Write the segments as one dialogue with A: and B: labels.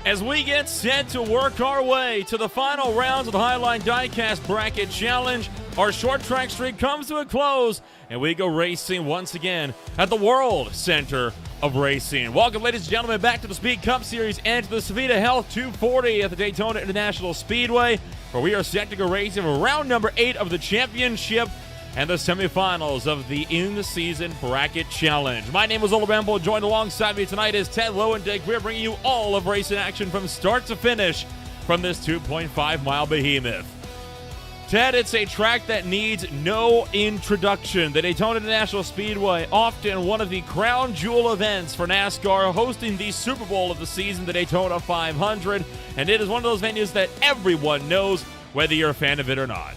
A: As we get set to work our way to the final rounds of the Highline Diecast Bracket Challenge, our short track streak comes to a close, and we go racing once again at the World Center of Racing. Welcome, ladies and gentlemen, back to the Speed Cup Series and to the Sevita Health 240 at the Daytona International Speedway, where we are set to go racing for round number 8 of the championship and the semifinals of the in-season bracket challenge. My name is Ola Rambo. Joined alongside me tonight is Ted Lowendick. We're bringing you all of racing action from start to finish from this 2.5-mile behemoth. Ted, it's a track that needs no introduction. The Daytona International Speedway, often one of the crown jewel events for NASCAR, hosting the Super Bowl of the season, the Daytona 500, and it is one of those venues that everyone knows, whether you're a fan of it or not.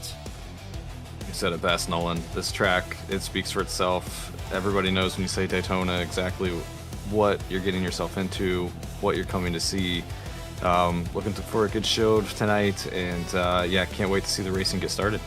B: You said it best, Nolan. This track, it speaks for itself. Everybody knows when you say Daytona exactly what you're getting yourself into, what you're coming to see. Looking for a good show tonight, and yeah, can't wait to see the racing get started.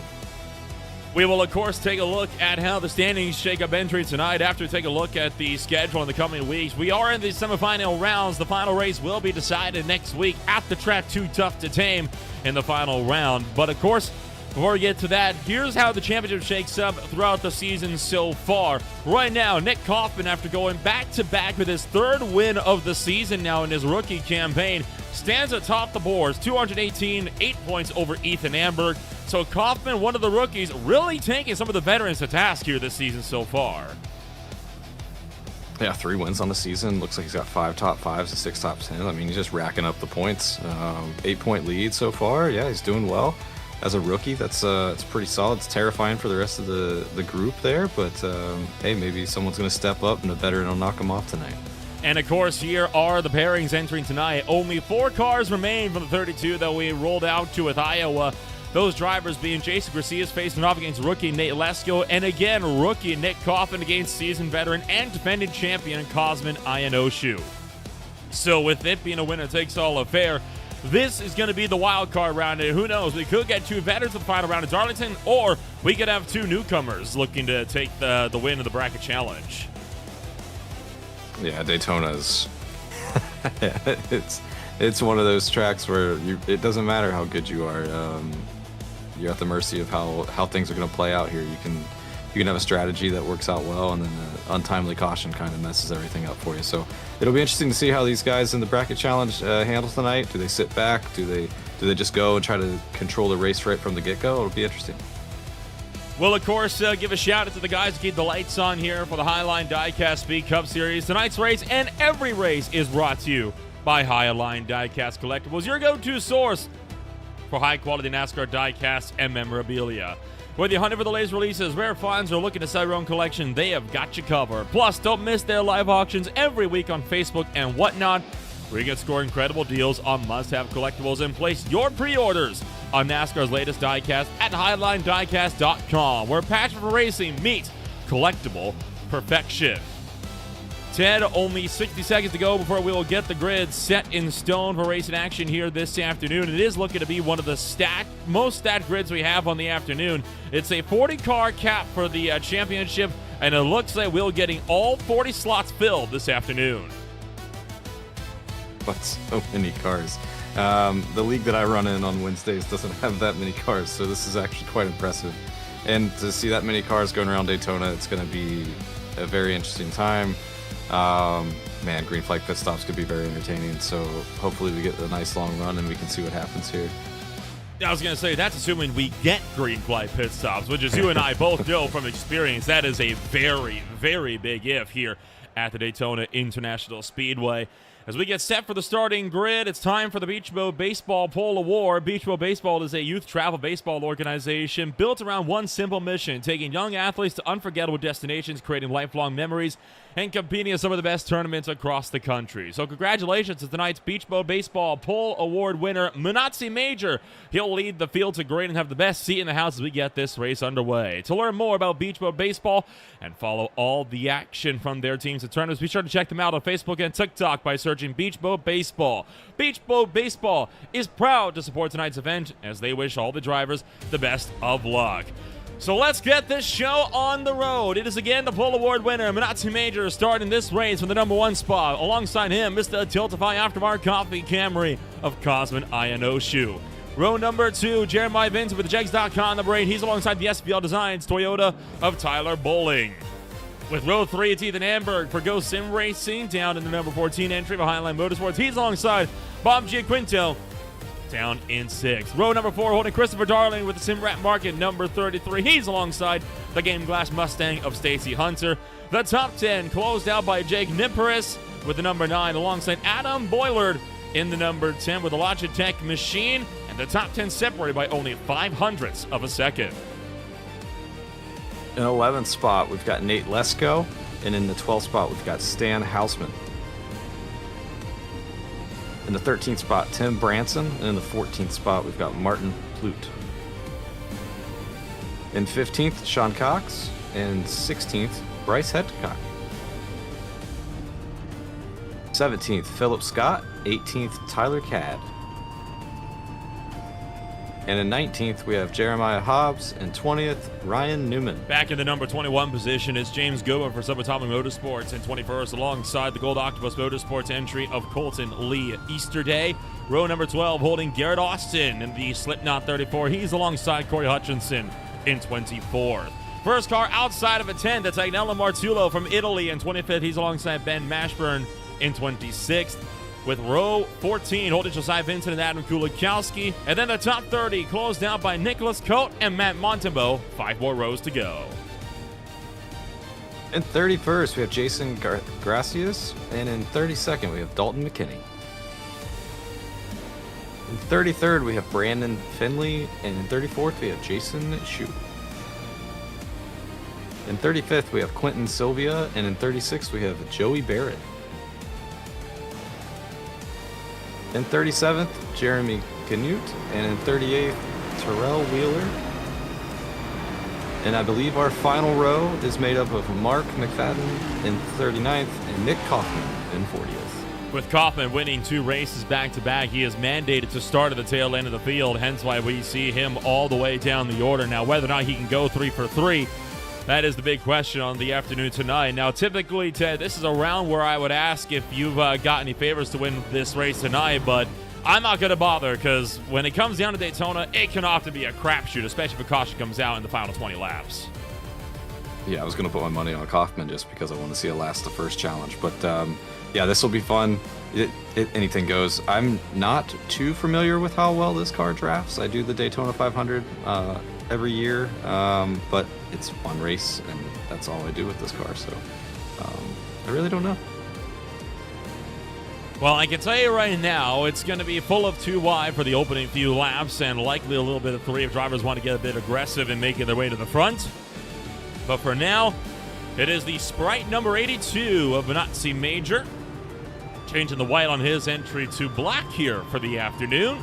A: We will, of course, take a look at how the standings shake up entry tonight after taking a look at the schedule in the coming weeks. We are in the semifinal rounds. The final race will be decided next week at the track Too Tough to Tame in the final round. But, of course, before we get to that, here's how the championship shakes up throughout the season so far. Right now, Nick Kaufman, after going back-to-back with his third win of the season now in his rookie campaign, stands atop the boards, 218, 8 points over Ethan Amberg. So Kaufman, one of the rookies, really taking some of the veterans to task here this season so far.
B: Yeah, 3 wins on the season. Looks like he's got 5 top 5s and 6 top 10. I mean, he's just racking up the points. 8-point lead so far. Yeah, he's doing well. As a rookie, it's pretty solid. It's terrifying for the rest of the group there, but hey, maybe someone's going to step up and a veteran will knock him off tonight.
A: And of course, here are the pairings entering tonight. Only 4 cars remain from the 32 that we rolled out to with Iowa. Those drivers being Jason Garcia's facing off against rookie Nate Lesko, and again, rookie Nick Kaufman against seasoned veteran and defending champion Cosmin Ionoshu. So with it being a winner-takes-all affair, this is going to be the wild card round, and who knows, we could get 2 veterans in the final round of Darlington, or we could have 2 newcomers looking to take the win of the bracket challenge.
B: Yeah, Daytona's it's one of those tracks where it doesn't matter how good you are. You're at the mercy of how things are going to play out here. You can have a strategy that works out well, and then an untimely caution kind of messes everything up for you. So it'll be interesting to see how these guys in the bracket challenge handle tonight. Do they sit back? Do they just go and try to control the race right from the get-go? It'll be interesting.
A: We'll, of course, give a shout-out to the guys who keep the lights on here for the Highline Diecast Speed Cup Series. Tonight's race and every race is brought to you by Highline Diecast Collectibles, your go-to source for high-quality NASCAR diecast and memorabilia. Whether you're hunting for the latest releases, rare finds, or looking to sell your own collection, they have got you covered. Plus, don't miss their live auctions every week on Facebook and whatnot, where you can score incredible deals on must-have collectibles and place your pre-orders on NASCAR's latest diecast at HighlineDiecast.com, where passion for racing meets collectible perfection. Ted, only 60 seconds to go before we will get the grid set in stone for racing action here this afternoon. It is looking to be one of the most stacked grids we have on the afternoon. It's a 40-car cap for the championship, and it looks like we're getting all 40 slots filled this afternoon.
B: But so many cars. The league that I run in on Wednesdays doesn't have that many cars, so this is actually quite impressive. And to see that many cars going around Daytona, it's going to be a very interesting time. Man, green flag pit stops could be very entertaining, so hopefully we get a nice long run and we can see what happens here.
A: I was going to say, that's assuming we get green flag pit stops, which is you and I both know from experience, that is a very, very big if here at the Daytona International Speedway. As we get set for the starting grid, it's time for the Beach Boat Baseball Pole Award. Beach Boat Baseball is a youth travel baseball organization built around one simple mission: taking young athletes to unforgettable destinations, creating lifelong memories, and competing in some of the best tournaments across the country. So congratulations to tonight's Beach Boat Baseball Pole Award winner, Manatsi Major. He'll lead the field to green and have the best seat in the house as we get this race underway. To learn more about Beach Boat Baseball and follow all the action from their teams and tournaments, be sure to check them out on Facebook and TikTok by searching Beach Boat Baseball. Beach Boat Baseball is proud to support tonight's event as they wish all the drivers the best of luck. So let's get this show on the road. It is again the Pole Award winner, Minazzi Major, starting this race from the #1 spot. Alongside him, Mr. Tiltify Aftermarket Coffee Camry of Cosman INO Shoe. Row number 2, Jeremiah Vincent with the Jegs.com #8. He's alongside the SPL Designs Toyota of Tyler Bowling. With row 3, it's Ethan Amberg for Go Sim Racing, down in the #14 entry of Highline Motorsports. He's alongside Bob Giaquinto, down in 6th. Row number 4, holding Christopher Darling with the Sim Rat Market #33. He's alongside the Game Glass Mustang of Stacy Hunter. The top 10 closed out by Jake Niparis with the #9, alongside Adam Boylard in the #10 with the Logitech machine, and the top 10 separated by only 0.05 of a second.
B: In 11th spot, we've got Nate Lesko, and in the 12th spot, we've got Stan Hausman. In the 13th spot, Tim Branson, and in the 14th spot, we've got Martin Plute. In 15th, Sean Cox, and 16th, Bryce Hedcock. 17th, Philip Scott, 18th, Tyler Cadd. And in 19th, we have Jeremiah Hobbs, and 20th, Ryan Newman.
A: Back in the #21 position is James Goodwin for Subatomic Motorsports, and 21st alongside the Gold Octopus Motorsports entry of Colton Lee Easterday. Row number 12 holding Garrett Austin in the Slipknot 34. He's alongside Corey Hutchinson in 24th. First car outside of a 10, that's Agnello Martullo from Italy in 25th. He's alongside Ben Mashburn in 26th. With row 14 holding Josiah Vincent and Adam Kulikowski. And then the top 30 closed out by Nicholas Coate and Matt Montembeau. 5 more rows to go.
B: In 31st, we have Jason Gracias, and in 32nd, we have Dalton McKinney. In 33rd, we have Brandon Finley, and in 34th, we have Jason Shue. In 35th, we have Quentin Sylvia, and in 36th, we have Joey Barrett. In 37th, Jeremy Canute, and in 38th, Terrell Wheeler. And I believe our final row is made up of Mark McFadden in 39th and Nick Kaufman in 40th.
A: With Kaufman winning 2 races back-to-back, he is mandated to start at the tail end of the field, hence why we see him all the way down the order. Now, whether or not he can go 3 for 3, that is the big question on the afternoon tonight. Now, typically, Ted, this is a round where I would ask if you've got any favorites to win this race tonight, but I'm not going to bother because when it comes down to Daytona, it can often be a crapshoot, especially if a caution comes out in the final 20 laps.
B: Yeah, I was going to put my money on Kaufman just because I want to see it last the first challenge. But, yeah, this will be fun. Anything goes. I'm not too familiar with how well this car drafts. I do the Daytona 500 every year, but it's a fun race, and that's all I do with this car, so I really don't know.
A: Well, I can tell you right now, it's going to be full of 2 wide for the opening few laps, and likely a little bit of 3 if drivers want to get a bit aggressive and making their way to the front. But for now, it is the Sprite number 82 of Minazzi Major, changing the white on his entry to black here for the afternoon.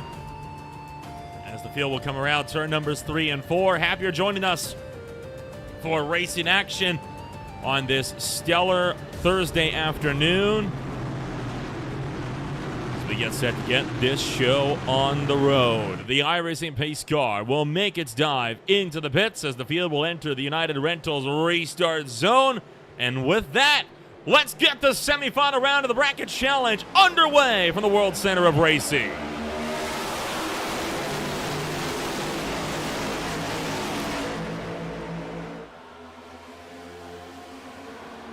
A: As the field will come around, turn numbers 3 and 4. Happy you're joining us for racing action on this stellar Thursday afternoon. As we get set to get this show on the road, the iRacing pace car will make its dive into the pits as the field will enter the United Rentals restart zone. And with that, let's get the semifinal round of the Bracket Challenge underway from the World Center of Racing.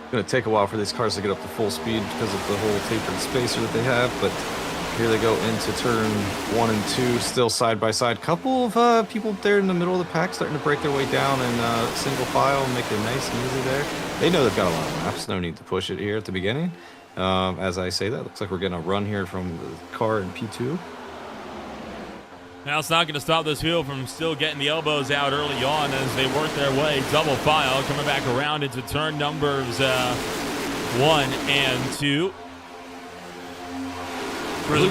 B: It's going to take a while for these cars to get up to full speed because of the whole tapered spacer that they have, but here they go into turn 1 and 2, still side by side. Couple of people there in the middle of the pack starting to break their way down in single file, make it nice and easy there. They know they've got a lot of laps, no need to push it here at the beginning. As I say that, looks like we're getting a run here from the car in P2.
A: Now it's not going to stop this field from still getting the elbows out early on as they work their way double file, coming back around into turn numbers 1 and 2.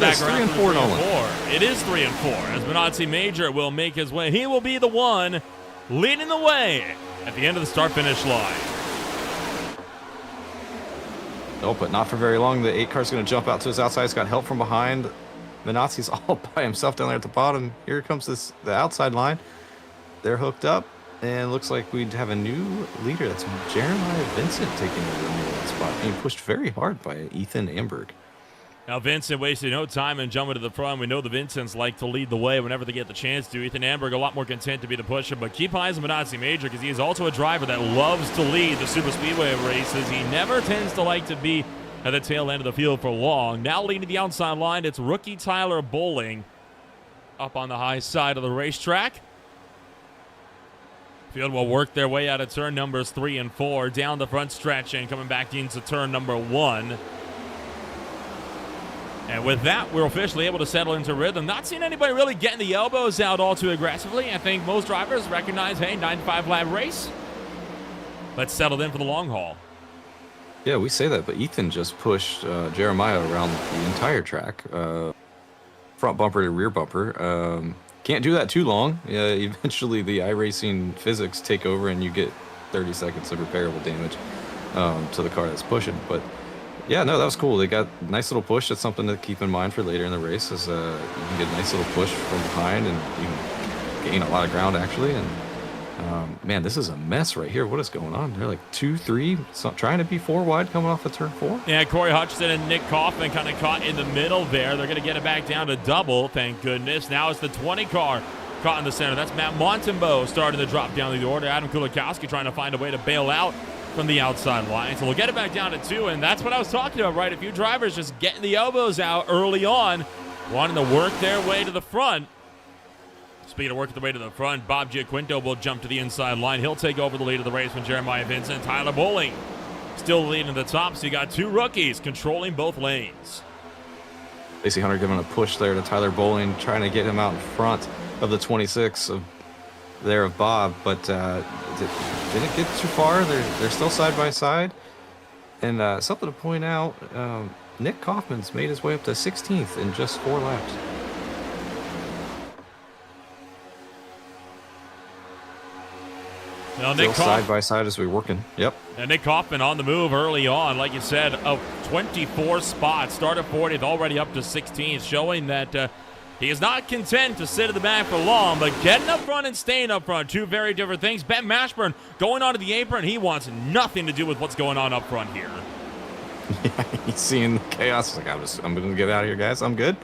B: Back 3 and 4
A: It is 3 and 4 as Minazzi Major will make his way. He will be the one leading the way at the end of the start-finish line.
B: Oh, but not for very long. The 8 car's going to jump out to his outside. He's got help from behind. Minazzi's all by himself down there at the bottom. Here comes the outside line. They're hooked up. And looks like we'd have a new leader. That's Jeremiah Vincent taking over the new spot, being pushed very hard by Ethan Amberg.
A: Now, Vincent wasted no time and jumping to the front. We know the Vincents like to lead the way whenever they get the chance to. Ethan Amberg a lot more content to be the pusher, but keep eyes on Benazzi Major because he is also a driver that loves to lead the super speedway races. He never tends to like to be at the tail end of the field for long. Now leading the outside line, it's rookie Tyler Bowling up on the high side of the racetrack. Field will work their way out of turn numbers 3 and 4, down the front stretch and coming back into turn number 1. And with that, we're officially able to settle into rhythm. Not seeing anybody really getting the elbows out all too aggressively. I think most drivers recognize, hey, 95 lap race. Let's settle in for the long haul.
B: Yeah, we say that, but Ethan just pushed Jeremiah around the entire track, front bumper to rear bumper. Can't do that too long. Eventually, the iRacing physics take over, and you get 30 seconds of repairable damage to the car that's pushing. But yeah, no, that was cool. They got a nice little push. That's something to keep in mind for later in the race. Is you can get a nice little push from behind, and you can gain a lot of ground actually. And man, this is a mess right here. What is going on? They're like 2, 3, trying to be 4 wide coming off of turn 4.
A: Yeah, Corey Hutchinson and Nick Kaufman kind of caught in the middle there. They're going to get it back down to double, thank goodness. Now it's the 20 car caught in the center. That's Matt Montembeau starting to drop down the order. Adam Kulikowski trying to find a way to bail out from the outside line. So we'll get it back down to 2, and that's what I was talking about, right? A few drivers just getting the elbows out early on, wanting to work their way to the front. Speaking of working their way to the front, Bob Giaquinto will jump to the inside line. He'll take over the lead of the race when Jeremiah Vincent. Tyler Bowling still leading the top, so you got 2 rookies controlling both lanes.
B: Stacey Hunter giving a push there to Tyler Bowling, trying to get him out in front of the 26 of Bob, but didn't get too far. They're still side by side. And something to point out, Nick Kaufman's made his way up to 16th in just 4 laps.
A: Now,
B: Still side by side as we're working. Yep.
A: And Nick Kaufman on the move early on, like you said, of 24 spots, started 40th, already up to 16th, showing that he is not content to sit at the back for long, but getting up front and staying up front, 2 very different things. Ben Mashburn going onto the apron, he wants nothing to do with what's going on up front here.
B: Yeah, he's seeing the chaos. He's like, I'm going to get out of here, guys. I'm good.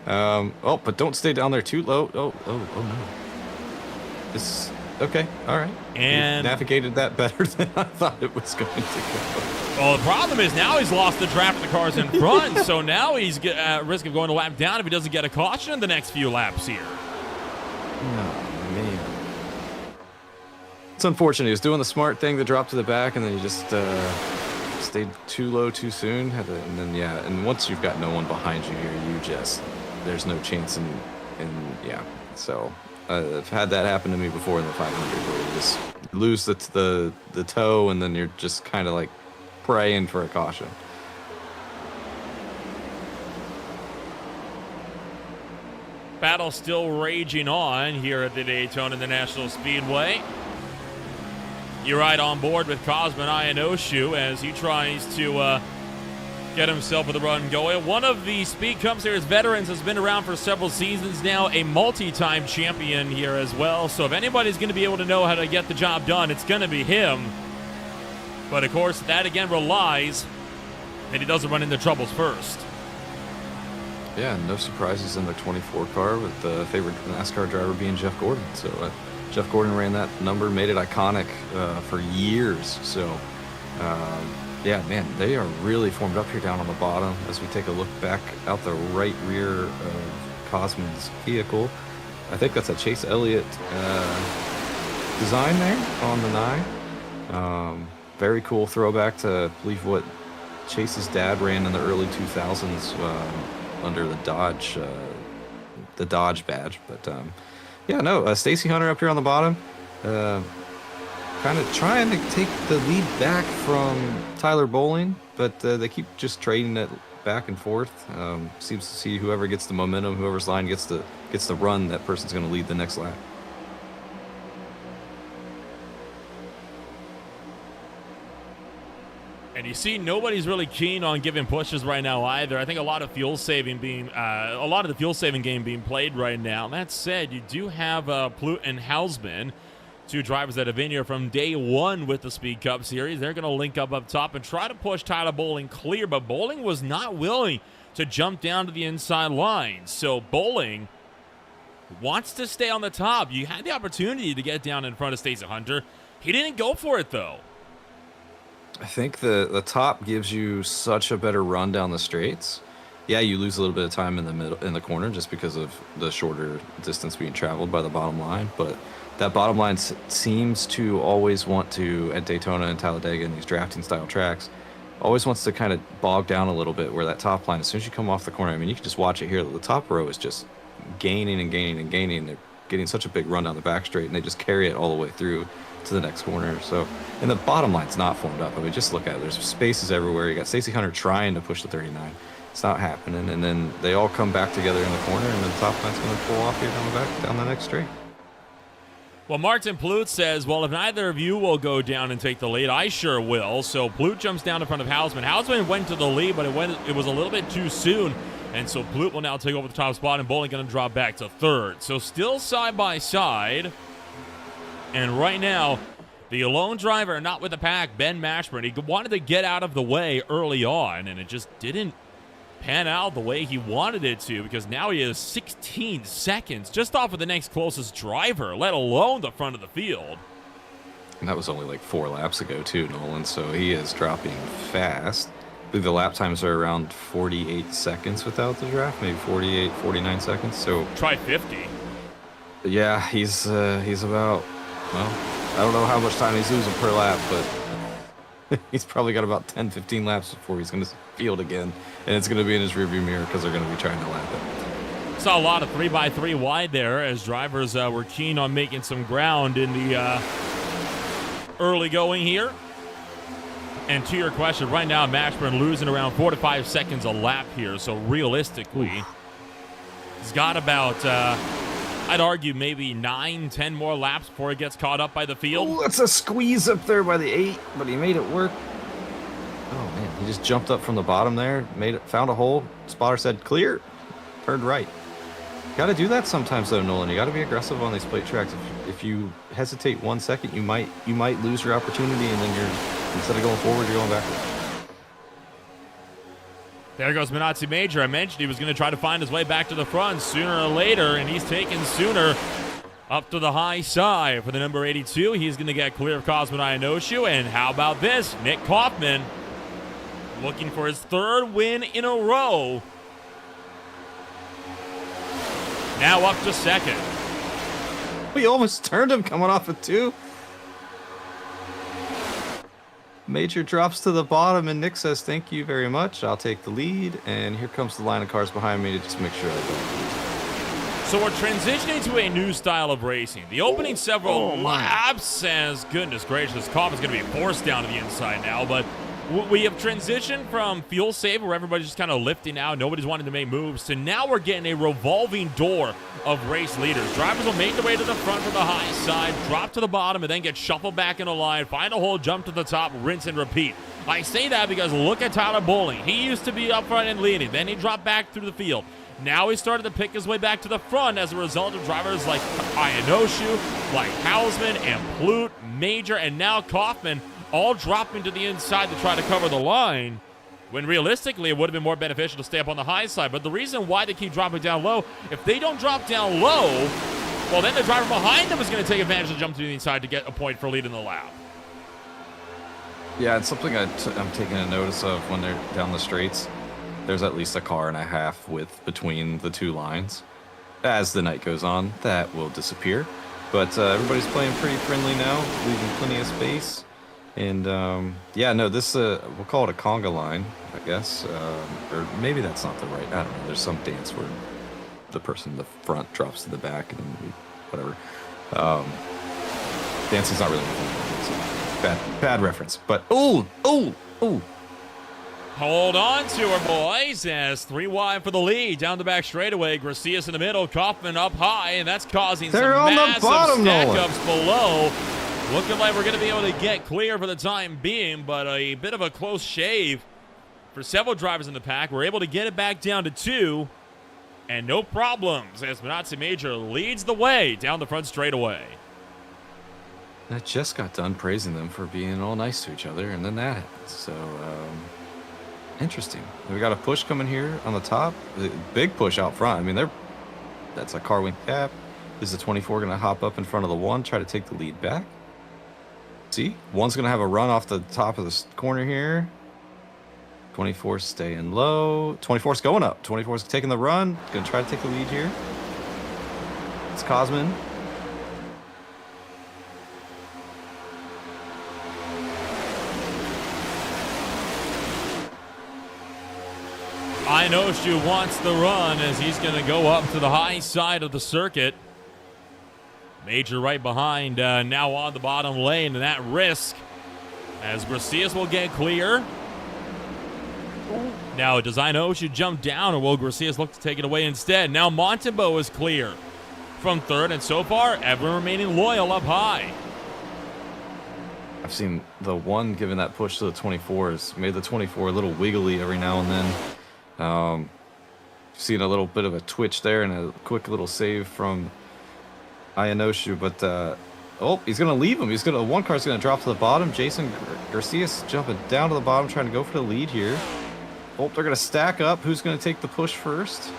B: Oh, but don't stay down there too low. Oh no. This. Okay, all right.
A: And
B: he navigated that better than I thought it was going to go.
A: Well, the problem is now he's lost the draft of the cars in front, so now he's at risk of going a lap down if he doesn't get a caution in the next few laps here.
B: Oh, man. It's unfortunate. He was doing the smart thing to drop to the back, and then he just stayed too low too soon. And then, yeah, and once you've got no one behind you here, there's no chance in yeah. So I've had that happen to me before in the 500 where you just lose the toe, and then you're just kind of like praying for a caution.
A: Battle still raging on here at the Daytona International Speedway. You're right on board with Cosman Ionoshu as he tries to get himself with a run going. One of the Speed Cup Series veterans has been around for several seasons now, a multi-time champion here as well. So if anybody's going to be able to know how to get the job done, it's going to be him. But of course, that again relies that he doesn't run into troubles first.
B: Yeah, no surprises in the 24 car with the favorite NASCAR driver being Jeff Gordon. So Jeff Gordon ran that number, made it iconic for years. So yeah, man, they are really formed up here down on the bottom as we take a look back out the right rear of Cosman's vehicle. I think that's a Chase Elliott design there on the 9. Very cool throwback to, I believe, what Chase's dad ran in the early 2000s under the Dodge badge. But yeah, no, Stacey Hunter up here on the bottom, kind of trying to take the lead back from Tyler Bowling, but they keep just trading it back and forth. Seems to see whoever gets the momentum, whoever's line gets the run, that person's going to lead the next lap.
A: And you see, nobody's really keen on giving pushes right now either. I think a lot of the fuel saving game being played right now. That said, you do have Plut and Hausman Two drivers that have been here from day one with the Speed Cup Series. They're going to link up top and try to push Tyler Bowling clear, but Bowling was not willing to jump down to the inside line. So Bowling wants to stay on the top. You had the opportunity to get down in front of Stacey Hunter. He didn't go for it, though.
B: I think the top gives you such a better run down the straights. Yeah, you lose a little bit of time in the middle, in the corner, just because of the shorter distance being traveled by the bottom line, but that bottom line seems to always want to, at Daytona and Talladega and these drafting style tracks, always wants to kind of bog down a little bit where that top line, as soon as you come off the corner, I mean, you can just watch it here. The top row is just gaining and gaining and gaining. They're getting such a big run down the back straight, and they just carry it all the way through to the next corner. So, and the bottom line's not formed up. I mean, just look at it. There's spaces everywhere. You got Stacey Hunter trying to push the 39. It's not happening. And then they all come back together in the corner, and then the top line's going to pull off here down the next straight.
A: Well, Martin Plout says, well, if neither of you will go down and take the lead, I sure will. So Plout jumps down in front of Hausman. Hausman went to the lead, but it was a little bit too soon. And so Plout will now take over the top spot, and Bowling going to drop back to third. So still side by side. And right now, the lone driver not with the pack, Ben Mashburn, he wanted to get out of the way early on, and it just didn't pan out the way he wanted it to, because now he is 16 seconds just off of the next closest driver, let alone the front of the field.
B: And that was only like 4 laps ago too, Nolan, so he is dropping fast. I believe the lap times are around 48 seconds without the draft, maybe 48, 49 seconds. So
A: try 50.
B: Yeah, he's about, well, I don't know how much time he's losing per lap, but he's probably got about 10, 15 laps before he's going to field again, and it's going to be in his rearview mirror because they're going to be trying to lap it.
A: Saw a lot of 3x3 wide there as drivers were keen on making some ground in the early going here. And to your question, right now Mashburn losing around 4 to 5 seconds a lap here, so realistically, he's got about I'd argue maybe 9, 10 more laps before he gets caught up by the field.
B: Oh, that's a squeeze up there by the 8, but he made it work. Oh man, he just jumped up from the bottom there, found a hole. Spotter said clear, turned right. Got to do that sometimes though, Nolan. You got to be aggressive on these plate tracks. If you hesitate 1 second, you might lose your opportunity, and then instead of going forward, you're going backwards.
A: There goes Minazzi Major. I mentioned he was going to try to find his way back to the front sooner or later, and he's taken Sooner up to the high side for the number 82. He's going to get clear of Cosmo Ionoshu. And how about this? Nick Kaufman looking for his 3rd win in a row. Now up to 2nd.
B: We almost turned him coming off of 2. Major drops to the bottom, and Nick says, thank you very much. I'll take the lead. And here comes the line of cars behind me to just make sure I don't.
A: So we're transitioning to a new style of racing. The opening several laps says, goodness gracious, Kaufman's going to be forced down to the inside now. But we have transitioned from fuel save, where everybody's just kind of lifting out, nobody's wanting to make moves, to now we're getting a revolving door of race leaders. Drivers will make their way to the front from the high side, drop to the bottom, and then get shuffled back in a line, find a hole, jump to the top, rinse and repeat. I say that because look at Tyler Bowling. He used to be up front and leading. Then he dropped back through the field. Now he started to pick his way back to the front as a result of drivers like Ionoshu, like Hausman and Plout, Major, and now Kaufman all dropping to the inside to try to cover the line, when realistically it would have been more beneficial to stay up on the high side. But the reason why they keep dropping down low, if they don't drop down low, well, then the driver behind them is going to take advantage of the jump to the inside to get a point for lead in the lap.
B: Yeah, it's something I'm taking a notice of when they're down the straights. There's at least a car and a half width between the 2 lines. As the night goes on, that will disappear. But everybody's playing pretty friendly now, leaving plenty of space. And yeah, no, this we'll call it a conga line, I guess, or maybe that's not the right. I don't know. There's some dance where the person in the front drops to the back, and then whatever. Dancing's not really bad reference, but oh.
A: Hold on to her, boys, as 3 wide for the lead. Down the back straightaway, Gracias in the middle, Kaufman up high, and that's causing some massive stack-ups below. Looking like we're going to be able to get clear for the time being, but a bit of a close shave for several drivers in the pack. We're able to get it back down to 2, and no problems as Minazzi Major leads the way down the front straightaway.
B: I just got done praising them for being all nice to each other, and then that happens. So, interesting. We got a push coming here on the top. Big push out front. I mean, that's a car wing cap. This is a 24 going to hop up in front of the 1, try to take the lead back. See? 1's going to have a run off the top of the corner here. 24 staying low. 24's going up. 24's taking the run. Going to try to take the lead here. It's Cosman.
A: Inoshu wants the run as he's going to go up to the high side of the circuit. Major right behind, now on the bottom lane, and that risk as Gracias will get clear. Now, does Inoshu jump down, or will Gracias look to take it away instead? Now Montembeau is clear from third, and so far, everyone remaining loyal up high.
B: I've seen the 1 giving that push to the 24s, made the 24 a little wiggly every now and then. Seen a little bit of a twitch there and a quick little save from Inoshu, but oh, he's gonna leave him. One car's gonna drop to the bottom. Jason Garcia's jumping down to the bottom, trying to go for the lead here. Oh, they're gonna stack up. Who's gonna take the push first?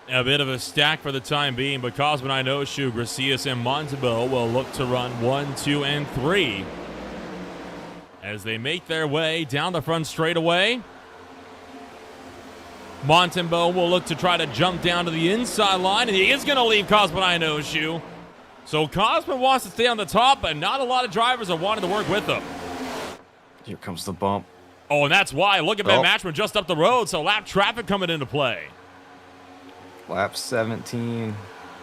A: A bit of a stack for the time being, but Cosman, Inoshu, Gracias, and Montembeau will look to run 1, 2, and 3 as they make their way down the front straightaway. Montembeau will look to try to jump down to the inside line, and he is going to leave Cosman, Inoshu. So Cosman wants to stay on the top, but not a lot of drivers are wanting to work with him.
B: Here comes the bump.
A: Oh, and that's why. Look at Ben Matchman just up the road, so lap traffic coming into play.
B: Lap 17.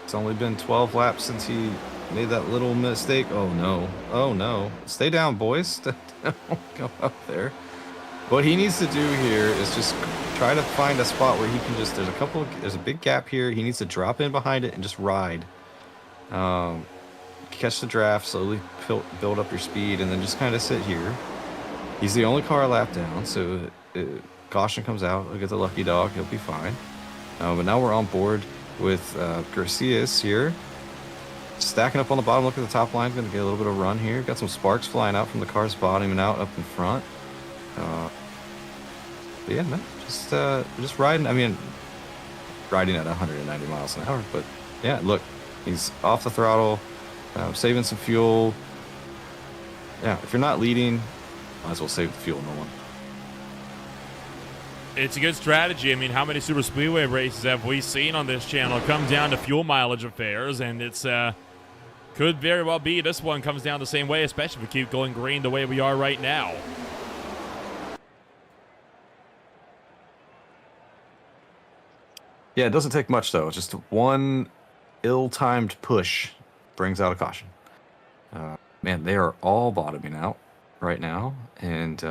B: It's only been 12 laps since he made that little mistake. Oh, no. Oh, no. Stay down, boys. Don't go up there. What he needs to do here is just try to find a spot where he can just, there's a big gap here. He needs to drop in behind it and just ride. Catch the draft, slowly build up your speed, and then just kind of sit here. He's the only car a lap down, so caution comes out. He'll get the lucky dog. He'll be fine. But now we're on board with Garcias here. Stacking up on the bottom. Look at the top line. Going to get a little bit of run here. Got some sparks flying out from the car's bottom and out up in front. But yeah, man, just riding. I mean, riding at 190 miles an hour. But yeah, look, he's off the throttle, saving some fuel. Yeah, if you're not leading, might as well save the fuel. No one.
A: It's a good strategy. I mean, how many super speedway races have we seen on this channel come down to fuel mileage affairs? And it's could very well be this one comes down the same way, especially if we keep going green the way we are right now.
B: Yeah, it doesn't take much, though. Just one ill-timed push brings out a caution. Man, they are all bottoming out right now. And,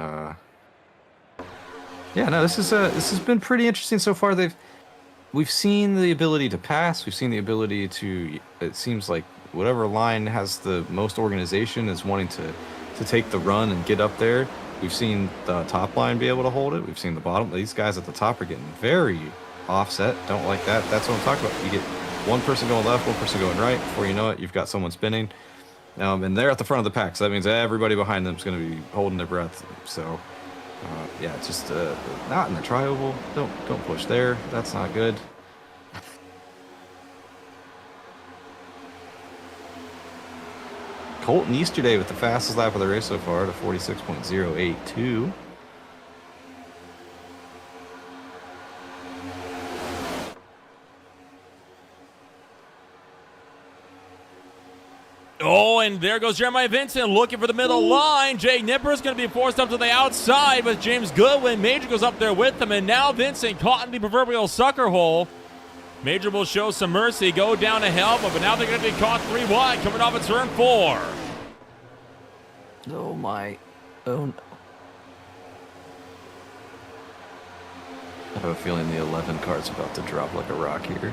B: yeah, no, this has been pretty interesting so far. We've seen the ability to pass. We've seen the ability to, it seems like whatever line has the most organization is wanting to take the run and get up there. We've seen the top line be able to hold it. We've seen the bottom. These guys at the top are getting very offset. Don't like that. That's what I'm talking about. You get one person going left, one person going right. Before you know it, you've got someone spinning. And they're at the front of the pack, so that means everybody behind them is going to be holding their breath. So, yeah, it's just not in the tri-oval. Don't push there. That's not good. Colton Easterday with the fastest lap of the race so far to 46.082.
A: Oh, and there goes Jeremiah Vincent looking for the middle line. Jay Nipper is going to be forced up to the outside with James Goodwin. Major goes up there with him, and now Vincent caught in the proverbial sucker hole. Major will show some mercy, go down to help him, but now they're going to be caught 3 wide coming off of turn 4.
B: Oh, my. Oh, no. I have a feeling the 11 car's about to drop like a rock here.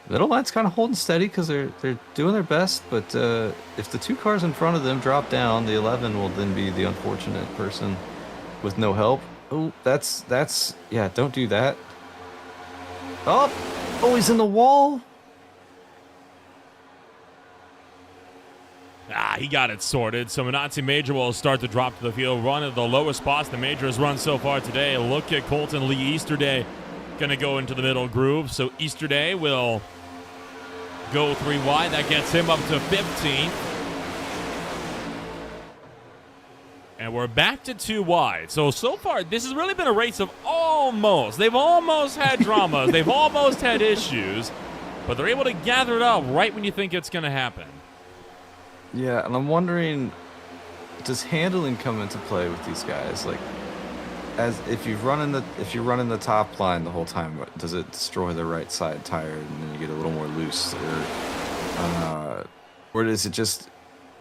B: Middle line's kind of holding steady because they're doing their best, but if the 2 cars in front of them drop down, the 11 will then be the unfortunate person with no help. Oh, that's yeah, don't do that. Oh, he's in the wall.
A: He got it sorted. So Minazzi Major will start to drop to the field. Run at the lowest spots the Major has run so far today. Look at Colton Lee Easterday. Going to go into the middle groove. So Easterday will go 3 wide. That gets him up to 15. And we're back to 2 wide. So far, this has really been a race of almost. They've almost had dramas. They've almost had issues. But they're able to gather it up right when you think it's going to happen.
B: Yeah, and I'm wondering, does handling come into play with these guys? Like, as if you're running the top line the whole time, does it destroy the right side tire and then you get a little more loose, or does it just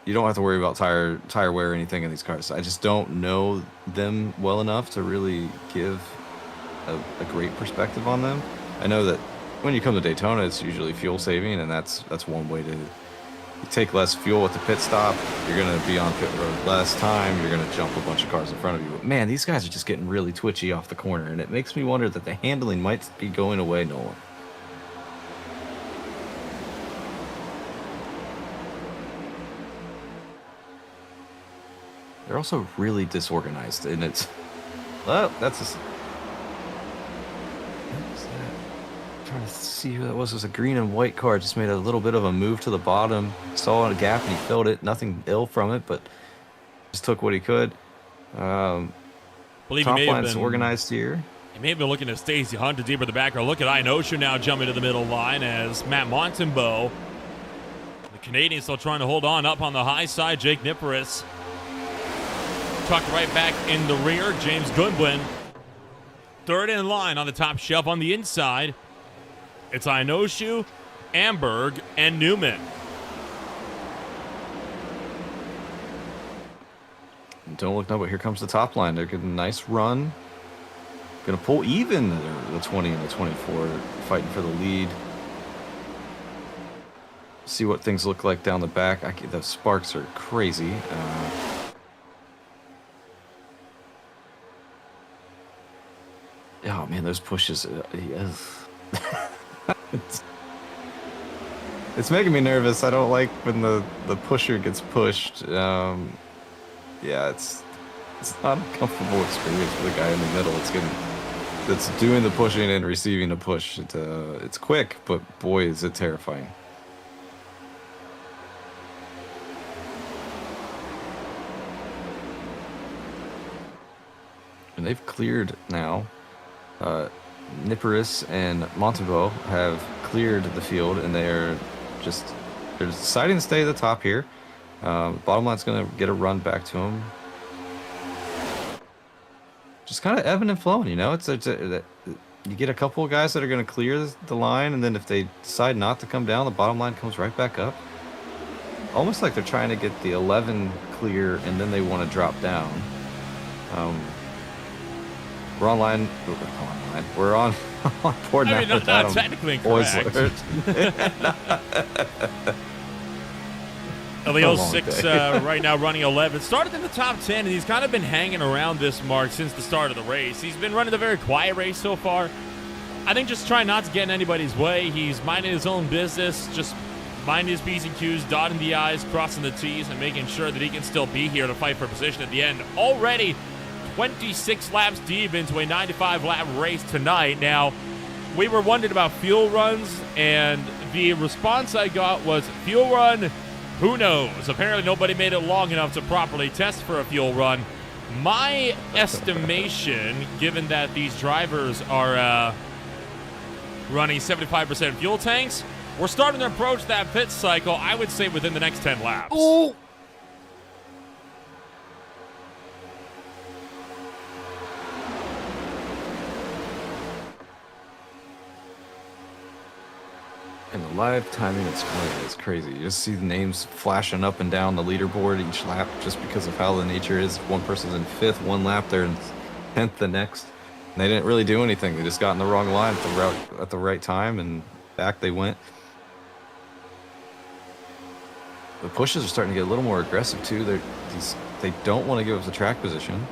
B: you don't have to worry about tire wear or anything in these cars? I just don't know them well enough to really give a great perspective on them. I know that when you come to Daytona, it's usually fuel saving, and that's one way to. You take less fuel at the pit stop, you're going to be on pit road less time, you're going to jump a bunch of cars in front of you. But man, these guys are just getting really twitchy off the corner, and it makes me wonder that the handling might be going away, Nolan. They're also really disorganized, and it's... Well, that's just... Trying to see who that was. It was a green and white car. Just made a little bit of a move to the bottom. Saw a gap and he filled it. Nothing ill from it, but just took what he could.
A: Believe
B: top line's organized here.
A: He may have been looking at Stacey Hunt to deeper the back. Or look at Inosha now jumping to the middle line as Matt Montembeau. The Canadian still trying to hold on up on the high side. Jake Niparis tucked right back in the rear. James Goodwin third in line on the top shelf on the inside. It's Inoshu, Amberg, and Newman.
B: Don't look now, but here comes the top line. They're getting a nice run. Going to pull even the 20 and the 24, fighting for the lead. See what things look like down the back. The sparks are crazy. Oh, man, those pushes. It's making me nervous. I don't like when the pusher gets pushed. Yeah, it's not a comfortable experience for the guy in the middle. It's doing the pushing and receiving the push. It's quick, but boy, is it terrifying. And they've cleared now. Niparis and Montembeau have cleared the field, and they're deciding to stay at the top here. Bottom line's going to get a run back to them. Just kind of ebbing and flowing, you know. You get a couple of guys that are going to clear the line, and then if they decide not to come down, the bottom line comes right back up. Almost like they're trying to get the 11 clear, and then they want to drop down. We're online. We're on board now.
A: Not technically correct. Leo 6 right now running 11. Started in the top 10, and he's kind of been hanging around this mark since the start of the race. He's been running a very quiet race so far. I think just trying not to get in anybody's way. He's minding his own business, just minding his P's and Q's, dotting the I's, crossing the T's, and making sure that he can still be here to fight for position at the end. Already 26 laps deep into a 95-lap race tonight. Now, we were wondering about fuel runs, and the response I got was, fuel run, who knows? Apparently nobody made it long enough to properly test for a fuel run. My estimation, given that these drivers are running 75% fuel tanks, we're starting to approach that pit cycle, I would say, within the next 10 laps.
B: Ooh. And the live timing is crazy. You just see the names flashing up and down the leaderboard each lap just because of how the nature is. One person's in 5th one lap, they're in 10th the next. And they didn't really do anything. They just got in the wrong line at the right time, and back they went. The pushes are starting to get a little more aggressive too. They don't want to give up the track position.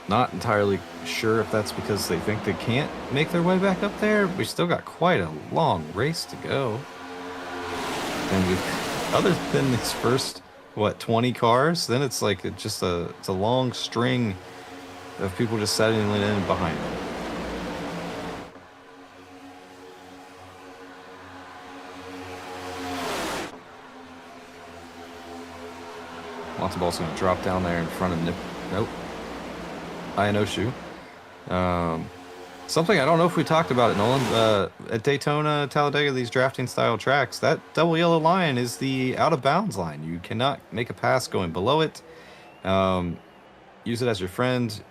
B: Not entirely sure if that's because they think they can't make their way back up there. We still got quite a long race to go. And we've, other than these first, what, 20 cars, then it's like it's a long string of people just settling in behind them. Lots of balls going to drop down there in front of Nip. Nope. Ionoshu. Something I don't know if we talked about it, Nolan. At Daytona, Talladega, these drafting style tracks, that double yellow line is the out of bounds line. You cannot make a pass going below it. Use it as your friend,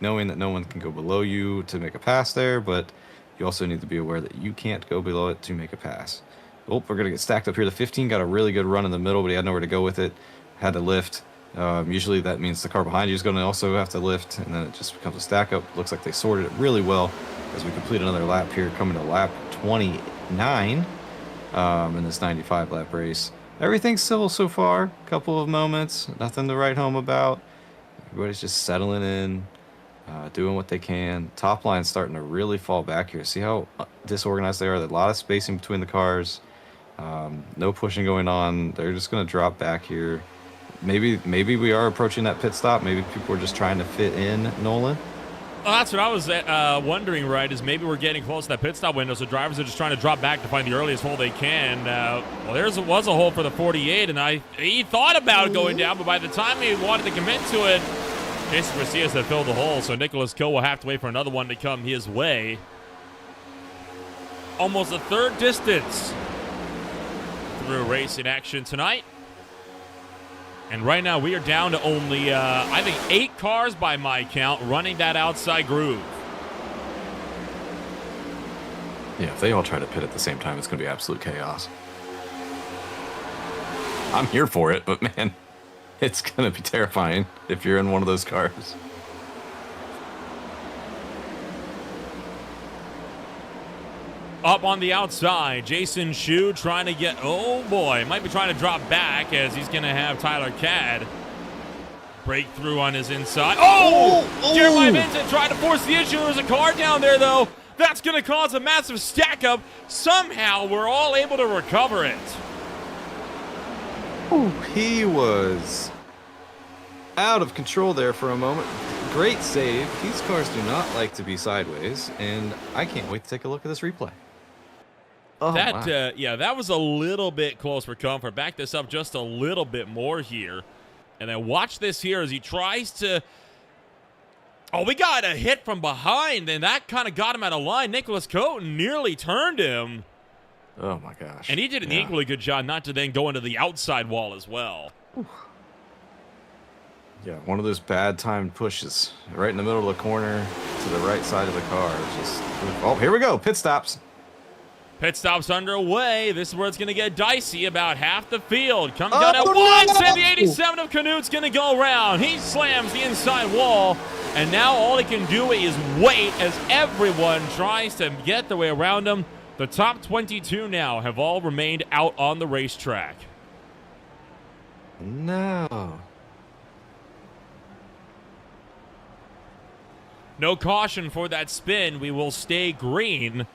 B: knowing that no one can go below you to make a pass there, but you also need to be aware that you can't go below it to make a pass. Oh, we're going to get stacked up here. The 15 got a really good run in the middle, but he had nowhere to go with it. Had to lift. Usually that means the car behind you is going to also have to lift, and then it just becomes a stack up. Looks like they sorted it really well as we complete another lap here, coming to lap 29 in this 95 lap race. Everything's civil so far. Couple of moments, nothing to write home about. Everybody's just settling in, doing what they can. Top line's starting to really fall back here. See how disorganized they are? There's a lot of spacing between the cars. No pushing going on. They're just going to drop back here. Maybe we are approaching that pit stop. Maybe people are just trying to fit in, Nolan.
A: Well, that's what I was wondering, right, is maybe we're getting close to that pit stop window, so drivers are just trying to drop back to find the earliest hole they can. Well, was a hole for the 48, and he thought about going down, but by the time he wanted to commit to it, Jason Garcias had filled the hole, so Nicholas Coe will have to wait for another one to come his way. Almost a third distance through racing action tonight. And right now we are down to only, I think, 8 cars by my count running that outside groove.
B: Yeah, if they all try to pit at the same time, it's going to be absolute chaos. I'm here for it, but man, it's going to be terrifying if you're in one of those cars.
A: Up on the outside, Jason Shu trying to get, oh boy, might be trying to drop back as he's going to have Tyler Cadd break through on his inside. Jeremiah Vincent tried to force the issue. There's a car down there, though. That's going to cause a massive stack up. Somehow, we're all able to recover it.
B: Ooh, he was out of control there for a moment. Great save. These cars do not like to be sideways, and I can't wait to take a look at this replay. Oh,
A: that was a little bit close for comfort. Back this up just a little bit more here. And then watch this here as he tries to... Oh, we got a hit from behind, and that kind of got him out of line. Nicholas Coe nearly turned him.
B: Oh, my gosh.
A: And he did an equally good job not to then go into the outside wall as well.
B: Ooh. Yeah, one of those bad timed pushes right in the middle of the corner to the right side of the car. Just, oh, here we go. Pit stops.
A: Pit stop's underway. This is where it's going to get dicey. About half the field coming down at once, and the 87 of Canute's going to go around. He slams the inside wall, and now all he can do is wait as everyone tries to get their way around him. The top 22 now have all remained out on the racetrack.
B: No.
A: No caution for that spin. We will stay green.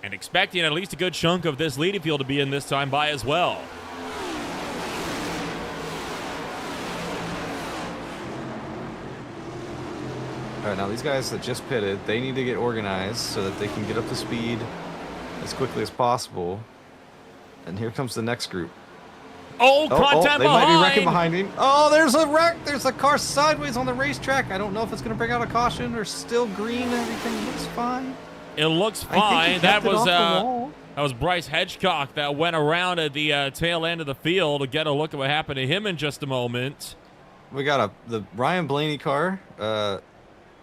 A: And expecting at least a good chunk of this leading field to be in this time by as well.
B: All right, now these guys that just pitted, they need to get organized so that they can get up to speed as quickly as possible. And here comes the next group.
A: Contact
B: they might be wrecking behind him. Oh, there's a wreck. There's a car sideways on the racetrack. I don't know if it's going to bring out a caution or still green. Everything looks fine.
A: It looks fine. That was Bryce Hedgecock that went around at the tail end of the field to get a look at what happened to him in just a moment.
B: We got the Ryan Blaney car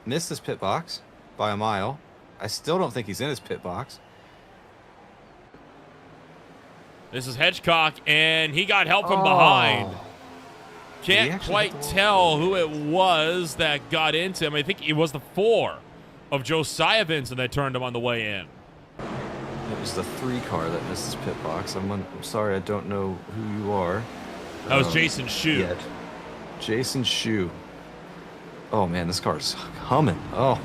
B: missed his pit box by a mile. I still don't think he's in his pit box.
A: This is Hedgecock, and he got help from behind. Can't quite tell who it was that got into him. I think it was the 4 of Josiah Vincent that turned him on the way in.
B: It was the 3 car that missed his pit box. I'm sorry, I don't know who you are.
A: That was Jason Shu.
B: Jason Shu. Oh man, this car's humming. Oh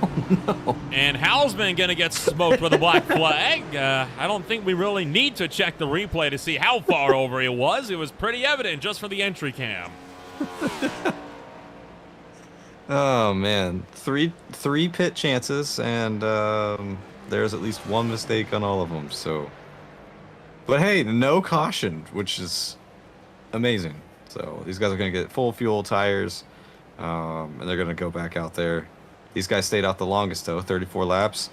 B: no.
A: And Hausman going to get smoked with a black flag. I don't think we really need to check the replay to see how far over he was. It was pretty evident just from the entry cam.
B: Oh man, three pit chances, and there's at least one mistake on all of them. So, but hey, no caution, which is amazing. So these guys are gonna get full fuel tires, and they're gonna go back out there. These guys stayed out the longest though, 34 laps.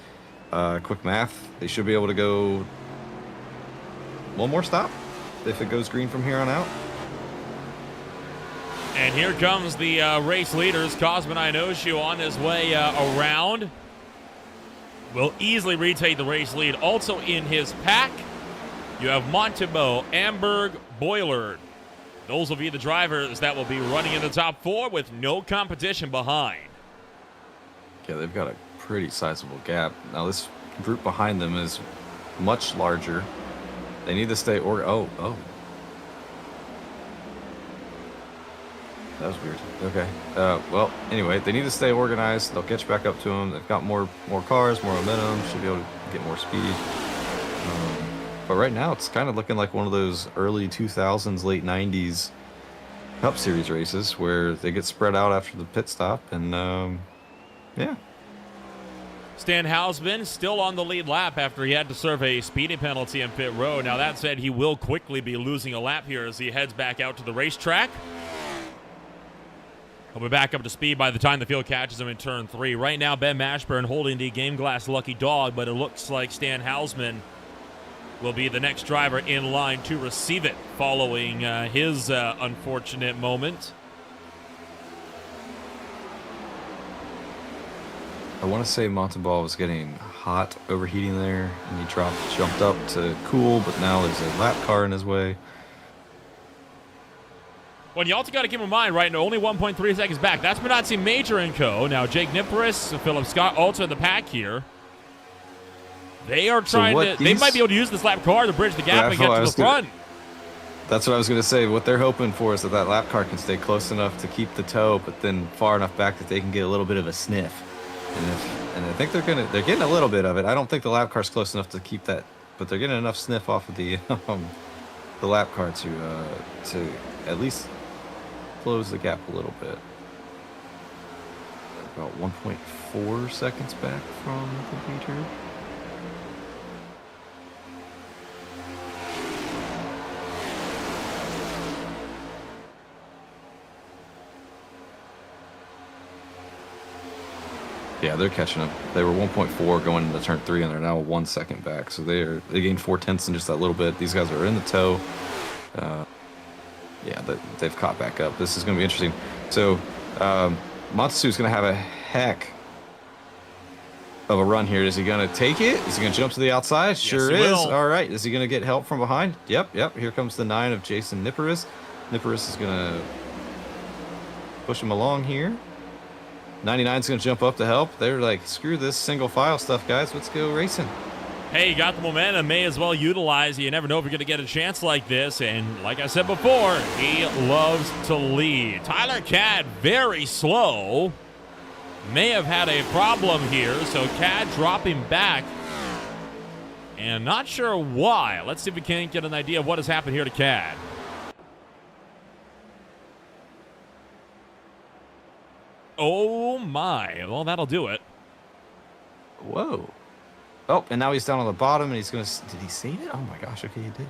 B: Quick math, they should be able to go one more stop if it goes green from here on out.
A: And here comes the race leaders. Cosman Inoshu on his way around. Will easily retake the race lead. Also in his pack, you have Montebo, Amberg, Boylard. Those will be the drivers that will be running in the top 4 with no competition behind.
B: Yeah, they've got a pretty sizable gap. Now this group behind them is much larger. They need to stay oh. That was weird. Okay. Well, anyway, they need to stay organized. They'll catch back up to them. They've got more cars, more momentum. Should be able to get more speed. But right now, it's kind of looking like one of those early 2000s, late 90s Cup Series races where they get spread out after the pit stop. And, yeah.
A: Stan Hausman still on the lead lap after he had to serve a speeding penalty in pit road. Now, that said, he will quickly be losing a lap here as he heads back out to the racetrack. He'll be back up to speed by the time the field catches him in turn 3. Right now, Ben Mashburn holding the Game Glass lucky dog, but it looks like Stan Hausman will be the next driver in line to receive it following his unfortunate moment.
B: I want to say Montalban was getting hot, overheating there, and he jumped up to cool, but now there's a lap car in his way.
A: Well, you also got to keep in mind, right, only 1.3 seconds back. That's Benazzi Major and co. Now, Jake Niparis, Philip Scott also in the pack here. They are trying they might be able to use this lap car to bridge the gap and get to the front.
B: That's what I was going to say. What they're hoping for is that lap car can stay close enough to keep the tow, but then far enough back that they can get a little bit of a sniff. And I think they're getting a little bit of it. I don't think the lap car's close enough to keep that, but they're getting enough sniff off of the lap car to at least close the gap a little bit. About 1.4 seconds back from the leader. Yeah, they're catching up. They were 1.4 going into turn 3, and they're now 1 second back. So they gained 4/10 in just that little bit. These guys are in the tow. Yeah, they've caught back up. This is going to be interesting. So Matsu's going to have a heck of a run here. Is he going to take it? Is he going to jump to the outside?
A: Yes,
B: sure
A: he
B: is.
A: will.
B: All right. Is he going to get help from behind? Yep. Here comes the 9 of Jason Niparis. Niparis is going to push him along here. 99's going to jump up to help. They're like, screw this single file stuff, guys. Let's go racing.
A: Hey, you got the momentum. May as well utilize it. You never know if you're going to get a chance like this. And like I said before, he loves to lead. Tyler Cadd, very slow. May have had a problem here. So Cadd dropping back. And not sure why. Let's see if we can get an idea of what has happened here to Cadd. Oh, my. Well, that'll do it.
B: Whoa. Oh, and now he's down on the bottom, and he's going to... Did he save it? Oh, my gosh. Okay, he did.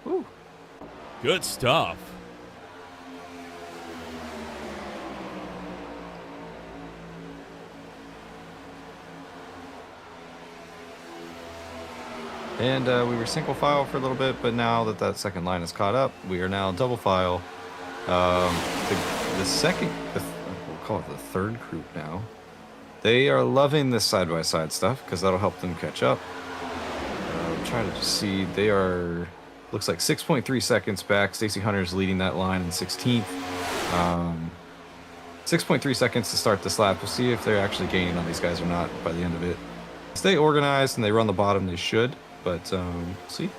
B: Woo.
A: Good stuff.
B: And we were single file for a little bit, but now that second line is caught up, we are now double file. The second... we'll call it the third group now. They are loving this side-by-side stuff because that'll help them catch up. I'm trying to just see. They are, looks like 6.3 seconds back. Stacy Hunter's leading that line in 16th. 6.3 seconds to start this lap. We'll see if they're actually gaining on these guys or not by the end of it. Stay organized and they run the bottom. They should, but see.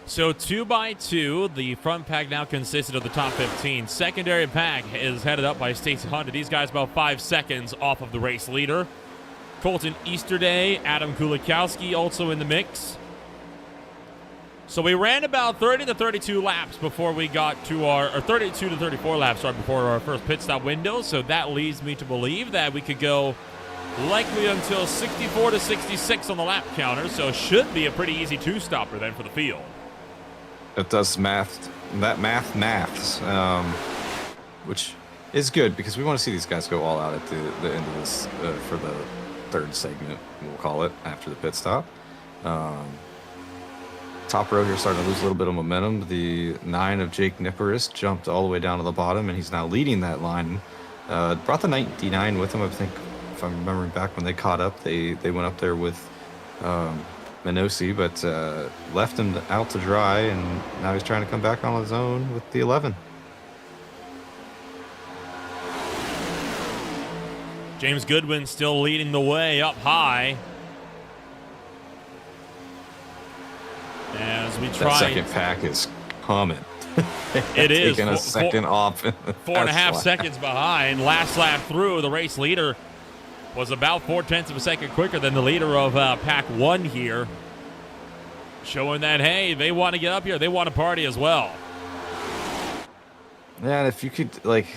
A: So 2x2, the front pack now consisted of the top 15. Secondary pack is headed up by Stacey Hunter. These guys about 5 seconds off of the race leader. Colton Easterday, Adam Kulikowski also in the mix. So we ran about 30 to 32 laps before we got to our, or 32 to 34 laps right before our first pit stop window. So that leads me to believe that we could go likely until 64 to 66 on the lap counter. So should be a pretty easy two-stopper then for the field.
B: It does maths, which is good because we want to see these guys go all out at the end of this for the third segment, we'll call it, after the pit stop. Top row here starting to lose a little bit of momentum. The 9 of Jake Nipperis jumped all the way down to the bottom, and he's now leading that line. Brought the 99 with him, I think, if I'm remembering back when they caught up. They went up there with Minosi, but left him out to dry, and now he's trying to come back on his own with the 11.
A: James Goodwin still leading the way up high. As we try.
B: That second pack is coming.
A: It is.
B: Taking a second off.
A: 4.5 seconds behind. Last lap through, the race leader was about 0.4 of a second quicker than the leader of pack 1 here. Showing that, hey, they want to get up here. They want to party as well.
B: Yeah, and if you could, like,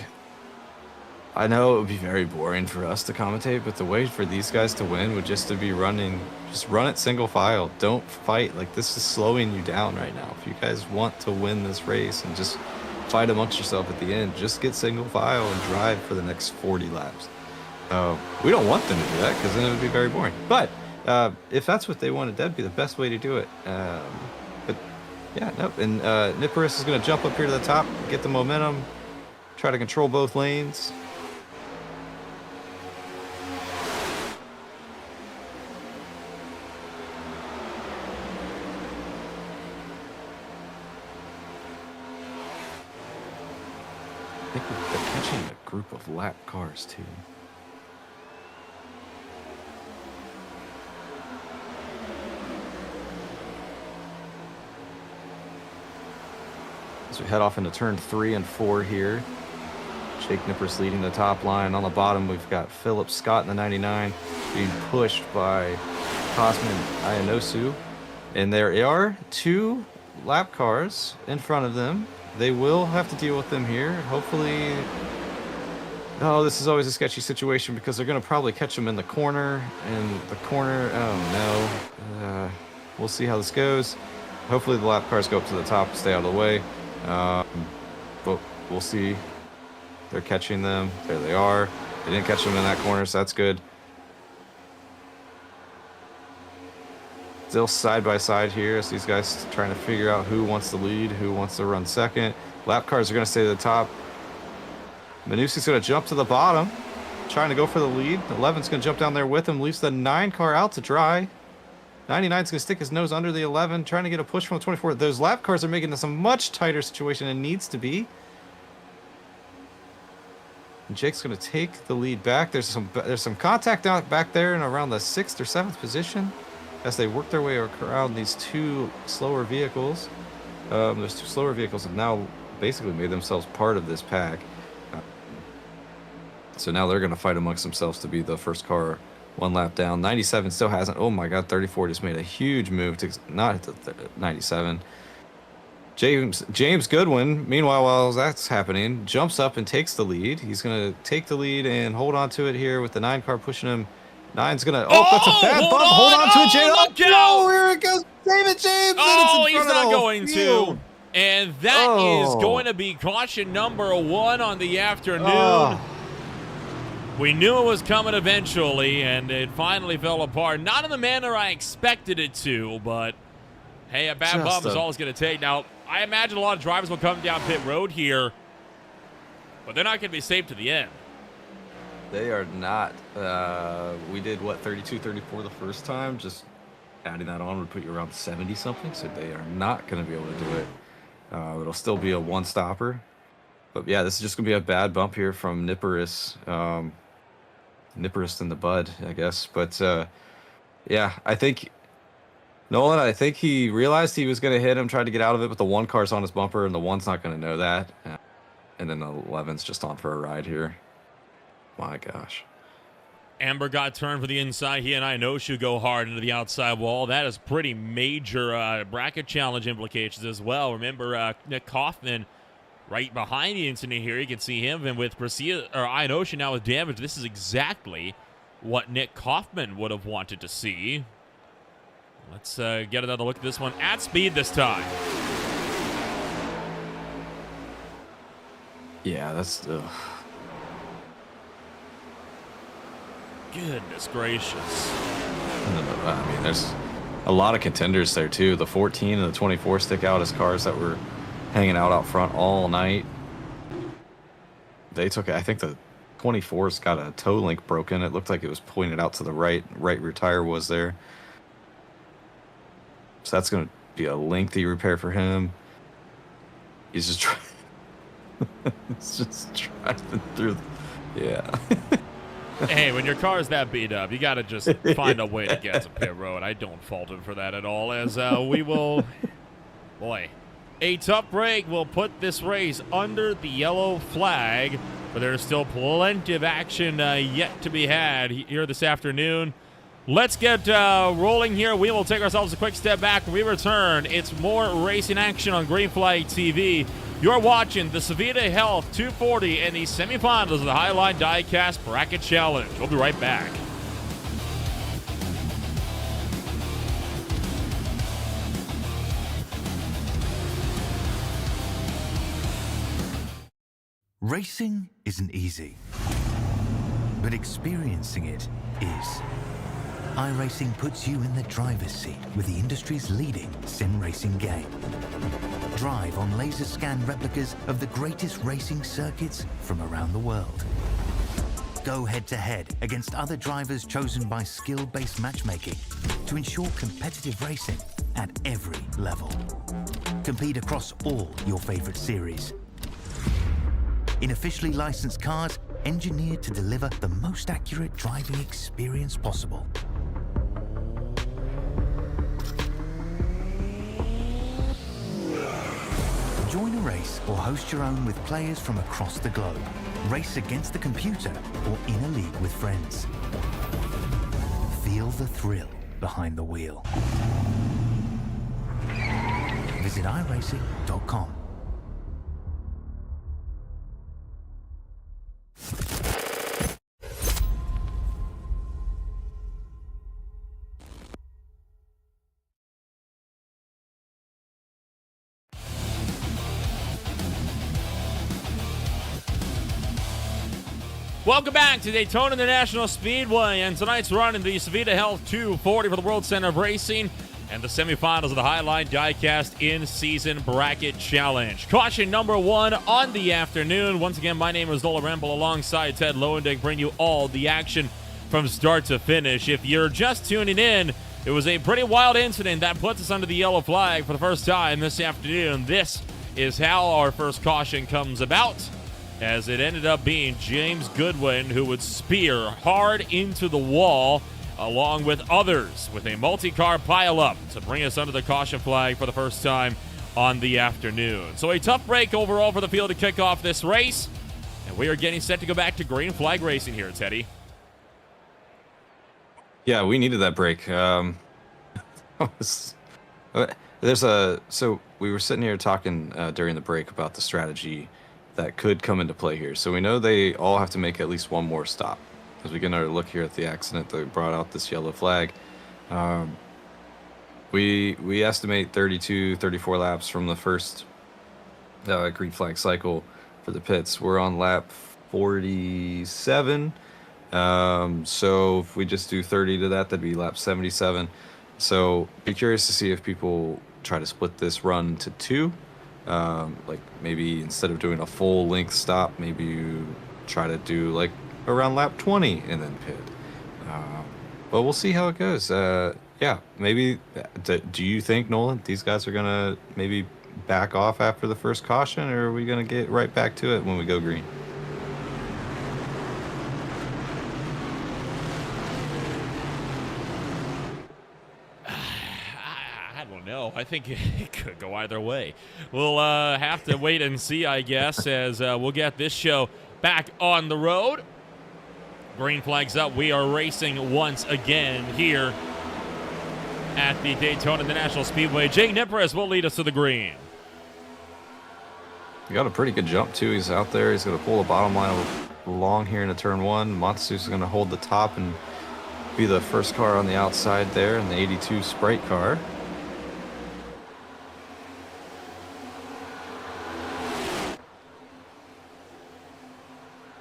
B: I know it would be very boring for us to commentate, but the way for these guys to win would just to be running, just run it single file. Don't fight. Like, this is slowing you down right now. If you guys want to win this race and just fight amongst yourself at the end, just get single file and drive for the next 40 laps. We don't want them to do that because then it would be very boring. But if that's what they wanted, that'd be the best way to do it. But yeah, nope. And Nipperis is going to jump up here to the top, get the momentum, try to control both lanes. I think they're catching a group of lap cars too. As we head off into turn 3 and 4 here. Jake Nippers leading the top line. On the bottom, we've got Philip Scott in the 99 being pushed by Cosmin Ayanosu. And there are 2 lap cars in front of them. They will have to deal with them here. Hopefully... Oh, this is always a sketchy situation because they're going to probably catch them in the corner. And the corner... Oh, no. We'll see how this goes. Hopefully the lap cars go up to the top and stay out of the way. But we'll see. They're catching them. There they are. They didn't catch them in that corner, so that's good. Still side by side here as these guys trying to figure out who wants to lead, who wants to run second. Lap cars are going to stay to the top. Manusi's going to jump to the bottom, trying to go for the lead. 11's going to jump down there with him, leaves the 9 car out to dry. 99's going to stick his nose under the 11, trying to get a push from the 24. Those lap cars are making this a much tighter situation than it needs to be. And Jake's going to take the lead back. There's some contact out back there and around the 6th or 7th position as they work their way around these 2 slower vehicles. Those 2 slower vehicles have now basically made themselves part of this pack. So now they're going to fight amongst themselves to be the first car 1 lap down. 97 still hasn't. Oh my God, 34 just made a huge move to not hit the 97. James Goodwin, meanwhile, while that's happening, jumps up and takes the lead. He's going to take the lead and hold on to it here with the 9 car pushing him. 9's going to... Oh, that's a bad bump. Hold on to it, James. Oh, here it goes. David James.
A: Oh, he's not going to. And that is going to be caution number 1 on the afternoon. We knew it was coming eventually, and it finally fell apart. Not in the manner I expected it to, but hey, a bad bump is all it's going to take. Now, I imagine a lot of drivers will come down pit road here, but they're not going to be safe to the end.
B: They are not. We did, what, 32, 34 the first time? Just adding that on would put you around 70-something, so they are not going to be able to do it. It'll still be a 1-stopper. But yeah, this is just going to be a bad bump here from Nipperis. Nipperis in the bud, I guess. But yeah, I think Nolan, I think he realized he was going to hit him, tried to get out of it, but the one car's on his bumper, and the one's not going to know that. And then the 11's just on for a ride here. My gosh.
A: Amber got turned for the inside. He and Inoshu go hard into the outside wall. That is pretty major bracket challenge implications as well. Remember, Nick Kaufman right behind the incident here. You can see him, and with Inoshu now with damage, this is exactly what Nick Kaufman would have wanted to see. Let's get another look at this one at speed this time.
B: Yeah, that's...
A: Goodness gracious.
B: I mean, there's a lot of contenders there, too. The 14 and the 24 stick out as cars that were hanging out front all night. They took it. I think the 24's got a toe link broken. It looked like it was pointed out to the right. Right rear tire was there. So that's going to be a lengthy repair for him. He's just trying. He's just driving through. Yeah.
A: Hey, when your car's that beat up, you got to just find a way to get to pit road. I don't fault him for that at all, as we will... Boy, a tough break will put this race under the yellow flag, but there's still plenty of action yet to be had here this afternoon. Let's get rolling here. We will take ourselves a quick step back. When we return, it's more racing action on Green Flag TV. You're watching the Sevita Health 240 and the semifinals of the Highline Diecast Bracket Challenge. We'll be right back.
C: Racing isn't easy, but experiencing it is. iRacing puts you in the driver's seat with the industry's leading sim racing game. Drive on laser scan replicas of the greatest racing circuits from around the world. Go head-to-head against other drivers chosen by skill-based matchmaking to ensure competitive racing at every level. Compete across all your favorite series. In officially licensed cars, engineered to deliver the most accurate driving experience possible. Join a race or host your own with players from across the globe. Race against the computer or in a league with friends. Feel the thrill behind the wheel. Visit iRacing.com.
A: Welcome back to Daytona International Speedway, and tonight's run in the Sevita Health 240 for the World Center of Racing and the semifinals of the Highline Diecast in-season bracket challenge. Caution number 1 on the afternoon. Once again, my name is Nola Remble alongside Ted Lowendick, bring you all the action from start to finish. If you're just tuning in, it was a pretty wild incident that puts us under the yellow flag for the first time this afternoon. This is how our first caution comes about, as it ended up being James Goodwin who would spear hard into the wall along with others with a multi-car pileup to bring us under the caution flag for the first time on the afternoon. So a tough break overall for the field to kick off this race, and we are getting set to go back to green flag racing here, Teddy.
B: Yeah, we needed that break. So we were sitting here talking during the break about the strategy that could come into play here. So we know they all have to make at least one more stop. As we get another look here at the accident that brought out this yellow flag, we estimate 32, 34 laps from the first green flag cycle for the pits. We're on lap 47. So if we just do 30 to that, that'd be lap 77. So be curious to see if people try to split this run to 2. Like maybe instead of doing a full length stop, maybe you try to do like around lap 20 and then pit. But we'll see how it goes. Yeah, maybe. Do you think, Nolan, these guys are gonna maybe back off after the first caution, or are we gonna get right back to it when we go green?
A: I don't know. I think it could go either way. We'll have to wait and see, I guess, as we'll get this show back on the road. Green flag's up. We are racing once again here at the Daytona International Speedway. Jake Nipris will lead us to the green.
B: He got a pretty good jump, too. He's out there. He's going to pull the bottom line along here into turn 1. Matsu's going to hold the top and be the first car on the outside there in the 82 Sprite car.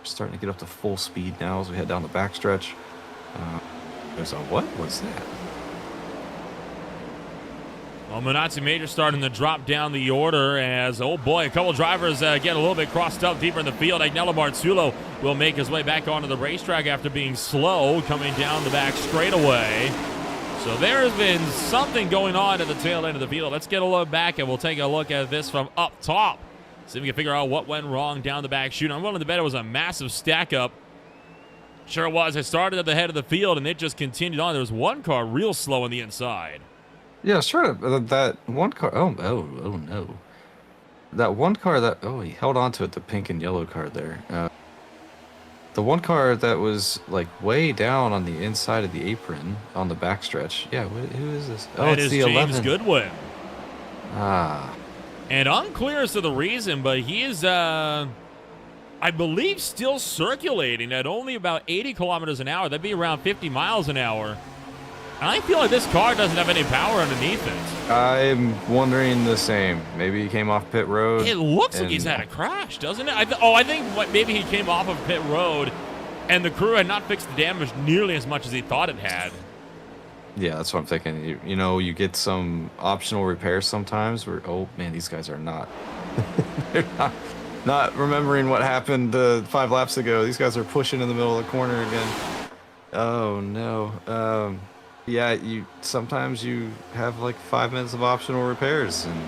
B: Starting to get up to full speed now as we head down the backstretch. There's a what? What's that?
A: Well, Minazzi Major starting to drop down the order as, oh boy, a couple drivers get a little bit crossed up deeper in the field. Agnello Marzullo will make his way back onto the racetrack after being slow coming down the back straightaway. So there has been something going on at the tail end of the field. Let's get a look back and we'll take a look at this from up top. See if we can figure out what went wrong down the back chute. I'm willing to bet it was a massive stack up. Sure it was. It started at the head of the field and it just continued on. There was one car real slow on the inside.
B: Yeah, sure. That one car. Oh no. That one car that. Oh, he held on to it, the pink and yellow car there. The one car that was like way down on the inside of the apron on the backstretch. Yeah, who is this? Oh,
A: that
B: it's
A: is
B: the
A: James
B: 11.
A: Goodwin.
B: Ah.
A: And unclear as to the reason, but he is, I believe, still circulating at only about 80 kilometers an hour. That'd be around 50 miles an hour. And I feel like this car doesn't have any power underneath it.
B: I'm wondering the same. Maybe he came off pit road.
A: It looks like he's had a crash, doesn't it? I think maybe he came off of pit road, and the crew had not fixed the damage nearly as much as he thought it had.
B: Yeah, that's what I'm thinking. You know, you get some optional repairs sometimes where, oh man, these guys are not. They're not remembering what happened 5 laps ago. These guys are pushing in the middle of the corner again. Oh no. Yeah, sometimes you have like 5 minutes of optional repairs, and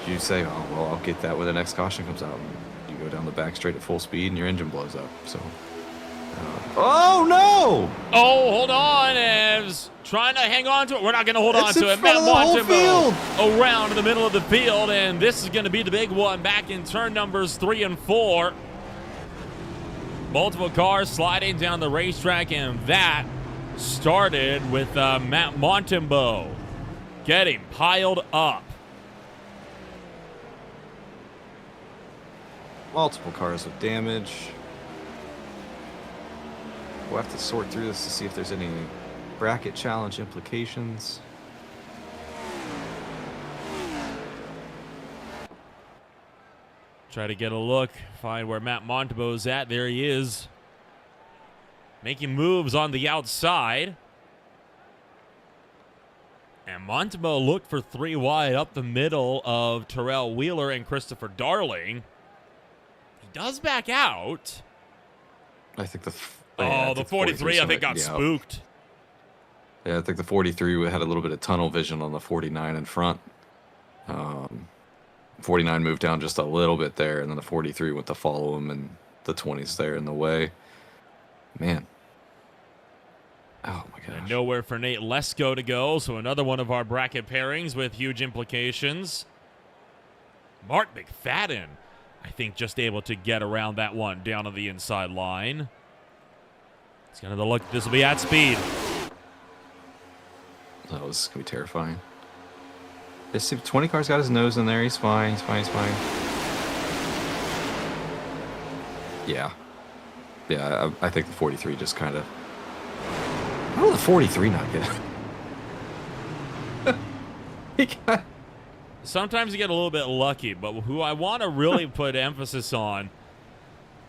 B: you say, oh well, I'll get that when the next caution comes out. And you go down the back straight at full speed, and your engine blows up. So. Oh no!
A: Oh, hold on, Evs. Trying to hang on to it. We're not going to hold on to it. Matt Montembeau around in the middle of the field, and this is going to be the big one back in turn numbers 3 and 4. Multiple cars sliding down the racetrack, and that started with Matt Montembeau getting piled up.
B: Multiple cars with damage. We'll have to sort through this to see if there's any bracket challenge implications.
A: Try to get a look, find where Matt Montembeau's at. There he is, making moves on the outside. And Montembeau looked for 3 wide up the middle of Terrell Wheeler and Christopher Darling. He does back out.
B: I think the
A: 43 I think got spooked.
B: Yeah, I think the 43 had a little bit of tunnel vision on the 49 in front. 49 moved down just a little bit there, and then the 43 went to follow him, and the 20's there in the way. Man. Oh, my gosh.
A: And nowhere for Nate Lesko to go, so another one of our bracket pairings with huge implications. Mark McFadden, I think, just able to get around that one down on the inside line. It's going to look, this will be at speed.
B: Oh, this is going to be terrifying. This 20 car's got his nose in there. He's fine. He's fine. He's fine. Yeah. Yeah, I think the 43 just kind of... How did the 43 not get...
A: Sometimes you get a little bit lucky, but who I want to really put emphasis on,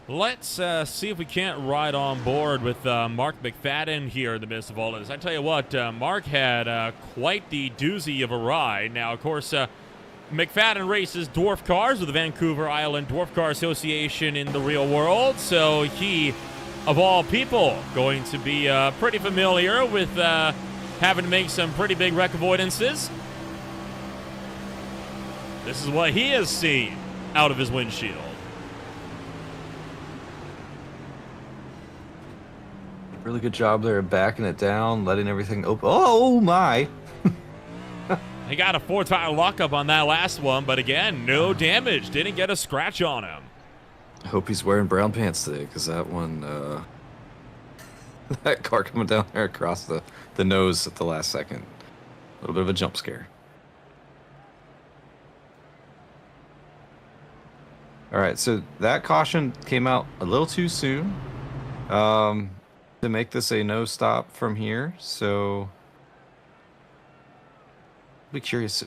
A: let's see if we can't ride on board with Mark McFadden here in the midst of all of this. I tell you what, Mark had quite the doozy of a ride. Now, of course, McFadden races dwarf cars with the Vancouver Island Dwarf Car Association in the real world, so he, of all people, going to be pretty familiar with having to make some pretty big wreck avoidances. This is what he has seen out of his windshield.
B: Really good job there of backing it down, letting everything open. Oh, my!
A: He got a 4-tire lockup on that last one, but again, no damage. Didn't get a scratch on him.
B: I hope he's wearing brown pants today, because that one, that car coming down there across the nose at the last second. A little bit of a jump scare. All right, so that caution came out a little too soon to make this a no stop from here. So I'd be curious.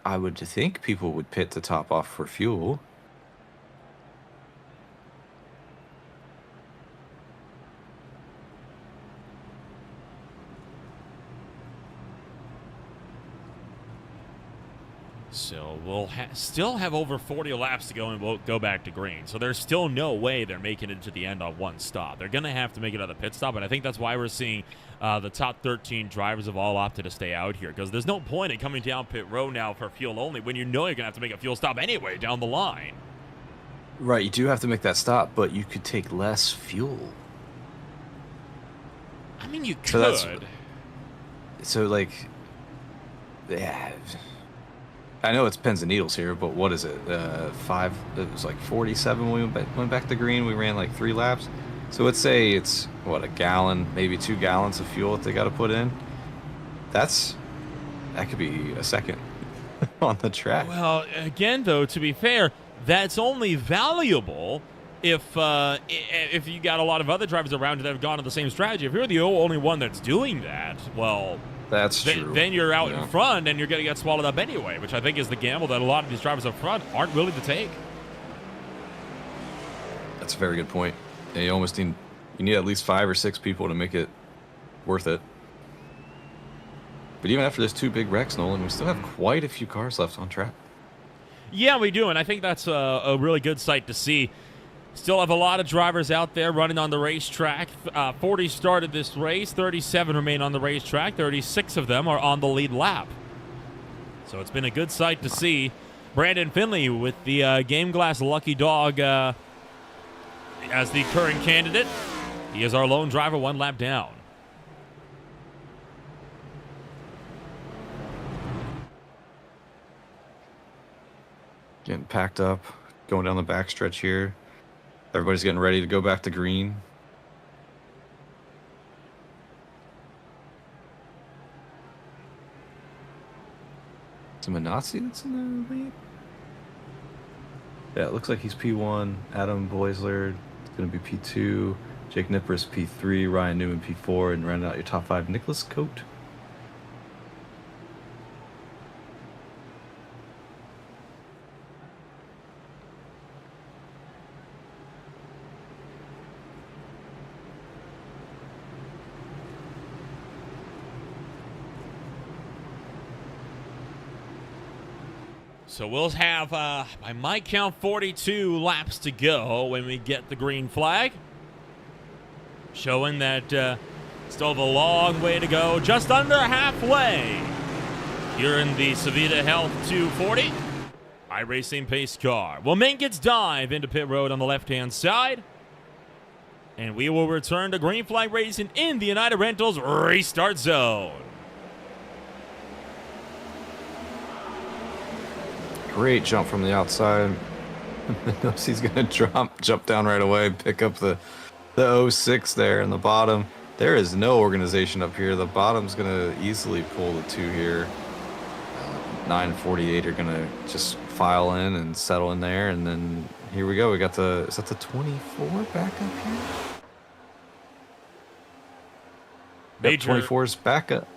B: I would think people would pit to top off for fuel.
A: So we'll still have over 40 laps to go, and we'll go back to green. So there's still no way they're making it to the end on one stop. They're going to have to make another pit stop, and I think that's why we're seeing the top 13 drivers have all opted to stay out here, because there's no point in coming down pit road now for fuel only when you know you're going to have to make a fuel stop anyway down the line.
B: Right, you do have to make that stop, but you could take less fuel.
A: I mean, you could.
B: So like, yeah. I know it's pins and needles here, but what is it? It was like 47 when we went back to green. We ran like 3 laps. So let's say it's, what, a gallon, maybe 2 gallons of fuel that they got to put in. That could be a second on the track.
A: Well, again, though, to be fair, that's only valuable if you got a lot of other drivers around that have gone on the same strategy. If you're the only one that's doing that, well,
B: that's true.
A: Then you're out in front, and you're going to get swallowed up anyway, which I think is the gamble that a lot of these drivers up front aren't willing to take.
B: That's a very good point. And you need at least 5 or 6 people to make it worth it. But even after those 2 big wrecks, Nolan, we still have quite a few cars left on track.
A: Yeah, we do, and I think that's a really good sight to see. Still have a lot of drivers out there running on the racetrack. 40 started this race. 37 remain on the racetrack. 36 of them are on the lead lap. So it's been a good sight to see. Brandon Finley with the Game Glass Lucky Dog as the current candidate. He is our lone driver 1 lap down.
B: Getting packed up, going down the backstretch here. Everybody's getting ready to go back to green. Is it Manazzi that's in the lead? Yeah, it looks like he's P1. Adam Boisler is going to be P2. Jake Nippers P3. Ryan Newman P4. And rounding out your top 5, Nicholas Coate.
A: So we'll have, by my count, 42 laps to go when we get the green flag. Showing that still have a long way to go, just under halfway. Here in the Sevita Health 240 iRacing pace car. We'll make its dive into pit road on the left-hand side. And we will return to green flag racing in the United Rentals restart zone.
B: Great jump from the outside. He's going to jump down right away, pick up the 06 there in the bottom. There is no organization up here. The bottom's going to easily pull the 2 here. 9 and 48 are going to just file in and settle in there. And then here we go. We got is that the 24 back up here?
A: Major.
B: 24's back up.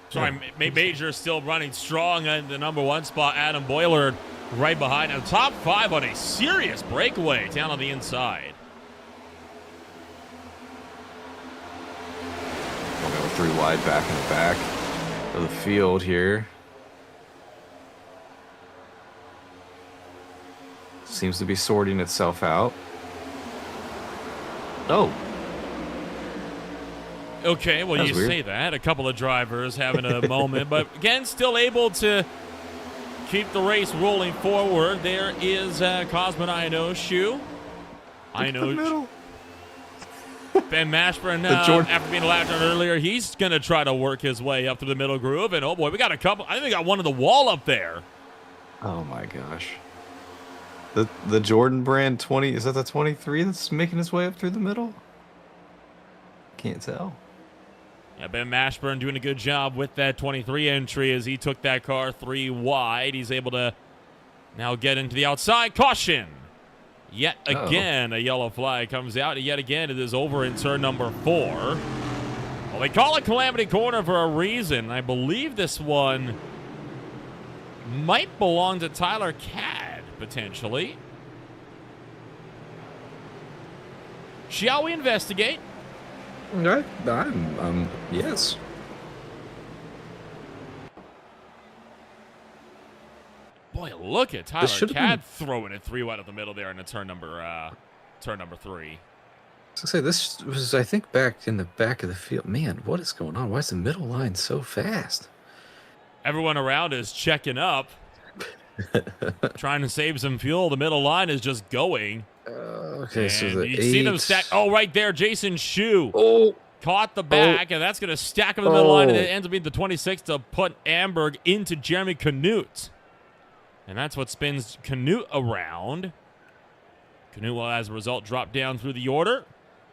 A: Sorry, Major is still running strong in the number 1 spot. Adam Boiler right behind him. Top 5 on a serious breakaway down on the inside.
B: We'll go 3 wide back in the back of the field here. Seems to be sorting itself out. Oh.
A: Okay, well, you say that. A couple of drivers having a moment, but again, still able to keep the race rolling forward. There is Cosman Ionoshu. Ben Mashburn,
B: Jordan.
A: after being allowed on earlier, he's going to try to work his way up to the middle groove. And, oh, boy, we got a couple. I think we got one on the wall up there.
B: Oh, my gosh. The Jordan brand 20, is that the 23 that's making its way up through the middle? Can't tell.
A: Yeah, Ben Mashburn doing a good job with that 23 entry as he took that car 3 wide. He's able to now get into the outside. Caution. Yet again, a yellow flag comes out. And yet again, it is over in turn number 4. Well, they call it Calamity Corner for a reason. I believe this one might belong to Tyler Cadd, potentially. Shall we investigate?
B: Yes.
A: Boy, look at Tyler
B: been...
A: Cadd throwing it 3 wide up the middle there in the turn number 3.
B: I was gonna say, this was, I think, back in the back of the field. Man, what is going on? Why is the middle line so fast?
A: Everyone around is checking up, trying to save some fuel. The middle line is just going.
B: Okay,
A: and
B: so the
A: you see them stack. Oh, right there, Jason Shu caught the back, and that's going to stack up the middle line, and it ends up being the 26 to put Amberg into Jeremy Canute. And that's what spins Canute around. Canute will, as a result, drop down through the order.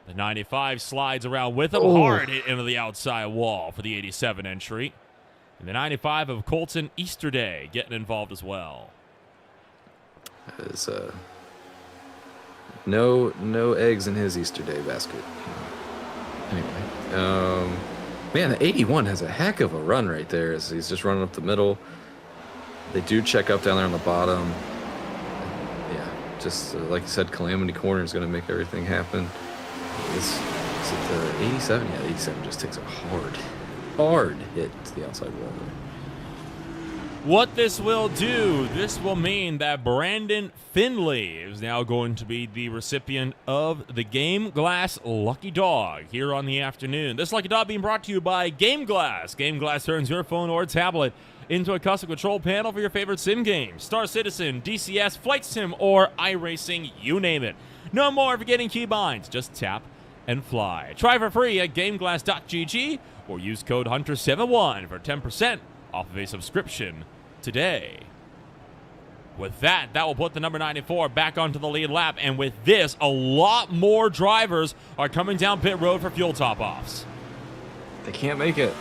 A: The 95 slides around with him. Hard hit into the outside wall for the 87 entry. And the 95 of Colton Easterday getting involved as well.
B: That is, no eggs in his Easter Day basket. Anyway, man, the 81 has a heck of a run right there as he's just running up the middle. They do check up down there on the bottom. Yeah, just like you said, Calamity Corner is going to make everything happen. Is it the 87? Yeah, the 87 just takes a hard hit to the outside wall there.
A: What this will do, this will mean that Brandon Finley is now going to be the recipient of the Game Glass Lucky Dog here on the afternoon. This Lucky Dog being brought to you by Game Glass. Game Glass turns your phone or tablet into a custom control panel for your favorite sim game. Star Citizen, DCS, Flight Sim, or iRacing, you name it. No more forgetting keybinds. Just tap and fly. Try for free at GameGlass.gg or use code HUNTER71 for 10% off of a subscription today. With that, that will put the number 94 back onto the lead lap, and with this, a lot more drivers are coming down pit road for fuel top-offs.
B: They can't make it.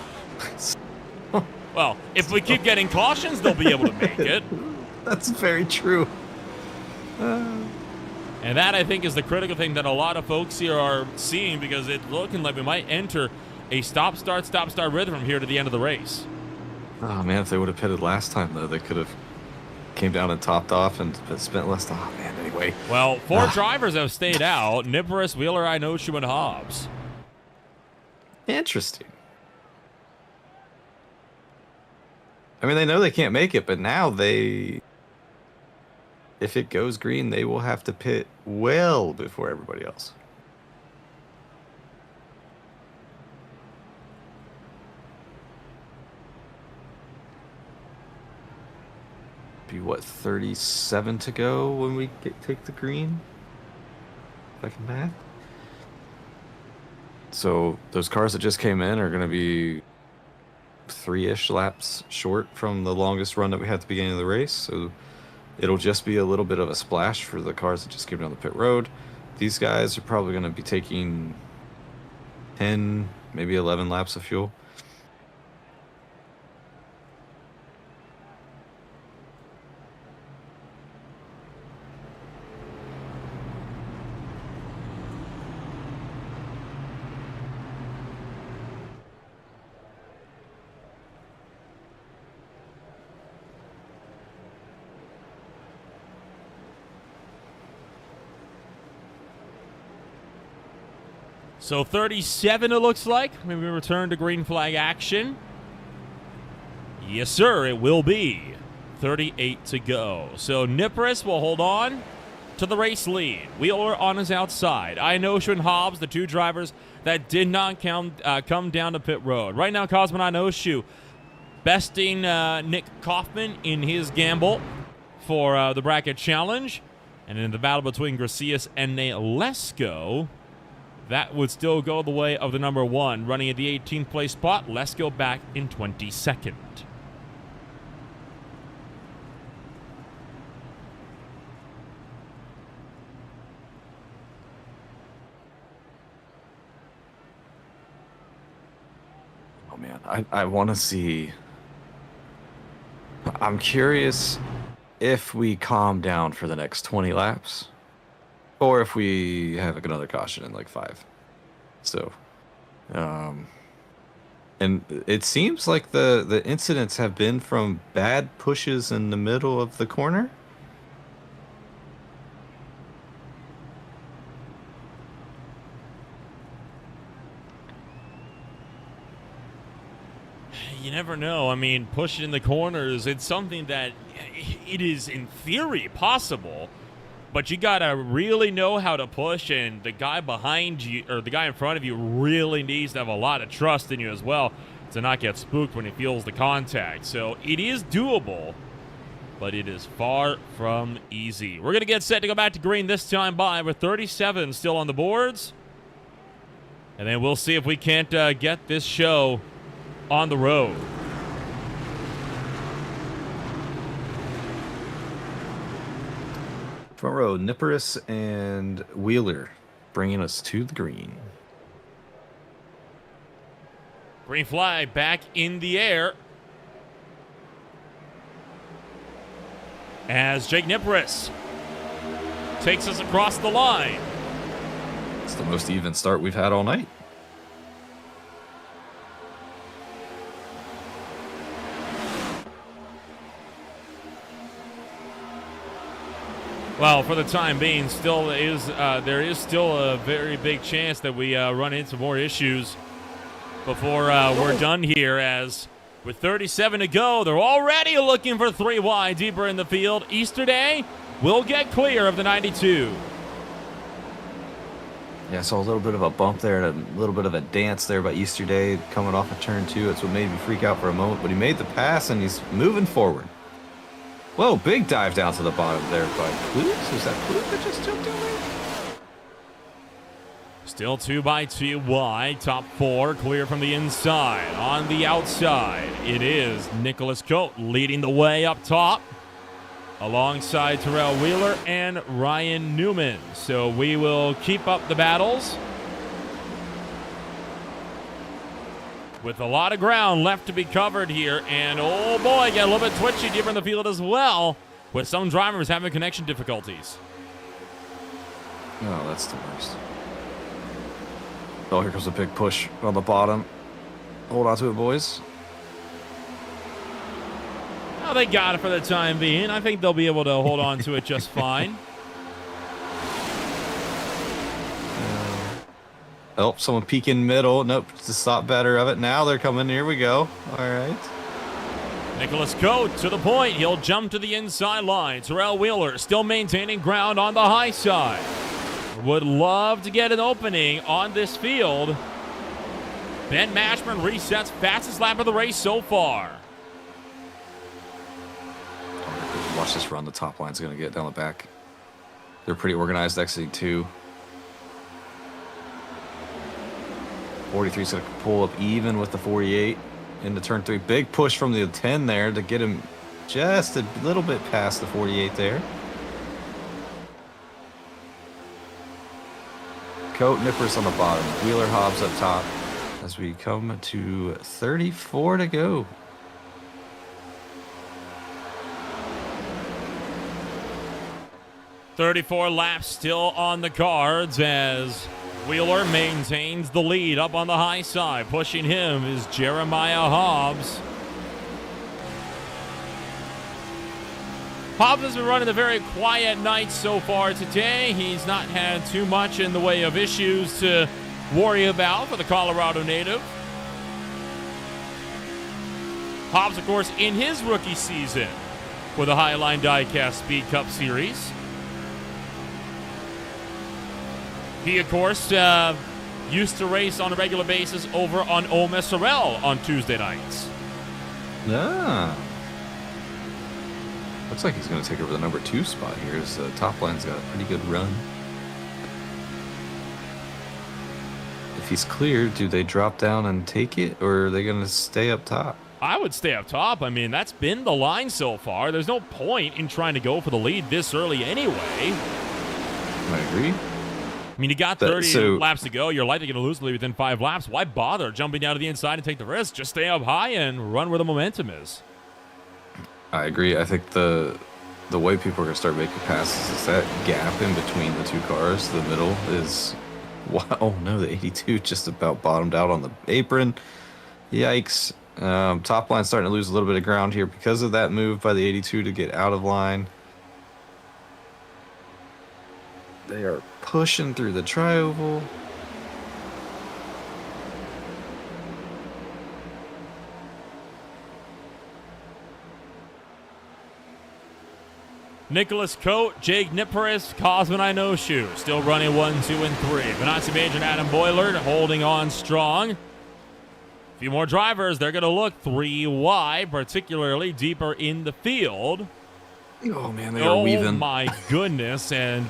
A: Well, if we keep getting cautions, they'll be able to make it.
B: That's very true.
A: And that, I think, is the critical thing that a lot of folks here are seeing, because it's looking like we might enter a stop-start rhythm from here to the end of the race.
B: Oh, man, if they would have pitted last time, though, they could have came down and topped off and spent less time. Oh, man, anyway.
A: Well, 4 drivers have stayed out. Niparis, Wheeler, Inoshu, and Hobbs.
B: Interesting. I mean, they know they can't make it, but now if it goes green, they will have to pit well before everybody else. Be what, 37 to go when we take the green? If I can math. So those cars that just came in are going to be 3-ish laps short from the longest run that we had at the beginning of the race. So it'll just be a little bit of a splash for the cars that just came down the pit road. These guys are probably going to be taking 10, maybe 11 laps of fuel.
A: So 37 it looks like. Maybe we return to green flag action. Yes, sir, it will be. 38 to go. So Niparis will hold on to the race lead. Wheeler on his outside. Inoshu and Hobbs, the 2 drivers that did not come down to pit road. Right now, Cosmo Inoshu besting Nick Kaufman in his gamble for the bracket challenge. And in the battle between Gracias and Nalesko, that would still go the way of the number 1. Running at the 18th place spot, let's go back in 22nd.
B: Oh man, I want to see. I'm curious if we calm down for the next 20 laps, or if we have another caution in like 5. So, and it seems like the incidents have been from bad pushes in the middle of the corner.
A: You never know. I mean, pushing in the corners, it's something that it is in theory possible, but you gotta really know how to push, and the guy behind you or the guy in front of you really needs to have a lot of trust in you as well to not get spooked when he feels the contact. So it is doable, but it is far from easy. We're gonna get set to go back to green this time by with 37 still on the boards, and then we'll see if we can't get this show on the road.
B: Front row, Nipperis and Wheeler bringing us to the green.
A: Green flag back in the air as Jake Nipperis takes us across the line.
B: It's the most even start we've had all night.
A: Well, for the time being, there is still a very big chance that we run into more issues before we're done here, as with 37 to go, they're already looking for 3 wide deeper in the field. Easterday will get clear of the 92.
B: Yeah, I saw a little bit of a bump there and a little bit of a dance there by Easterday coming off of turn 2. That's what made me freak out for a moment, but he made the pass and he's moving forward. Whoa, big dive down to the bottom there by Klute. Was that Klute that just jumped down there?
A: Still 2 by 2 wide. Top 4 clear from the inside. On the outside, it is Nicholas Coate leading the way up top, alongside Terrell Wheeler and Ryan Newman. So we will keep up the battles with a lot of ground left to be covered here. And oh boy, get a little bit twitchy deeper in the field as well, with some drivers having connection difficulties.
B: Oh, that's the worst. Oh, here comes a big push on the bottom. Hold on to it, boys.
A: Oh, they got it for the time being. I think they'll be able to hold on to it just fine.
B: Oh, someone peeking middle. Nope, just thought better of it. Now they're coming. Here we go. All right.
A: Nicholas Coate to the point. He'll jump to the inside line. Terrell Wheeler still maintaining ground on the high side. Would love to get an opening on this field. Ben Mashburn resets fastest lap of the race so far.
B: Watch this run. The top line's going to get down the back. They're pretty organized exiting 2. 43's going to pull up even with the 48 into turn 3. Big push from the 10 there to get him just a little bit past the 48 there. Coate, Nippers on the bottom. Wheeler, Hobbs up top as we come to 34 to go.
A: .34 laps still on the cards as Wheeler maintains the lead up on the high side. Pushing him is Jeremiah Hobbs. Hobbs has been running a very quiet night so far today. He's not had too much in the way of issues to worry about for the Colorado native. Hobbs, of course, in his rookie season for the Highline Diecast Speed Cup Series. He, of course, used to race on a regular basis over on Ole Miss Sorel on Tuesday nights.
B: Ah. Looks like he's going to take over the number 2 spot here as the top line's got a pretty good run. if he's clear, do they drop down and take it, or are they going to stay up top?
A: I would stay up top. I mean, that's been the line so far. There's no point in trying to go for the lead this early anyway.
B: I agree.
A: I mean, you got 30 laps to go. You're likely going to lose the lead within 5 laps. Why bother jumping down to the inside and take the risk? Just stay up high and run where the momentum is.
B: I agree. I think the way people are going to start making passes is that gap in between the two cars. The middle is... Wow, oh no, the 82 just about bottomed out on the apron. Yikes. Top line starting to lose a little bit of ground here because of that move by the 82 to get out of line. They are pushing through the tri-oval.
A: Nicholas Coate, Jake Niparis, Cosman Inoshu still running 1, 2, and 3. Venanzi Major and Adam Boylard holding on strong. A few more drivers. They're going to look 3 wide, particularly deeper in the field.
B: Oh, man, they are weaving.
A: Oh, my goodness. And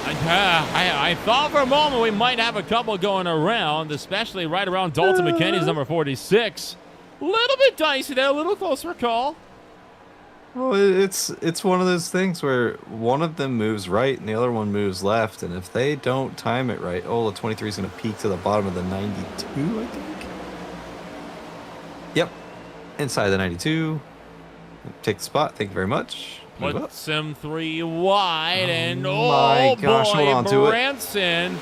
A: I thought for a moment we might have a couple going around, especially right around Dalton McKinney's number 46. A little bit dicey there, a little close for call.
B: Well, it's one of those things where one of them moves right and the other one moves left, and if they don't time it right, the 23 is going to peak to the bottom of the 92, I think. Yep, inside the 92. Take the spot. Thank you very much.
A: Puts him 3 wide, and
B: my gosh, hold on to it.
A: Branson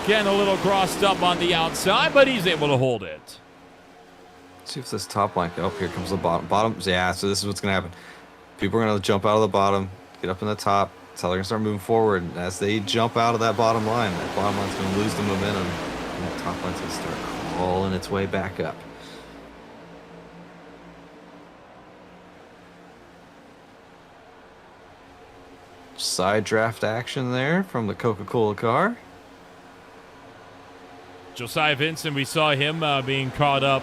A: getting a little crossed up on the outside, but he's able to hold it.
B: See if this top line. Oh, here comes the bottom. Yeah, so this is what's going to happen. People are going to jump out of the bottom, get up in the top. That's how they're going to start moving forward. And as they jump out of that bottom line, that bottom line's going to lose the momentum. And that top line's going to start crawling its way back up. Side draft action there from the Coca-Cola car.
A: Josiah Vincent, we saw him being caught up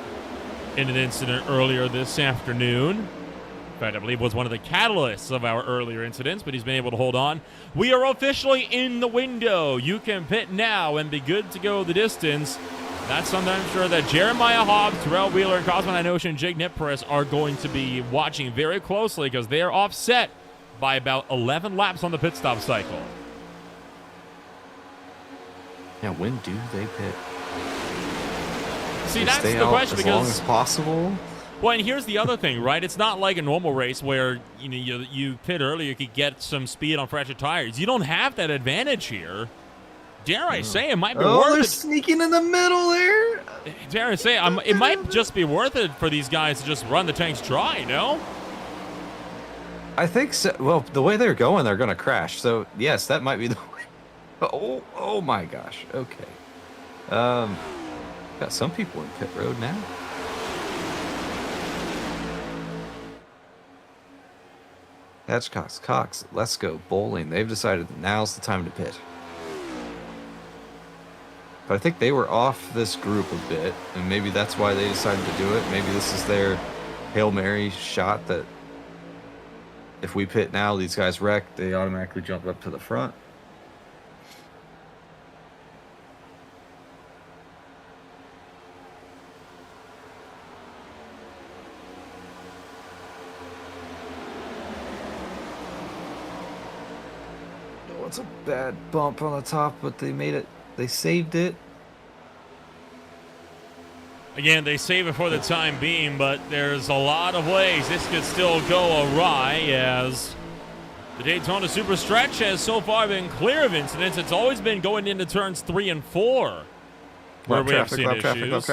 A: in an incident earlier this afternoon. In fact, I believe was one of the catalysts of our earlier incidents, but he's been able to hold on. We are officially in the window. You can pit now and be good to go the distance. That's something I'm sure that Jeremiah Hobbs, Terrell Wheeler, Cosman Inoshu, and Jake Niparis are going to be watching very closely because they are offset by about 11 laps on the pit stop cycle.
B: Yeah, when do they pit?
A: See, that's the question,
B: as long as possible.
A: Well, and here's the other thing, right? It's not like a normal race where you pit early, you could get some speed on fresher tires. You don't have that advantage here. Dare I say, it might be worth it.
B: They're sneaking in the middle there.
A: Dare I say, it might just be worth it for these guys to just run the tanks dry, no?
B: I think so. Well, the way they're going, they're going to crash. So, yes, that might be the way. Oh my gosh. Okay. Got some people in pit road now. Hedgecock, Cox, let's go bowling. They've decided that now's the time to pit. But I think they were off this group a bit, and maybe that's why they decided to do it. Maybe this is their Hail Mary shot that if we pit now, these guys wreck, they automatically jump up to the front. It's a bad bump on the top, but they made it. They saved it.
A: Again, they save it for the time being, but there's a lot of ways this could still go awry as the Daytona Super Stretch has so far been clear of incidents. It's always been going into turns 3 and 4 where we have seen issues.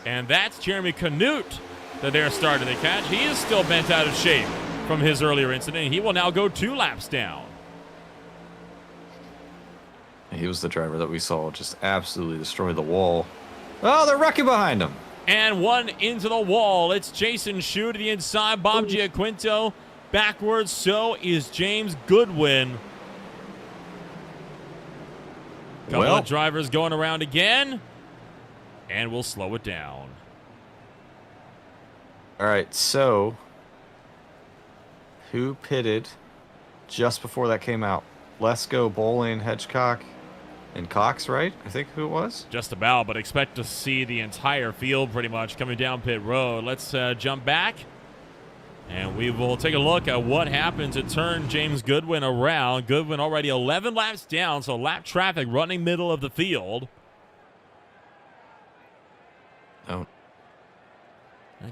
A: And that's Jeremy Canute that they're starting to catch. He is still bent out of shape from his earlier incident. He will now go 2 laps down.
B: He was the driver that we saw just absolutely destroy the wall. Oh, they're wrecking behind him.
A: And one into the wall. It's Jason Shue to the inside. Bob Giaquinto backwards. So is James Goodwin. Couple of drivers going around again. And we'll slow it down.
B: All right, so who pitted just before that came out? Let's go bowling, Hedgecock. And Cox, right? I think who it was.
A: Just about, but expect to see the entire field pretty much coming down pit road. Let's jump back, and we will take a look at what happened to turn James Goodwin around. Goodwin already 11 laps down, so lap traffic running middle of the field.
B: Oh.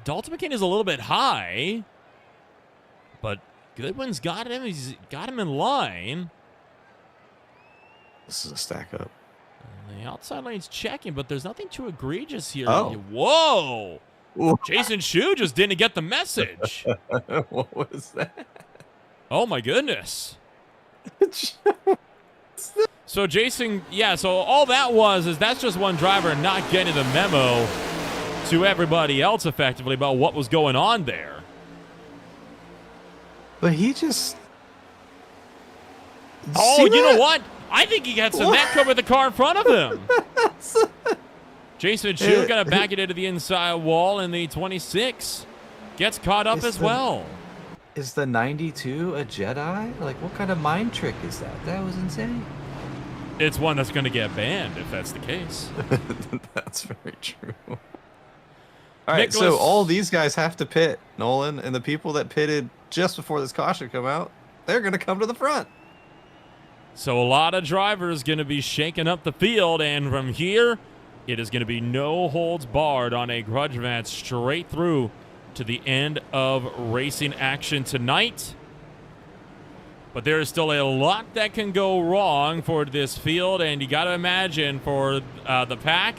A: Dalton McCain is a little bit high, but Goodwin's got him. He's got him in line.
B: This is a stack up.
A: The outside lane's checking, but there's nothing too egregious here.
B: Oh.
A: Whoa! Jason Shu just didn't get the message.
B: What was that?
A: Oh, my goodness. So, Jason, yeah, so all that is that's just one driver not getting the memo to everybody else effectively about what was going on there.
B: But he just...
A: Oh, you know what? I think he had some netco with the car in front of him. Jason Chu going to back it into the inside wall in the 26. Gets caught up as well.
B: Is the 92 a Jedi? Like, what kind of mind trick is that? That was insane.
A: It's one that's going to get banned if that's the case.
B: That's very true. All right, so all these guys have to pit, Nolan, and the people that pitted just before this caution come out, they're going to come to the front.
A: So a lot of drivers going to be shaking up the field, and from here, it is going to be no holds barred on a grudge match straight through to the end of racing action tonight. But there is still a lot that can go wrong for this field, and you got to imagine for the pack,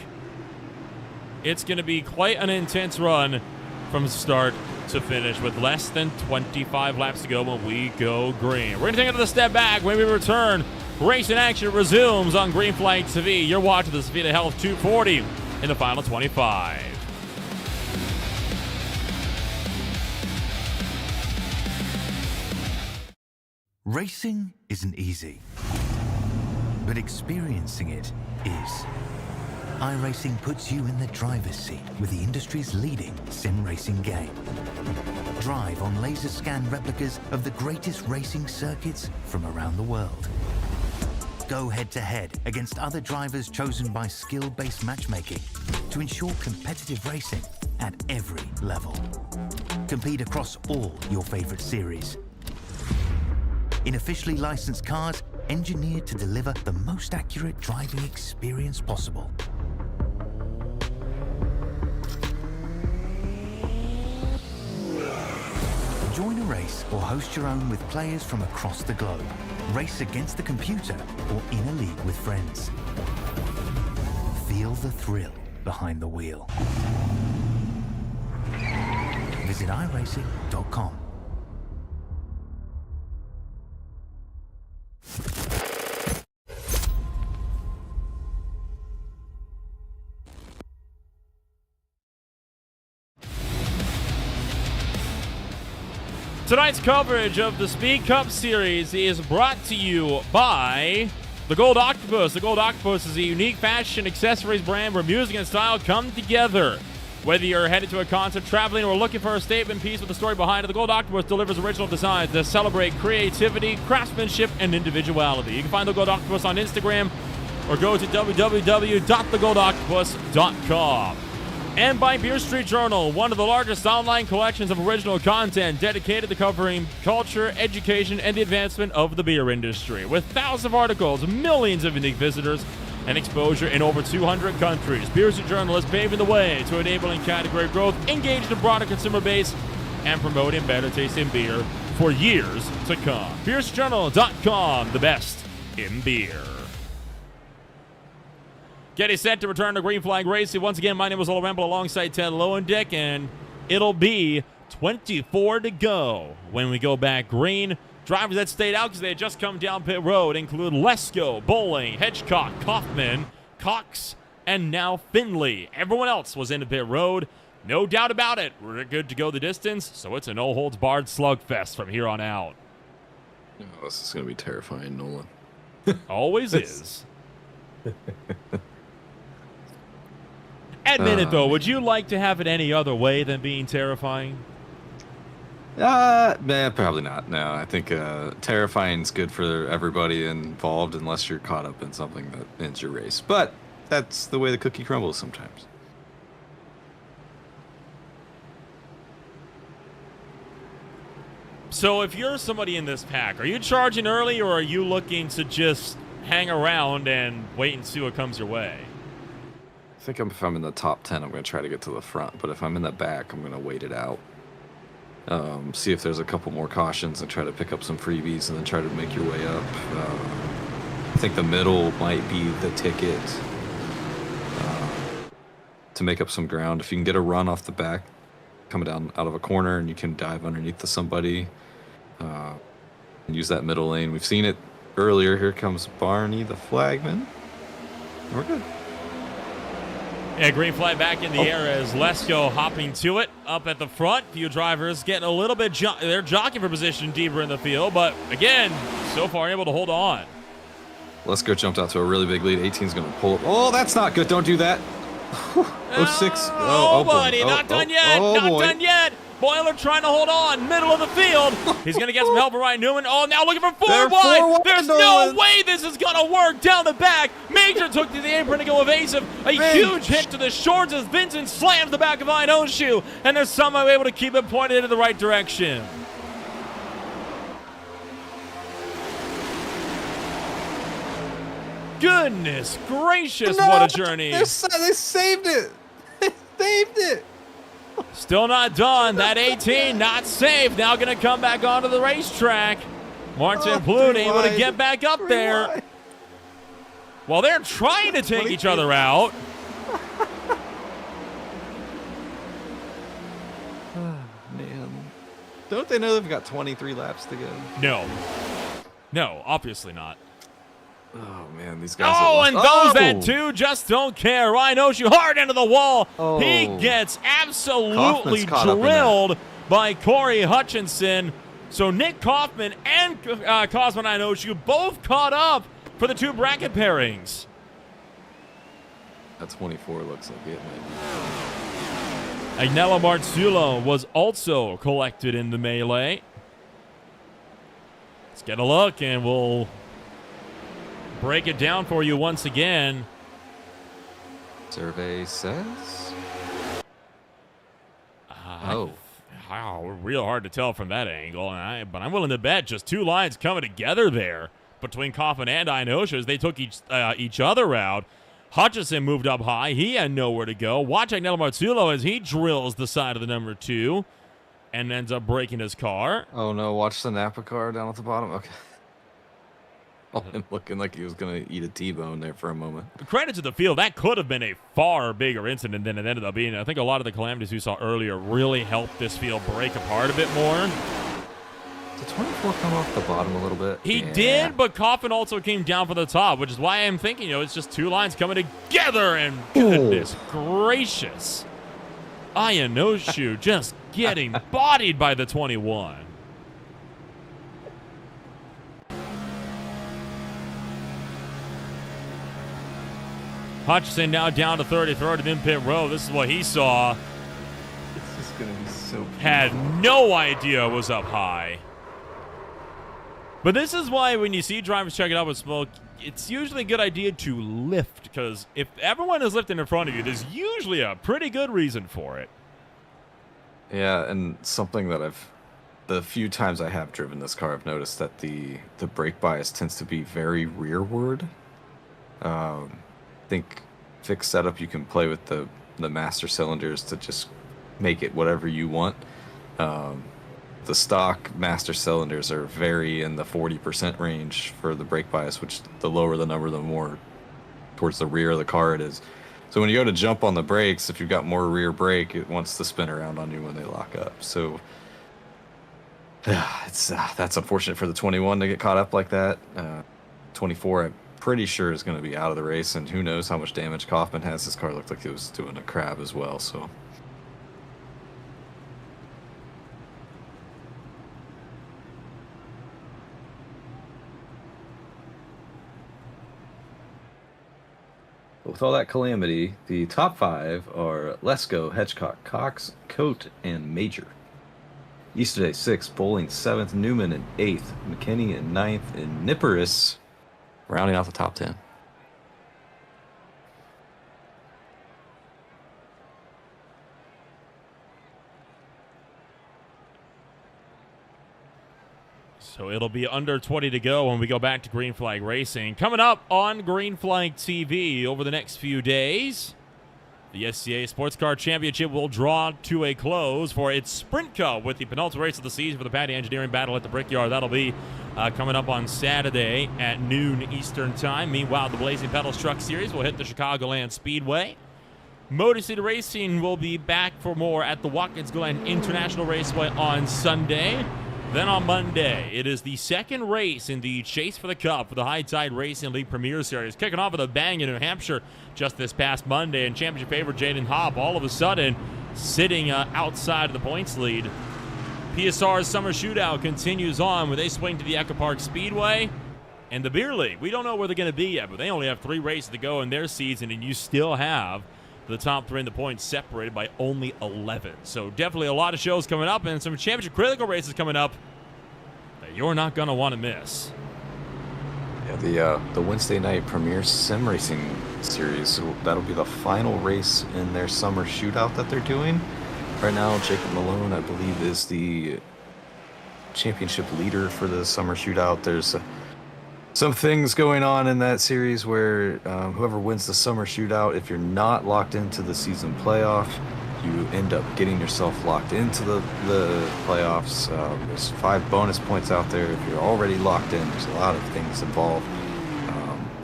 A: it's going to be quite an intense run from start to finish with less than 25 laps to go when we go green. We're going to take another step back. When we return, racing action resumes on Green Flag TV. You're watching the Sevita Health 240 in the final 25.
C: Racing isn't easy, but experiencing it is. iRacing puts you in the driver's seat with the industry's leading sim racing game. Drive on laser scan replicas of the greatest racing circuits from around the world. Go head-to-head against other drivers chosen by skill-based matchmaking to ensure competitive racing at every level. Compete across all your favorite series. In officially licensed cars, engineered to deliver the most accurate driving experience possible. Join a race or host your own with players from across the globe. Race against the computer or in a league with friends. Feel the thrill behind the wheel. Visit iRacing.com.
A: Tonight's coverage of the Speed Cup Series is brought to you by the Gold Octopus. The Gold Octopus is a unique fashion accessories brand where music and style come together. Whether you're headed to a concert, traveling, or looking for a statement piece with a story behind it, the Gold Octopus delivers original designs that celebrate creativity, craftsmanship, and individuality. You can find the Gold Octopus on Instagram or go to www.thegoldoctopus.com. And by Beer Street Journal, one of the largest online collections of original content dedicated to covering culture, education, and the advancement of the beer industry. With thousands of articles, millions of unique visitors, and exposure in over 200 countries, Beer Street Journal is paving the way to enabling category growth, engaging a broader consumer base, and promoting better tasting beer for years to come. BeerStreetJournal.com, the best in beer. Getting set to return to Green Flag Racing. Once again, my name is Ola Ramble alongside Ted Lowendick, and it'll be 24 to go when we go back green. Drivers that stayed out because they had just come down pit road include Lesko, Bowling, Hedgecock, Kaufman, Cox, and now Finley. Everyone else was into pit road. No doubt about it. We're good to go the distance, so it's a no-holds-barred slugfest from here on out.
B: Oh, this is going to be terrifying, Nolan.
A: Always is. Admit it, though. Would you like to have it any other way than being terrifying?
B: Man, probably not. No, I think terrifying's good for everybody involved unless you're caught up in something that ends your race. But that's the way the cookie crumbles sometimes.
A: So if you're somebody in this pack, are you charging early or are you looking to just hang around and wait and see what comes your way?
B: I think if I'm in the top 10, I'm going to try to get to the front. But if I'm in the back, I'm going to wait it out. See if there's a couple more cautions and try to pick up some freebies and then try to make your way up. I think the middle might be the ticket to make up some ground. If you can get a run off the back, coming down out of a corner, and you can dive underneath to somebody and use that middle lane. We've seen it earlier. Here comes Barney, the flagman. We're good.
A: Yeah, green flag back in the air as Lesko hopping to it up at the front. Few drivers getting a little bit, they're jockeying for position deeper in the field, but again, so far able to hold on.
B: Lesko jumped out to a really big lead. 18's going to pull up. Oh, that's not good. Don't do that. 06.
A: Oh, buddy, not done yet. Not done yet. Boiler trying to hold on, middle of the field. He's going to get some help from Ryan Newman. Oh, now looking for four wide. There's no way this is going to work down the back. Major took to the apron to go evasive. A huge hit to the shorts as Vincent slams the back of Inoshu, and they're somehow able to keep it pointed into the right direction. Goodness gracious, what a journey.
B: They saved it. They saved it.
A: Still not done. That 18 not safe. Now going to come back onto the racetrack. Martin Plune able to get back up there. While they're trying to take each other out.
B: Man. Don't they know they've got 23 laps to go?
A: No. No, obviously not.
B: Oh, man, these guys
A: and those that too just don't care. Rhinoshu hard into the wall.
B: Oh.
A: He gets absolutely drilled by Corey Hutchinson. So Nick Kaufman and Cosmo Inoshu both caught up for the two bracket pairings.
B: That 24 looks like it, maybe.
A: Agnello Marzullo was also collected in the melee. Let's get a look and we'll break it down for you once again.
B: Survey says.
A: Real hard to tell from that angle, but I'm willing to bet just two lines coming together there between Coffin and Inosha as they took each other out. Hutchison moved up high. He had nowhere to go. Watch Agnello Marzullo as he drills the side of the number 2 and ends up breaking his car.
B: Oh, no. Watch the Napa car down at the bottom. Okay. Oh, him looking like he was going to eat a T-bone there for a moment.
A: Credit to the field. That could have been a far bigger incident than it ended up being. I think a lot of the calamities we saw earlier really helped this field break apart a bit more.
B: Did 24 come off the bottom a little bit?
A: He did, but Coffin also came down from the top, which is why I'm thinking, it's just two lines coming together, and goodness gracious. Inoshu just getting bodied by the 21. Hutchinson now down to 33rd in pit row. This is what he saw.
B: It's just going to be so beautiful.
A: Had no idea it was up high. But this is why when you see drivers check it out with smoke, it's usually a good idea to lift, because if everyone is lifting in front of you, there's usually a pretty good reason for it.
B: Yeah, and something that the few times I have driven this car, I've noticed that the brake bias tends to be very rearward. I think fixed setup, you can play with the master cylinders to just make it whatever you want. The stock master cylinders are very in the 40% range for the brake bias, which the lower the number, the more towards the rear of the car it is. So when you go to jump on the brakes, if you've got more rear brake, it wants to spin around on you when they lock up. So that's unfortunate for the 21 to get caught up like that. 24, I'm pretty sure is going to be out of the race, and who knows how much damage Kaufman has. His car looked like it was doing a crab as well, so... With all that calamity, the top 5 are Lesko, Hedgecock, Cox, Coat, and Major. Easterday 6th, Bowling 7th, Newman in 8th, McKinney in 9th, and Nipperis rounding out the top 10.
A: So it'll be under 20 to go when we go back to Green Flag Racing. Coming up on Green Flag TV over the next few days, the SCA Sports Car Championship will draw to a close for its Sprint Cup with the penultimate race of the season for the Paddy Engineering Battle at the Brickyard. That'll be coming up on Saturday at noon Eastern Time. Meanwhile, the Blazing Pedals Truck Series will hit the Chicagoland Speedway. Motor City Racing will be back for more at the Watkins Glen International Raceway on Sunday. Then on Monday, it is the second race in the Chase for the Cup for the High Tide Racing League Premier Series. Kicking off with a bang in New Hampshire just this past Monday, and championship favorite Jaden Hopp all of a sudden sitting outside of the points lead. PSR's Summer Shootout continues on where they swing to the Echo Park Speedway. And the Beer League, we don't know where they're going to be yet, but they only have 3 races to go in their season, and you still have the top 3 in the points separated by only 11. So definitely a lot of shows coming up and some championship critical races coming up that you're not going to want to miss.
B: Yeah, the Wednesday night Premier Sim Racing Series, so that'll be the final race in their summer shootout that they're doing. Right now, Jacob Malone, I believe, is the championship leader for the summer shootout. There's some things going on in that series where whoever wins the summer shootout, if you're not locked into the season playoff, you end up getting yourself locked into the playoffs. There's 5 bonus points out there if you're already locked in. There's a lot of things involved.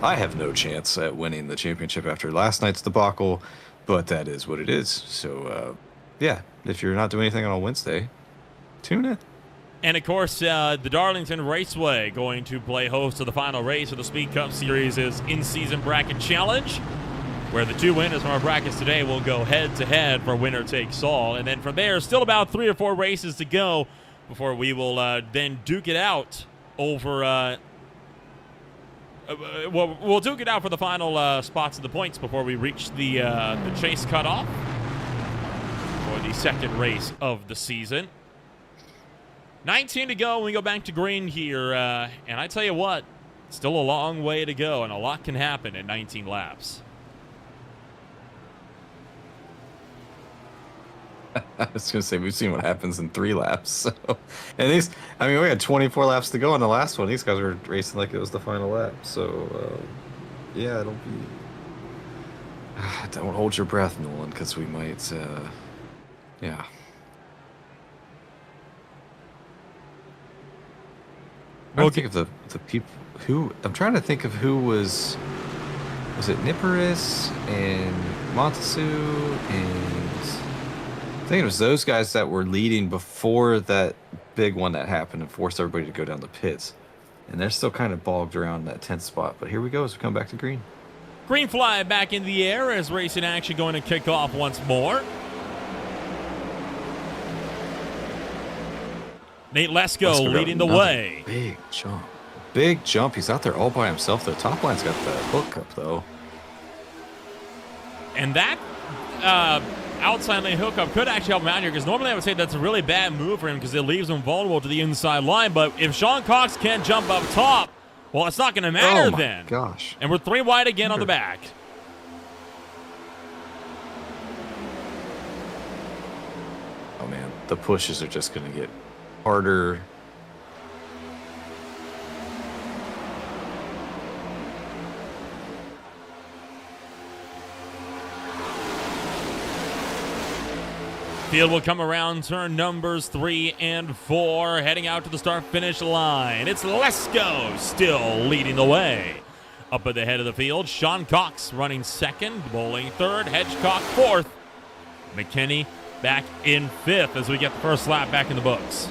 B: I have no chance at winning the championship after last night's debacle, but that is what it is. So, yeah, if you're not doing anything on a Wednesday, tune in.
A: And, of course, the Darlington Raceway going to play host to the final race of the Speed Cup Series is In-Season Bracket Challenge, where the 2 winners from our brackets today will go head-to-head for winner takes all. And then from there, still about 3 or 4 races to go before we will then duke it out over we'll duke it out for the final spots of the points before we reach the chase cutoff for the second race of the season. 19 to go when we go back to green here, and I tell you what, still a long way to go, and a lot can happen in 19 laps.
B: I was going to say, we've seen what happens in 3 laps. So, and these, I mean, we had 24 laps to go on the last one. These guys were racing like it was the final lap. So, yeah, it'll be. Don't hold your breath, Nolan, because we might, yeah. I'm trying to think of the people who. I'm trying to think of who was. Was it Nipperis and Montesu and. I think it was those guys that were leading before that big one that happened and forced everybody to go down the pits. And they're still kind of bogged around that 10th spot. But here we go as we come back to green.
A: Green flag back in the air as racing action going to kick off once more. Nate Lesko leading the way.
B: Big jump. Big jump. He's out there all by himself. The top line's got the hook up, though.
A: And that outside lane hookup could actually help him out here, because normally I would say that's a really bad move for him because it leaves him vulnerable to the inside line. But if Sean Cox can't jump up top, well, it's not going to matter then.
B: Oh, my gosh.
A: And we're 3 wide again on the back.
B: Oh, man. The pushes are just going to get harder.
A: Field will come around turn numbers 3 and 4, heading out to the start-finish line. It's Lesko still leading the way. Up at the head of the field, Sean Cox running second, Bowling third, Hedgecock fourth. McKinney back in 5th as we get the first lap back in the books.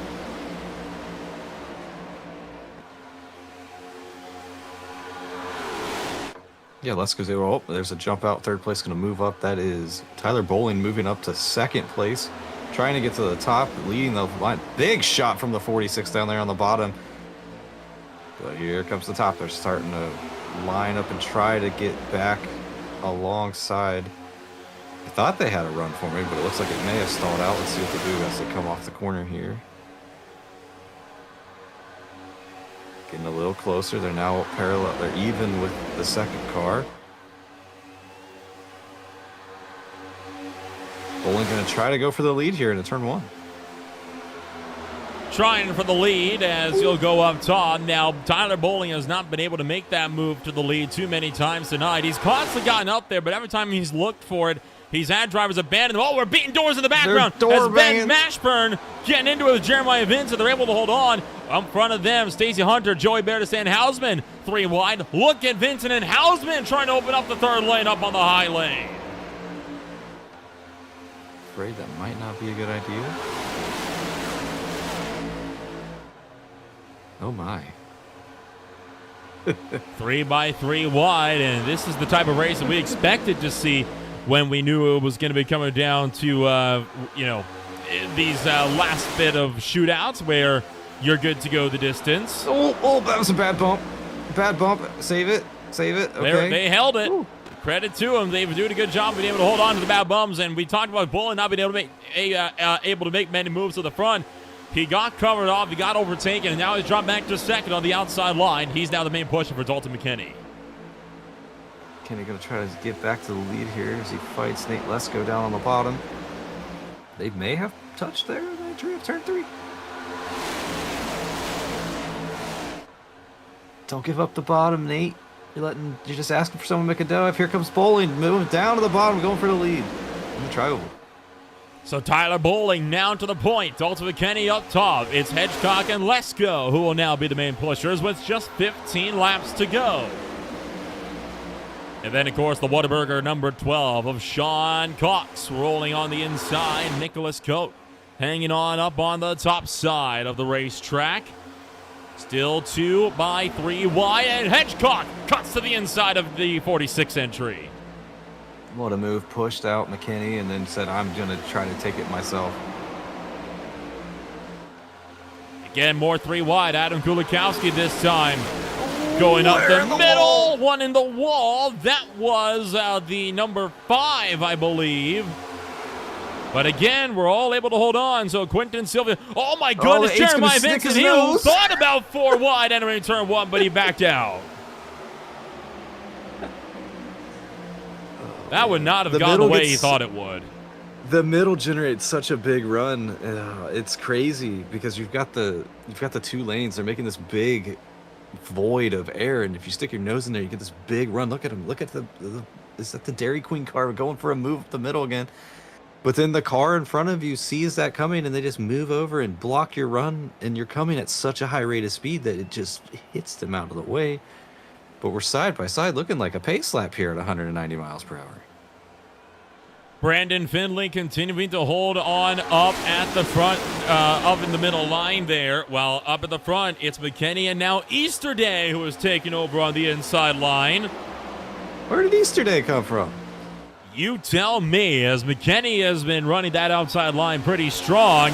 B: Yeah, Lesko's able. Oh, there's a jump out. 3rd place going to move up. That is Tyler Bowling moving up to 2nd place. Trying to get to the top, leading the line. Big shot from the 46 down there on the bottom. But here comes the top. They're starting to line up and try to get back alongside. I thought they had a run for me, but it looks like it may have stalled out. Let's see what they do as they come off the corner here. Getting a little closer. They're now parallel. They're even with the second car. Bowling going to try to go for the lead here in turn 1.
A: Trying for the lead as you'll go up top. Now, Tyler Bowling has not been able to make that move to the lead too many times tonight. He's constantly gotten up there, but every time he's looked for it, he's had drivers abandon them. Oh, we're beating doors in the background. As Ben Mashburn getting into it with Jeremiah Vincent. They're able to hold on. Up front of them, Stacey Hunter, Joey Bertis, and Hausman. 3 wide. Look at Vincent and Hausman trying to open up the third lane up on the high lane.
B: Afraid that might not be a good idea. Oh my.
A: 3 by 3 wide, and this is the type of race that we expected to see when we knew it was going to be coming down to, these last bit of shootouts where you're good to go the distance.
B: Oh, that was a bad bump. Bad bump. Save it. Okay.
A: They held it.
B: Ooh.
A: Credit to them. They've doing a good job being able to hold on to the bad bums, and we talked about Bullen not being able to make many moves to the front. He got covered off, he got overtaken, and now he's dropped back to second on the outside line. He's now the main pusher for Dalton McKinney.
B: McKinney going to try to get back to the lead here as he fights Nate Lesko down on the bottom. They may have touched there in the entry of turn 3. Don't give up the bottom, Nate. You're just asking for someone to make a dive. Here comes Bowling, moving down to the bottom, going for the lead. In the tri-oval.
A: So Tyler Bowling now to the point. Dalton McKinney up top. It's Hedgecock and Lesko who will now be the main pushers with just 15 laps to go. And then, of course, the Whataburger number 12 of Sean Cox rolling on the inside. Nicholas Coate hanging on up on the top side of the racetrack. Still 2 by 3 wide, and Hedgecock cuts to the inside of the 46 entry.
B: What a move. Pushed out McKinney and then said, I'm going to try to take it myself.
A: Again, more 3 wide. Adam Kulikowski this time. Going up the middle. One in the wall. That was the number 5, I believe. But again, we're all able to hold on. So Quentin Sylvia. Oh my goodness, Jeremiah Vincent. He thought about 4 wide entering turn 1, but he backed out. That would not have gone the way he thought it would.
B: The middle generates such a big run. It's crazy because you've got the 2 lanes. They're making this big void of air, and if you stick your nose in there, you get this big run. Look at him. Look at is that the Dairy Queen car going for a move up the middle again? But then the car in front of you sees that coming, and they just move over and block your run, and you're coming at such a high rate of speed that it just hits them out of the way. But we're side by side looking like a pace lap here at 190 miles per hour.
A: Brandon Findlay continuing to hold on up at the front, up in the middle line there. While up at the front, it's McKinney and now Easterday who is taking over on the inside line.
B: Where did Easterday come from?
A: You tell me, as McKinney has been running that outside line pretty strong.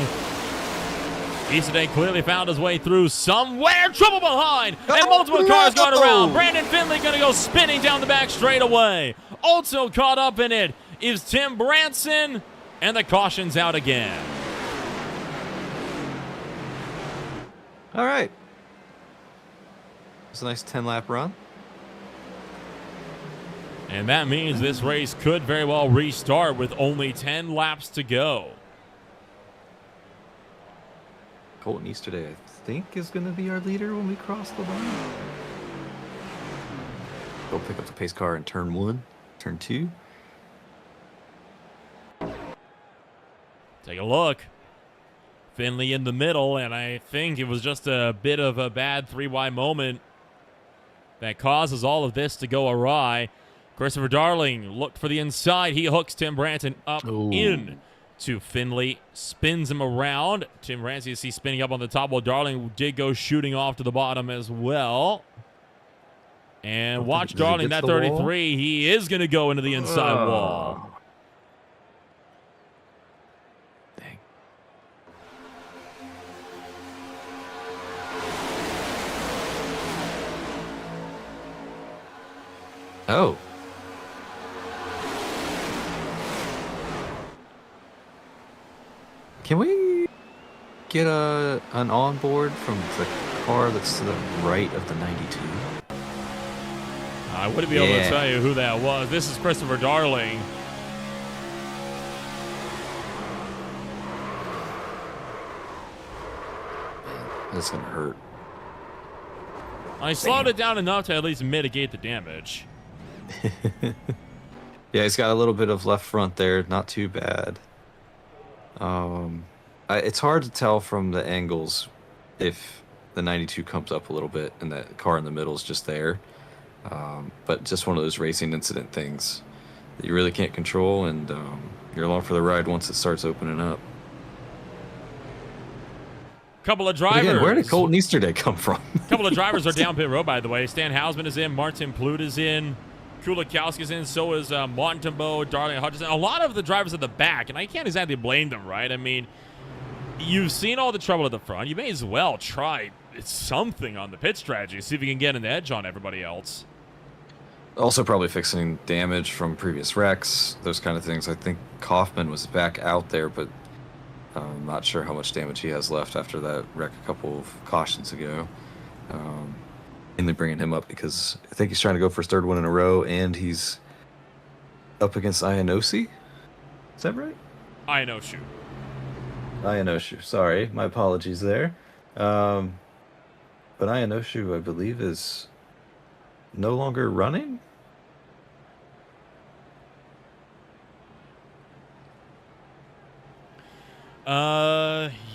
A: Easterday clearly found his way through somewhere. Trouble behind, and multiple cars going around. Brandon Findlay going to go spinning down the back straightaway. Also caught up in it is Tim Branson, and the caution's out again.
B: All right. It's a nice 10-lap run.
A: And that means this race could very well restart with only 10 laps to go.
B: Colton Easterday, I think, is going to be our leader when we cross the line. Go pick up the pace car in turn 1, turn 2.
A: Take a look. Finley in the middle, and I think it was just a bit of a bad 3-wide moment that causes all of this to go awry. Christopher Darling looked for the inside. He hooks Tim Branson up in to Finley, spins him around. Tim Branson, you see spinning up on the top, while Darling did go shooting off to the bottom as well. And watch Darling, that 33, he is going to go into the inside wall.
B: Dang. Oh. get an onboard from the car that's to the right of the 92?
A: I wouldn't be able to tell you who that was. This is Christopher Darling.
B: That's going to hurt.
A: I slowed it down enough to at least mitigate the damage.
B: Yeah, he's got a little bit of left front there. Not too bad. It's hard to tell from the angles if the 92 comes up a little bit and that car in the middle is just there. But just one of those racing incident things that you really can't control, and you're along for the ride once it starts opening up.
A: Couple of drivers.
B: Again, where did Colton Easterday come from?
A: Couple of drivers are down pit road, by the way. Stan Hausman is in. Martin Ploot is in. Kulikowski's in. So is Montembeau, Darling Hutchinson. A lot of the drivers at the back, and I can't exactly blame them, right? I mean, you've seen all the trouble at the front. You may as well try something on the pit strategy. See if you can get an edge on everybody else.
B: Also probably fixing damage from previous wrecks, those kind of things. I think Kaufman was back out there, but I'm not sure how much damage he has left after that wreck a couple of cautions ago. Mainly bringing him up because I think he's trying to go for his third one in a row, and he's up against Ianosi. Is that right? Ianoshu. Sorry, my apologies there. But Ianoshu, I believe, is no longer running?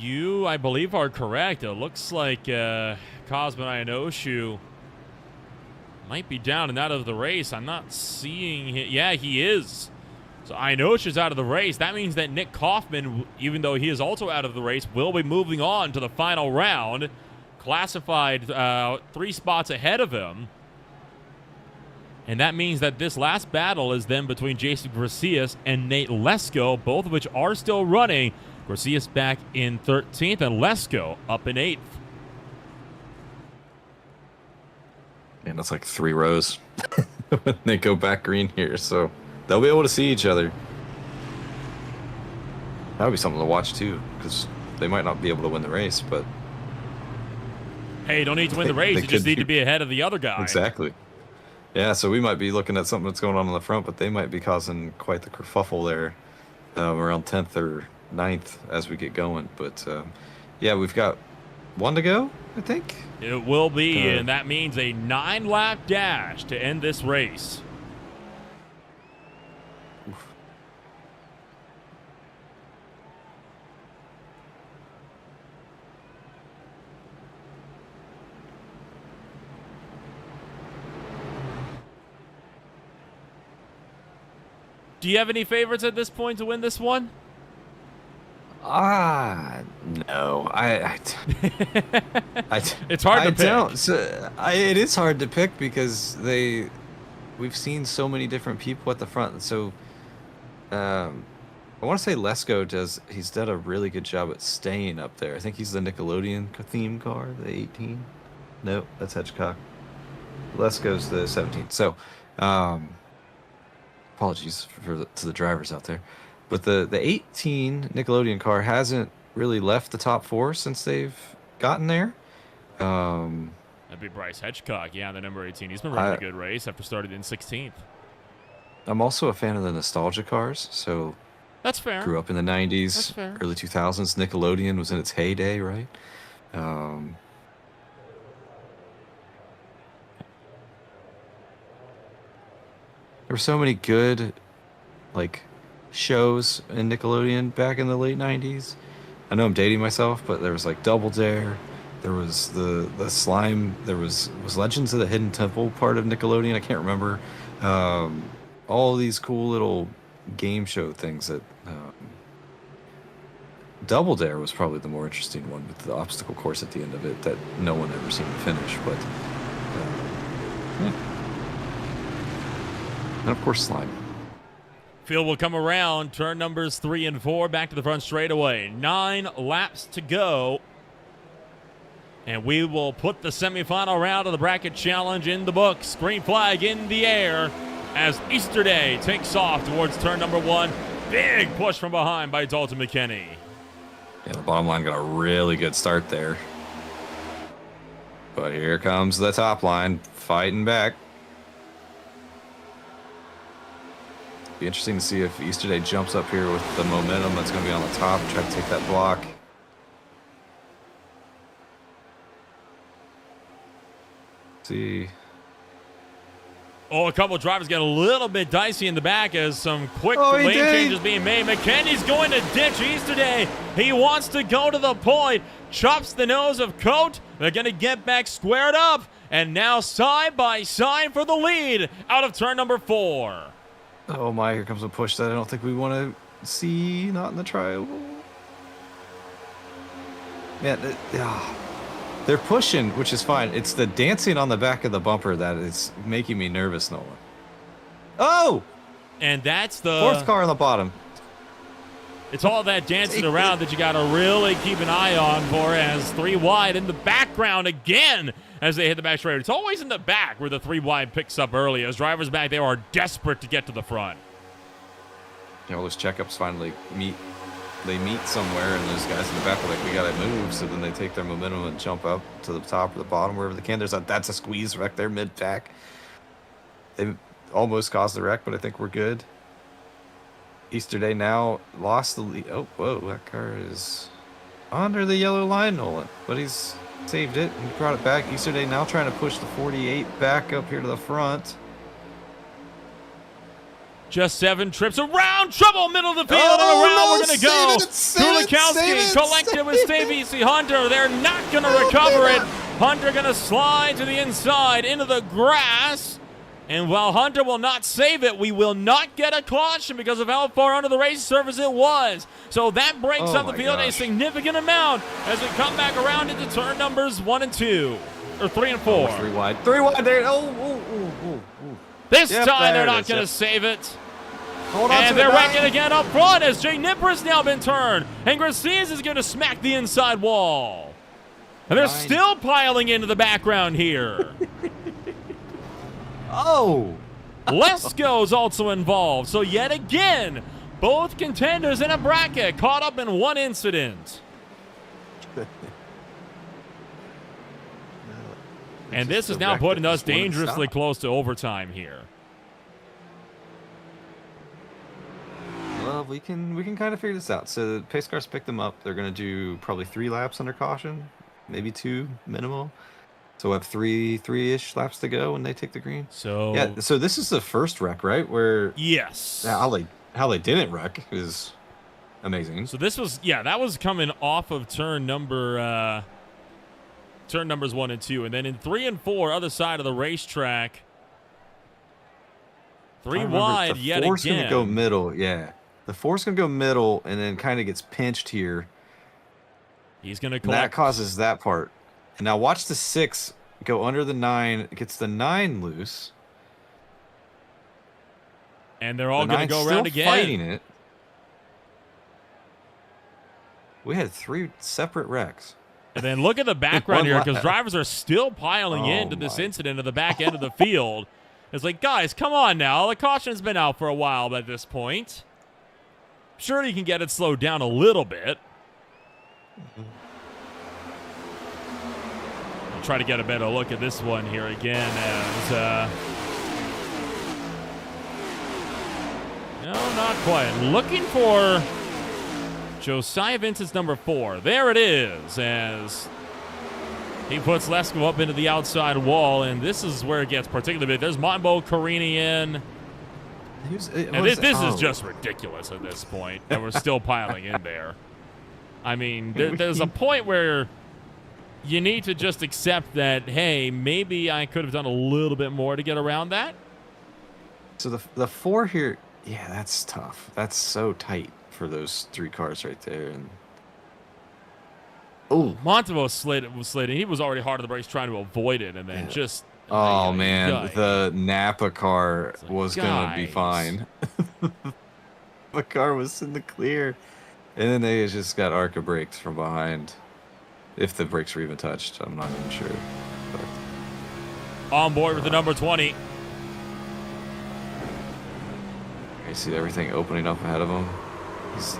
A: You, I believe, are correct. It looks like Cosman Ianoshu might be down and out of the race. I'm not seeing him. Yeah, he is. So Ianoshu's out of the race. That means that Nick Kaufman, even though he is also out of the race, will be moving on to the final round. Classified 3 spots ahead of him. And that means that this last battle is then between Jason Gracias and Nate Lesko, both of which are still running. Gracias back in 13th and Lesko up in 8th.
B: Man, that's like 3 rows when they go back green here, so they'll be able to see each other. That would be something to watch too, because they might not be able to win the race, but
A: hey, you don't need to win the race. You just need to be ahead of the other guy.
B: Exactly. Yeah, so we might be looking at something that's going on the front, but they might be causing quite the kerfuffle there around 10th or 9th as we get going. But, yeah, we've got 1 to go, I think.
A: It will be, and that means a 9-lap dash to end this race. Do you have any favorites at this point to win this one?
B: No.
A: It's hard to pick.
B: It is hard to pick because we've seen so many different people at the front. So, I want to say Lesko he's done a really good job at staying up there. I think he's the Nickelodeon theme car, the 18. No, that's Hitchcock. Lesko's the 17. So, apologies to the drivers out there. But the 18 Nickelodeon car hasn't really left the top 4 since they've gotten there.
A: That'd be Bryce Hitchcock, yeah, the number 18. He's been running a good race after starting in 16th.
B: I'm also a fan of the nostalgia cars, so
A: that's fair.
B: Grew up in the 90s,
A: that's fair.
B: Early 2000s. Nickelodeon was in its heyday, right? There were so many good, like, shows in Nickelodeon back in the late 90s. I know I'm dating myself, but there was like Double Dare, there was the slime, there was Legends of the Hidden Temple part of Nickelodeon, I can't remember. All these cool little game show things that Double Dare was probably the more interesting one with the obstacle course at the end of it that no one ever seemed to finish, but yeah. And of course Slime.
A: Field will come around. Turn numbers 3 and 4 back to the front straightaway. 9 laps to go. And we will put the semifinal round of the bracket challenge in the books. Green flag in the air as Easterday takes off towards turn number 1. Big push from behind by Dalton McKinney.
B: Yeah, the bottom line got a really good start there. But here comes the top line fighting back. Be interesting to see if Easterday jumps up here with the momentum that's going to be on the top, try to take that block. See.
A: Oh, a couple of drivers get a little bit dicey in the back as some quick lane changes being made. McKenny's going to ditch Easterday. He wants to go to the point. Chops the nose of Coat. They're going to get back squared up. And now side by side for the lead out of turn number 4.
B: Oh my, here comes a push that I don't think we want to see. Not in the trial. Man, they're pushing, which is fine. It's the dancing on the back of the bumper that is making me nervous, Nolan. Oh!
A: And that's the
B: 4th car on the bottom.
A: It's all that dancing around that you got to really keep an eye on for, as 3 wide in the background again as they hit the back straight. It's always in the back where the 3 wide picks up early, as drivers back there are desperate to get to the front.
B: You know, those checkups finally meet somewhere, and those guys in the back are like, we got to move. So then they take their momentum and jump up to the top or the bottom, wherever they can. That's a squeeze wreck there mid-pack. They almost caused the wreck, but I think we're good. Easterday now lost the lead. Oh, whoa, that car is under the yellow line, Nolan. But he's saved it and brought it back. Easterday now trying to push the 48 back up here to the front.
A: Just 7 trips around, trouble, middle of the field, and around we're going to go. Kulikowski collected with Stevie Hunter. They're not going to recover it. Hunter going to slide to the inside into the grass. And while Hunter will not save it, we will not get a caution because of how far under the race surface it was. So that breaks up the field a significant amount as we come back around into turn numbers 1 and 2. Or 3 and 4.
B: 3 wide. 3 wide there.
A: This time they're not going to save it.
B: Hold on,
A: and they're wrecking again up front as Jay Nipper has now been turned. And Garcias is going to smack the inside wall. And they're still piling into the background here.
B: Oh!
A: Lesko's also involved. So yet again, both contenders in a bracket caught up in one incident. And this is now putting us dangerously close to overtime here.
B: Well, we can kind of figure this out. So the pace cars picked them up. They're going to do probably 3 laps under caution, maybe 2 minimal. So we have 3-ish laps to go when they take the green.
A: So
B: yeah, so this is the first wreck, right? Where
A: yes,
B: how they didn't wreck is amazing.
A: So this was that was coming off of turn numbers 1 and 2, and then in 3 and 4, other side of the racetrack, 3 wide yet again. The 4's gonna
B: go middle, yeah. The 4's gonna go middle, and then kind of gets pinched here.
A: He's gonna collect.
B: That causes that part. And now watch the 6 go under the 9, gets the 9 loose.
A: And they're all going to go around again.
B: Fighting it. We had 3 separate wrecks.
A: And then look at the background here, because drivers are still piling into this incident at the back end of the field. It's like, guys, come on now. The caution's been out for a while at this point. Sure, you can get it slowed down a little bit. I'll try to get a better look at this one here again as... no, not quite. Looking for Josiah Vincent's number 4. There it is, as he puts Lesko up into the outside wall, and this is where it gets particularly big. There's Monbo careening in. This is just ridiculous at this point, and we're still piling in there. I mean, there's a point where you need to just accept that, hey, maybe I could have done a little bit more to get around that.
B: So the 4 here, yeah, that's tough. That's so tight for those 3 cars right there. And
A: Montevo was slid. He was already hard on the brakes trying to avoid it, and then just...
B: Oh, man, the Napa car was going to be fine. The car was in the clear. And then they just got ARCA brakes from behind. If the brakes were even touched, I'm not even sure. But,
A: on board with the number 20.
B: I see everything opening up ahead of him. He's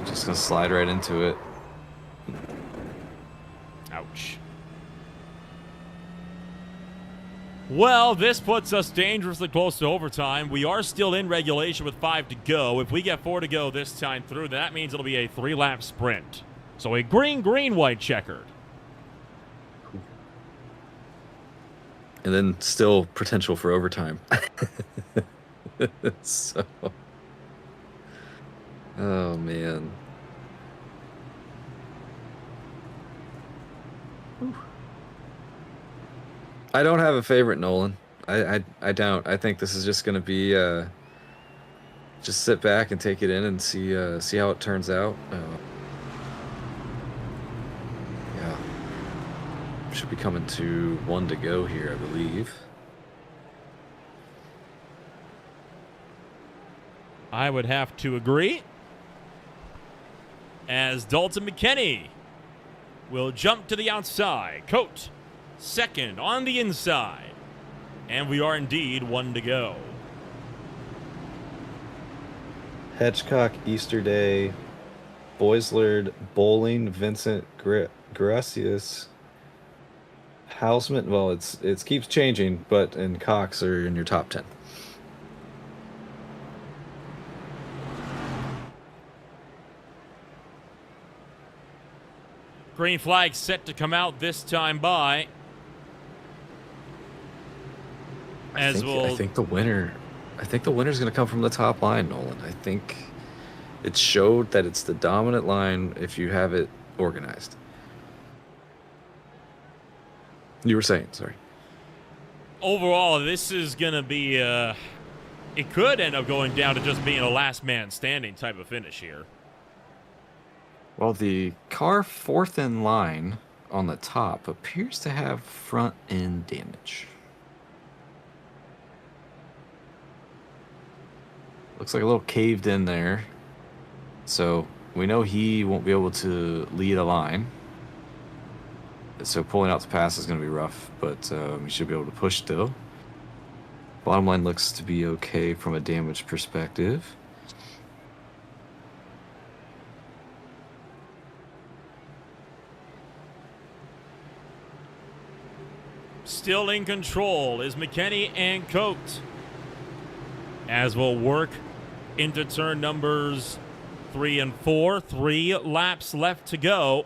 B: just going to slide right into it.
A: Ouch. Well, this puts us dangerously close to overtime. We are still in regulation with 5 to go. If we get 4 to go this time through, that means it'll be a 3-lap sprint. So a green, white checkered.
B: And then still potential for overtime. So, oh man. I don't have a favorite, Nolan. I don't. I think this is just going to be just sit back and take it in and see how it turns out. Yeah, should be coming to 1 to go here, I believe.
A: I would have to agree. As Dalton McKinney will jump to the outside. Coat second on the inside. And we are indeed 1 to go.
B: Hedgecock, Easter Day, Boislard, Bowling, Vincent, Gracias, Hausman. Well, it keeps changing, but and Cox are in your top 10.
A: Green flag set to come out this time by.
B: I think the winner. I think the winner's going to come from the top line, Nolan. I think it showed that it's the dominant line if you have it organized. You were saying, sorry.
A: Overall, this is going to be, it could end up going down to just being a last man standing type of finish here.
B: Well, the car 4th in line on the top appears to have front end damage. Looks like a little caved in there. So we know he won't be able to lead a line. So pulling out the pass is going to be rough, but we should be able to push still. Bottom line looks to be okay from a damage perspective.
A: Still in control is McKinney and Coate. As we'll work into turn numbers 3 and 4. 3 laps left to go.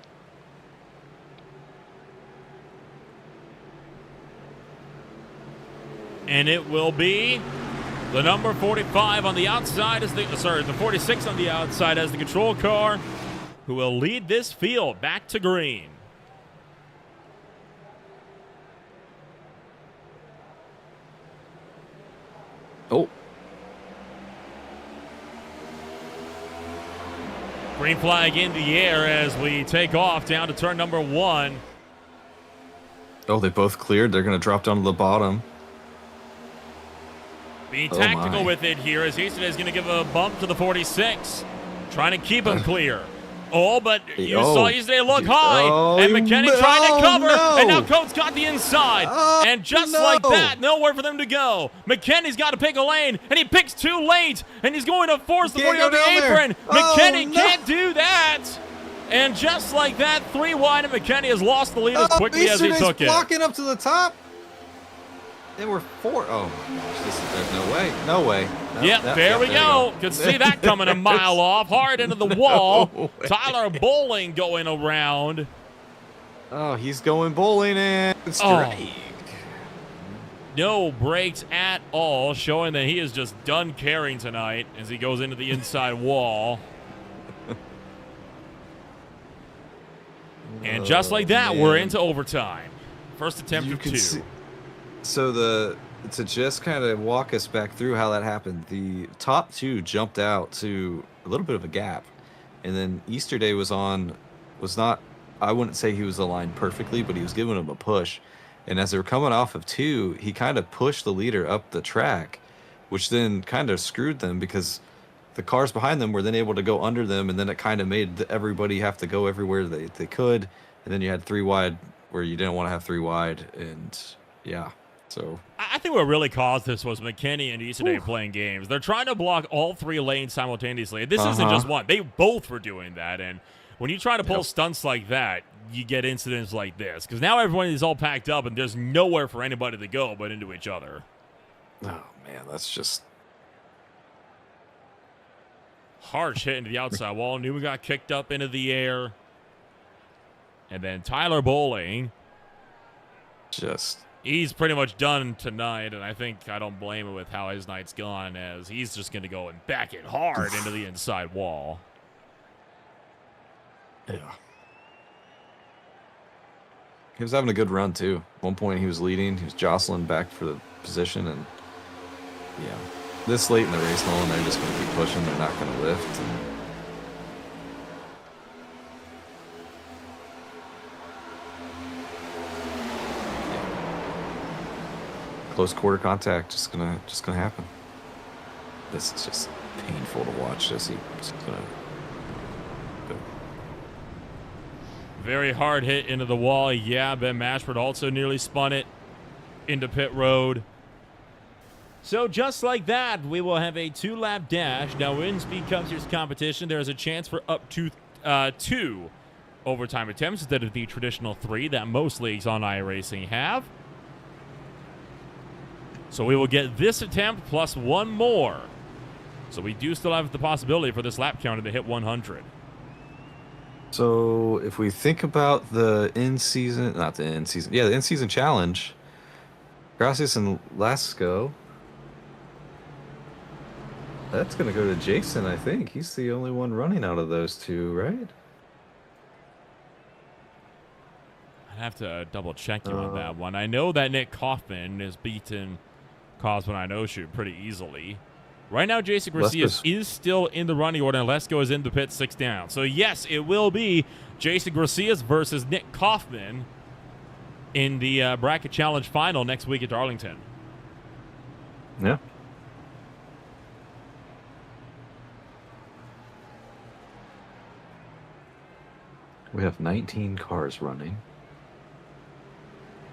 A: And it will be the number 45 on the outside as the 46 on the outside as the control car who will lead this field back to green.
B: Oh.
A: Green flag in the air as we take off down to turn number 1.
B: Oh, they both cleared. They're going to drop down to the bottom.
A: Being tactical with it here as Easton is going to give a bump to the 46. Trying to keep him clear. Oh, but you saw Easton look high. And McKinney trying to cover.
B: No.
A: And now Coates got the inside. And just like that, nowhere for them to go. McKinney's got to pick a lane. And he picks too late. And he's going to force the 40 on the apron. McKinney can't do that. And just like that, 3 wide, and McKinney has lost the lead as quickly as he took it.
B: Blocking up to the top. They were 4. Oh, my gosh. There's no way. No way. No,
A: yep, there we go. Could see that coming a mile off. Hard into the wall.
B: No
A: Tyler Bowling going around.
B: Oh, he's going bowling and strike.
A: No brakes at all, showing that he is just done carrying tonight as he goes into the inside wall. And just like that, we're into overtime. First attempt of 2.
B: So to just kind of walk us back through how that happened, the top 2 jumped out to a little bit of a gap, and then Easter Day was not, I wouldn't say he was aligned perfectly, but he was giving him a push. And as they were coming off of 2, he kind of pushed the leader up the track, which then kind of screwed them because the cars behind them were then able to go under them, and then it kind of made everybody have to go everywhere they could. And then you had 3 wide where you didn't want to have 3 wide, and yeah. So
A: I think what really caused this was McKinney and Easter Day playing games. They're trying to block all 3 lanes simultaneously. This isn't just one. They both were doing that. And when you try to pull stunts like that, you get incidents like this, because now everyone is all packed up and there's nowhere for anybody to go but into each other.
B: Oh man, that's just
A: Harsh hit into the outside wall. Newman got kicked up into the air. And then Tyler Bowling, he's pretty much done tonight, and I don't blame him with how his night's gone, as he's just going to go and back it hard into the inside wall.
B: Yeah. He was having a good run, too. At one point, he was leading. He was jostling back for the position, and yeah. This late in the race, Nolan, they're just going to keep pushing. They're not going to lift. And close quarter contact, just gonna happen. This is just painful to watch. Just gonna go.
A: Very hard hit into the wall. Yeah, Ben Mashford also nearly spun it into pit road. So just like that, we will have a 2-lap dash. Now in Speed Cup Series competition, there is a chance for up to 2 overtime attempts instead of the traditional 3 that most leagues on iRacing have. So we will get this attempt plus 1 more. So we do still have the possibility for this lap counter to hit 100.
B: So if we think about the the in-season challenge, Gracias and Lasco, that's going to go to Jason, I think. He's the only one running out of those 2, right?
A: I'd have to double check you on that one. I know that Nick Kaufman has beaten Cosman Inoshu pretty easily. Right now, Jason Garcia is still in the running order, and Lesko is in the pit 6 down. So, yes, it will be Jason Garcia versus Nick Kaufman in the Bracket Challenge final next week at Darlington.
B: Yeah. We have 19 cars running.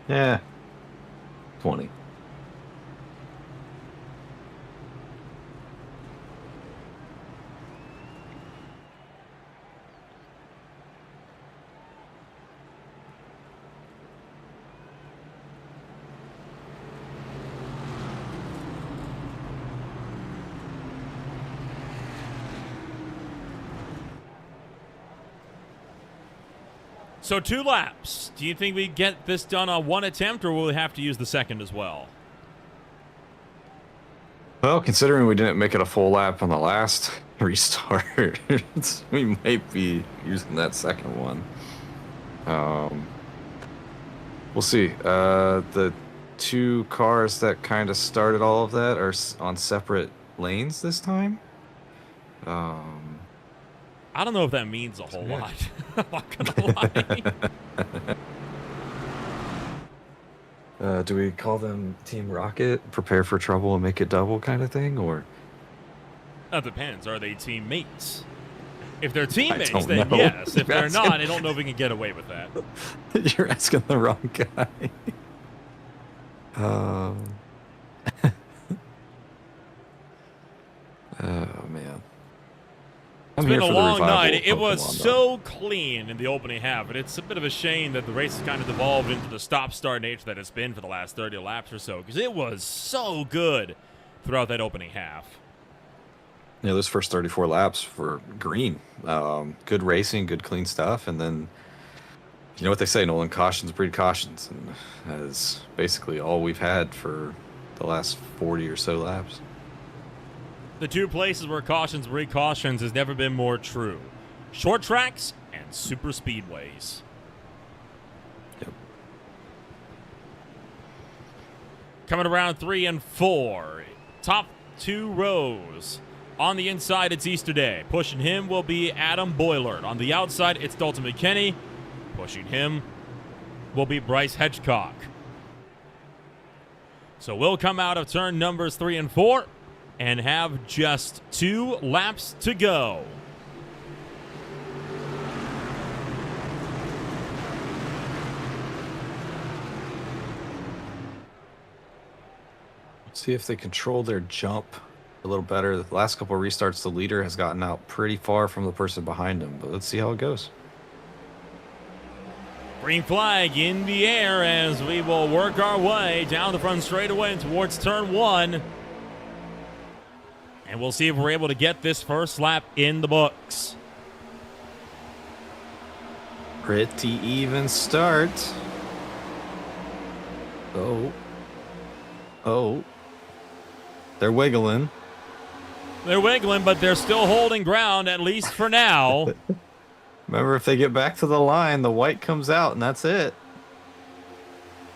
B: Yeah. 20.
A: So 2 laps. Do you think we get this done on 1 attempt, or will we have to use the second as well?
B: Well, considering we didn't make it a full lap on the last restart, we might be using that second one. We'll see. The 2 cars that kind of started all of that are on separate lanes this time.
A: I don't know if that means a whole lot. I'm not gonna lie.
B: Do we call them Team Rocket, prepare for trouble and make it double kind of thing, or?
A: That depends. Are they teammates? If they're teammates,
B: then
A: know. Yes. If they're not, I don't know if we can get away with that.
B: You're asking the wrong guy. Oh, man.
A: It's been a long night. It was so clean in the opening half, and it's a bit of a shame that the race has kind of devolved into the stop-start nature that it's been for the last 30 laps or so, because it was so good throughout that opening half.
B: Yeah, those first 34 laps were green. Good racing, good clean stuff, and then you know what they say, Nolan, cautions breed cautions, and that is basically all we've had for the last 40 or so laps.
A: The 2 places where cautions breed cautions has never been more true. Short tracks and super speedways.
B: Yep.
A: Coming around 3 and 4. Top 2 rows. On the inside, it's Easter Day. Pushing him will be Adam Boylard. On the outside, it's Dalton McKinney. Pushing him will be Bryce Hedgecock. So we'll come out of turn numbers 3 and 4 and have just 2 laps to go.
B: Let's see if they control their jump a little better. The last couple of restarts, the leader has gotten out pretty far from the person behind him, but let's see how it goes.
A: Green flag in the air as we will work our way down the front straightaway and towards turn 1. And we'll see if we're able to get this first lap in the books.
B: Pretty even start. Oh. They're wiggling.
A: They're wiggling, but they're still holding ground, at least for now.
B: Remember, if they get back to the line, the white comes out, and that's it.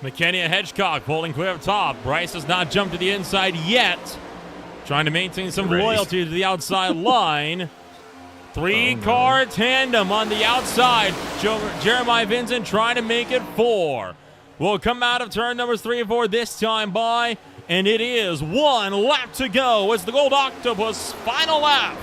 A: McKenny and Hedgecock pulling clear up top. Bryce has not jumped to the inside yet. Trying to maintain some loyalty to the outside line. Three-car tandem on the outside. Jeremiah Vincent trying to make it 4. Will come out of turn numbers 3 and 4 this time by, and it is 1 lap to go. It's the Gold Octopus final lap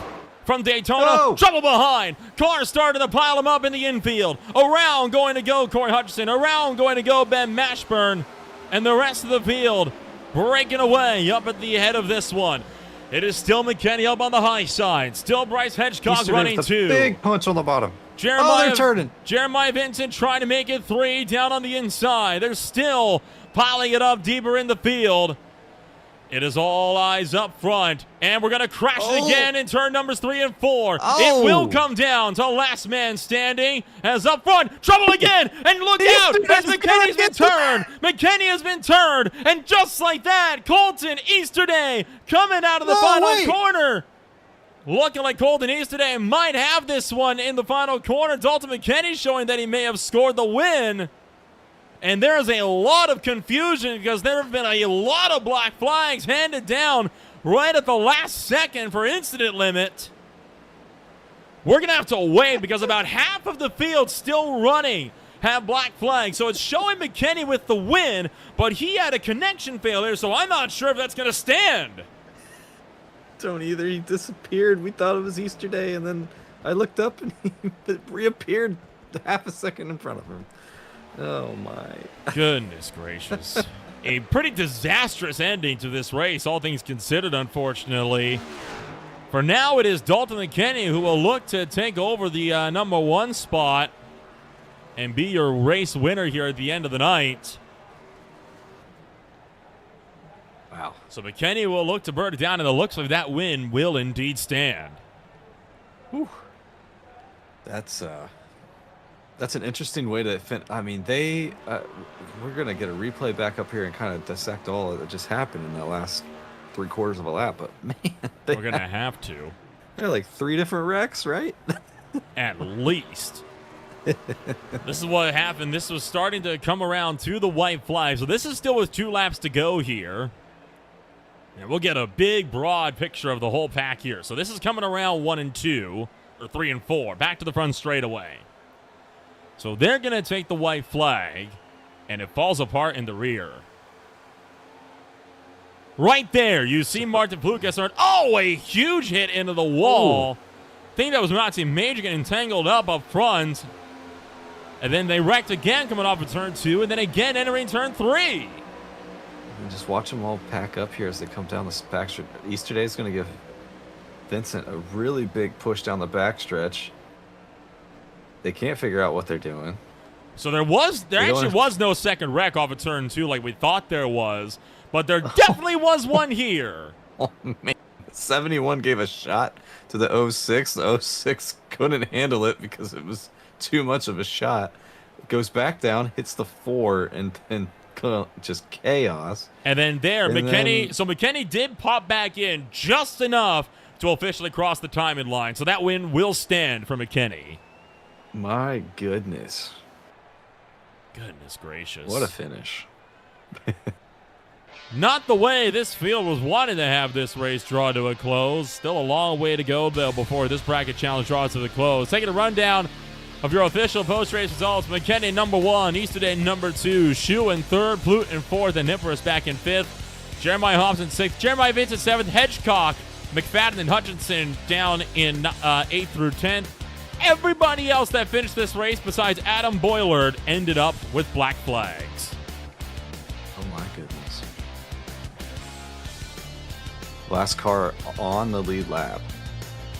A: from Daytona.
B: Oh.
A: Trouble behind. Car starting to pile him up in the infield. Around going to go Corey Hutchinson. Around going to go Ben Mashburn. And the rest of the field breaking away up at the head of this one. It is still McKenny up on the high side. Still Bryce Hedgecock running 2.
B: Big punch on the bottom.
A: Jeremiah,
B: they're turning.
A: Jeremiah Vincent trying to make it 3 down on the inside. They're still piling it up deeper in the field. It is all eyes up front, and we're going to crash it again in turn numbers 3 and 4. It will come down to last man standing as up front. Trouble again, and look out as McKenny's been turned. McKenny has been turned, and just like that, Colton Easterday coming out of the final corner. Looking like Colton Easterday might have this one in the final corner. Dalton McKenny showing that he may have scored the win. And there's a lot of confusion because there have been a lot of black flags handed down right at the last second for incident limit. We're going to have to wait because about half of the field still running have black flags. So it's showing McKenny with the win, but he had a connection failure, so I'm not sure if that's going to stand.
B: Don't either. He disappeared. We thought it was Easter Day, and then I looked up and he reappeared half a second in front of him. Oh my
A: goodness gracious. A pretty disastrous ending to this race, all things considered, unfortunately. For now, it is Dalton McKenny who will look to take over the number 1 spot and be your race winner here at the end of the night.
B: Wow.
A: So McKenny will look to burn it down, and it looks like that win will indeed stand.
B: Whew. That's an interesting way to I mean, we're going to get a replay back up here and kind of dissect all that just happened in that last 3/4 of a lap. But, man,
A: we're going to have to.
B: They're like 3 different wrecks, right?
A: At least. This is what happened. This was starting to come around to the white flag. So this is still with 2 laps to go here. And we'll get a big, broad picture of the whole pack here. So this is coming around 1 and 2, or 3 and 4, back to the front straightaway. So they're going to take the white flag, and it falls apart in the rear. Right there, you see Martin Plukas. Oh, a huge hit into the wall. Ooh. I think that was Matty Major getting tangled up front. And then they wrecked again coming off of turn 2, and then again entering turn 3.
B: And just watch them all pack up here as they come down the backstretch. Easter Day is going to give Vincent a really big push down the backstretch. They can't figure out what they're doing.
A: So there actually was no second wreck off of turn 2 like we thought there was, but there definitely was one here.
B: Oh, man. 71 gave a shot to the 06. The 06 couldn't handle it because it was too much of a shot. It goes back down, hits the 4, and then just chaos.
A: And then McKenny did pop back in just enough to officially cross the timing line. So that win will stand for McKenny.
B: My goodness.
A: Goodness gracious.
B: What a finish.
A: Not the way this field was wanting to have this race draw to a close. Still a long way to go, though, before this bracket challenge draws to the close. Taking a rundown of your official post-race results. McKenny number 1, Easterday number 2, Shu in 3rd, Plute in 4th, and Nipperus back in 5th. Jeremiah Hobson 6th, Jeremiah Vincent 7th, Hedgecock, McFadden, and Hutchinson down in 8th through 10th. Everybody else that finished this race besides Adam Boylard ended up with black flags.
B: Oh my goodness. Last car on the lead lap.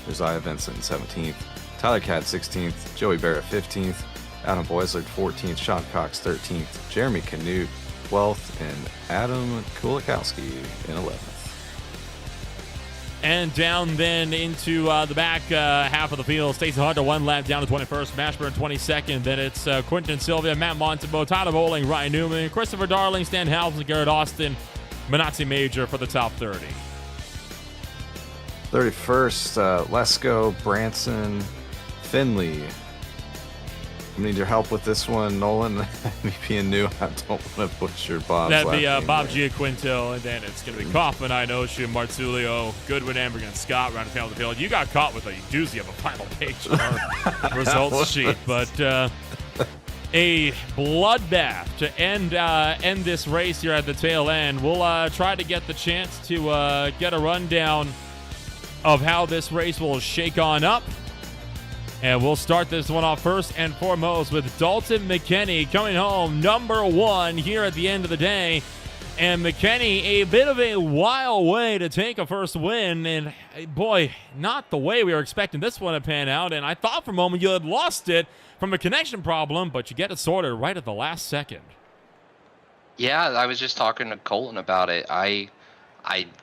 B: Josiah Vincent 17th. Tyler Catt 16th. Joey Barrett 15th. Adam Boislard 14th, Sean Cox 13th, Jeremy Canute 12th, and Adam Kulikowski in 11th.
A: And down then into the back half of the field, Stacey Hunter 1 lap down to 21st, Mashburn 22nd. Then it's Quentin Sylvia, Matt Montebo, Tyler Bowling, Ryan Newman, Christopher Darling, Stan Halves, Garrett Austin, Manazzi Major for the top 30.
B: 31st, Lesko, Branson, Finley. I need your help with this one, Nolan. Me being new, I don't want to butcher Bob's
A: That'd be
B: last name
A: Bob
B: there.
A: Giaquinto, and then it's going to be Kaufman, Inoshu, Marzulio, Goodwin, Amberg, and Scott rounding down the field. You got caught with a doozy of a final page on our results sheet, but a bloodbath to end this race here at the tail end. We'll try to get the chance to get a rundown of how this race will shake on up. And we'll start this one off first and foremost with Dalton McKinney coming home number 1 here at the end of the day. And McKinney, a bit of a wild way to take a first win. And boy, not the way we were expecting this one to pan out. And I thought for a moment you had lost it from a connection problem, but you get it sorted right at the last second.
D: Yeah, I was just talking to Colton about it. I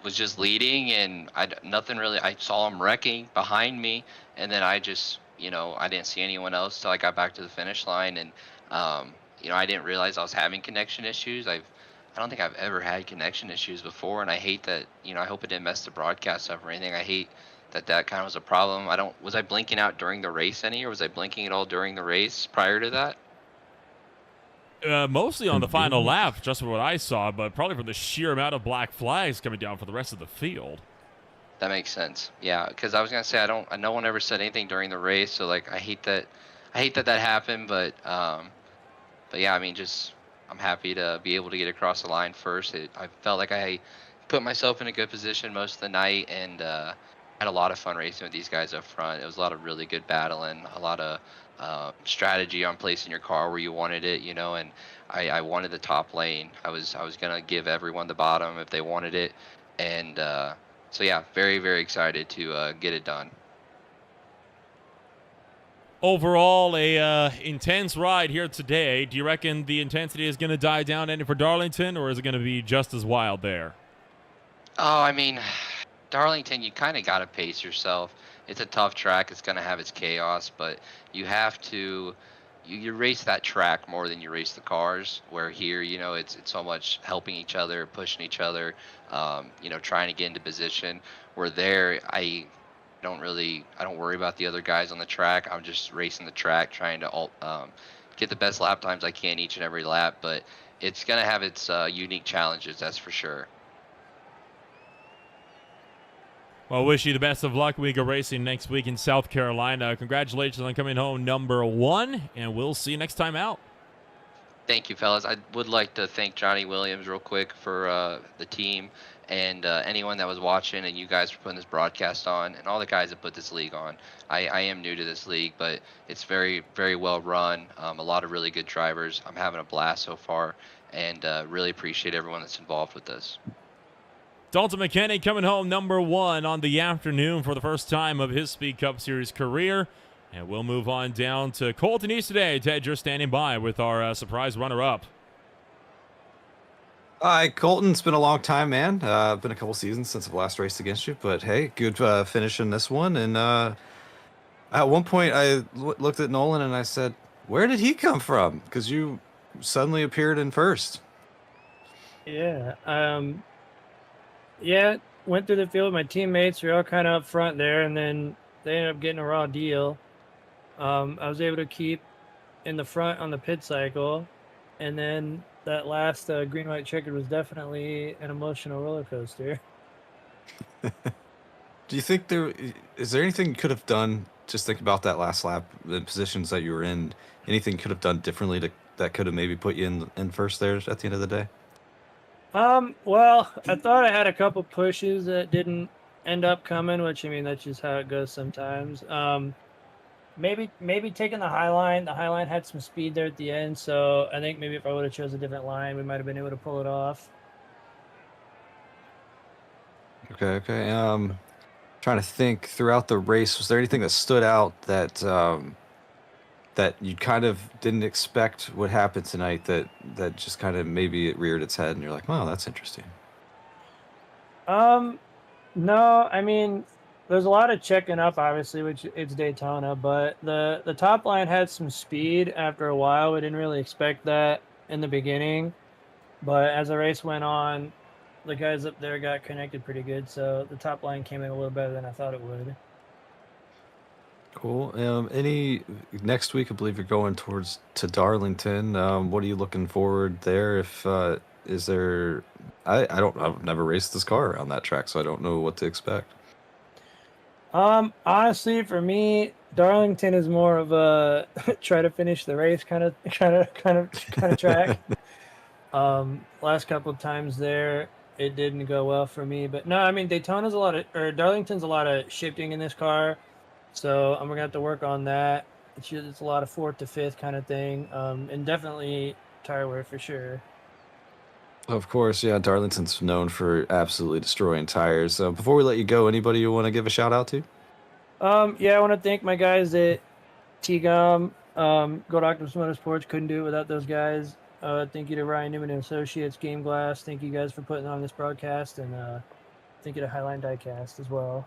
D: was just leading, and nothing really. I saw him wrecking behind me, and then I just, I didn't see anyone else till I got back to the finish line, and I didn't realize I was having connection issues. I don't think I've ever had connection issues before, and I hate that. I hope it didn't mess the broadcast up or anything. I hate that kind of was a problem. Was I blinking out during the race or was I blinking at all during the race prior to that?
A: Mostly on the final lap, just from what I saw, but probably from the sheer amount of black flags coming down for the rest of the field.
D: That makes sense. Yeah, because I was gonna say no one ever said anything during the race, so I hate that happened, but yeah, I mean, I'm happy to be able to get across the line first. I felt like I put myself in a good position most of the night, and had a lot of fun racing with these guys up front. It was a lot of really good battling, a lot of strategy on placing your car where you wanted it, and I wanted the top lane. I was gonna give everyone the bottom if they wanted it, and so yeah, very, very excited to get it done.
A: Overall, a intense ride here today. Do you reckon the intensity is going to die down any for Darlington, or is it going to be just as wild there?
D: Oh, I mean, Darlington, you kind of got to pace yourself. It's a tough track. It's going to have its chaos, but you have to you race that track more than you race the cars, where here, it's so much helping each other, pushing each other, trying to get into position. Where there, I don't worry about the other guys on the track. I'm just racing the track, trying to get the best lap times I can each and every lap, but it's going to have its unique challenges, that's for sure.
A: Well, wish you the best of luck. We go racing next week in South Carolina. Congratulations on coming home number 1, and we'll see you next time out.
D: Thank you, fellas. I would like to thank Johnny Williams real quick for the team and anyone that was watching, and you guys for putting this broadcast on, and all the guys that put this league on. I am new to this league, but it's very, very well run. A lot of really good drivers. I'm having a blast so far, and really appreciate everyone that's involved with this.
A: Dalton McKinney coming home number 1 on the afternoon for the first time of his Speed Cup Series career. And we'll move on down to Colton East today. Ted, you're standing by with our surprise runner-up.
B: Hi, Colton. It's been a long time, man. Been a couple seasons since I've last raced against you, but hey, good finish in this one. And at one point, I looked at Nolan and I said, "Where did he come from?" Because you suddenly appeared in first.
E: Yeah. Yeah, went through the field with my teammates. We were all kind of up front there, and then they ended up getting a raw deal. I was able to keep in the front on the pit cycle, and then that last green-white checkered was definitely an emotional roller coaster.
B: Do you think is there anything you could have done, just think about that last lap, the positions that you were in, anything you could have done differently that could have maybe put you in first there at the end of the day?
E: Well, I thought I had a couple pushes that didn't end up coming, which, I mean, that's just how it goes sometimes. Maybe taking the high line. The high line had some speed there at the end, so I think maybe if I would have chose a different line, we might have been able to pull it off.
B: Okay. Trying to think throughout the race, was there anything that stood out that that you kind of didn't expect would happen tonight, that just kind of maybe it reared its head and you're like, wow, that's interesting?
E: No, I mean, there's a lot of checking up, obviously, which it's Daytona, but the top line had some speed after a while. We didn't really expect that in the beginning, but as the race went on, the guys up there got connected pretty good, so the top line came in a little better than I thought it would.
B: Cool. Any next week? I believe you're going to Darlington. What are you looking forward there? If is there? I've never raced this car around that track, so I don't know what to expect.
E: Honestly, for me, Darlington is more of a try to finish the race kind of track. Last couple of times there, it didn't go well for me, but no, I mean Darlington's a lot of shifting in this car, so I'm gonna have to work on that. It's a lot of 4th to 5th kind of thing, and definitely tire wear for sure.
B: Of course, yeah. Darlington's known for absolutely destroying tires. So before we let you go, anybody you want to give a shout out to?
E: Yeah, I want to thank my guys at T-GOM, Gold Octopus Motorsports. Couldn't do it without those guys. Thank you to Ryan Newman and Associates, Game Glass. Thank you guys for putting on this broadcast, and thank you to Highline Diecast as well.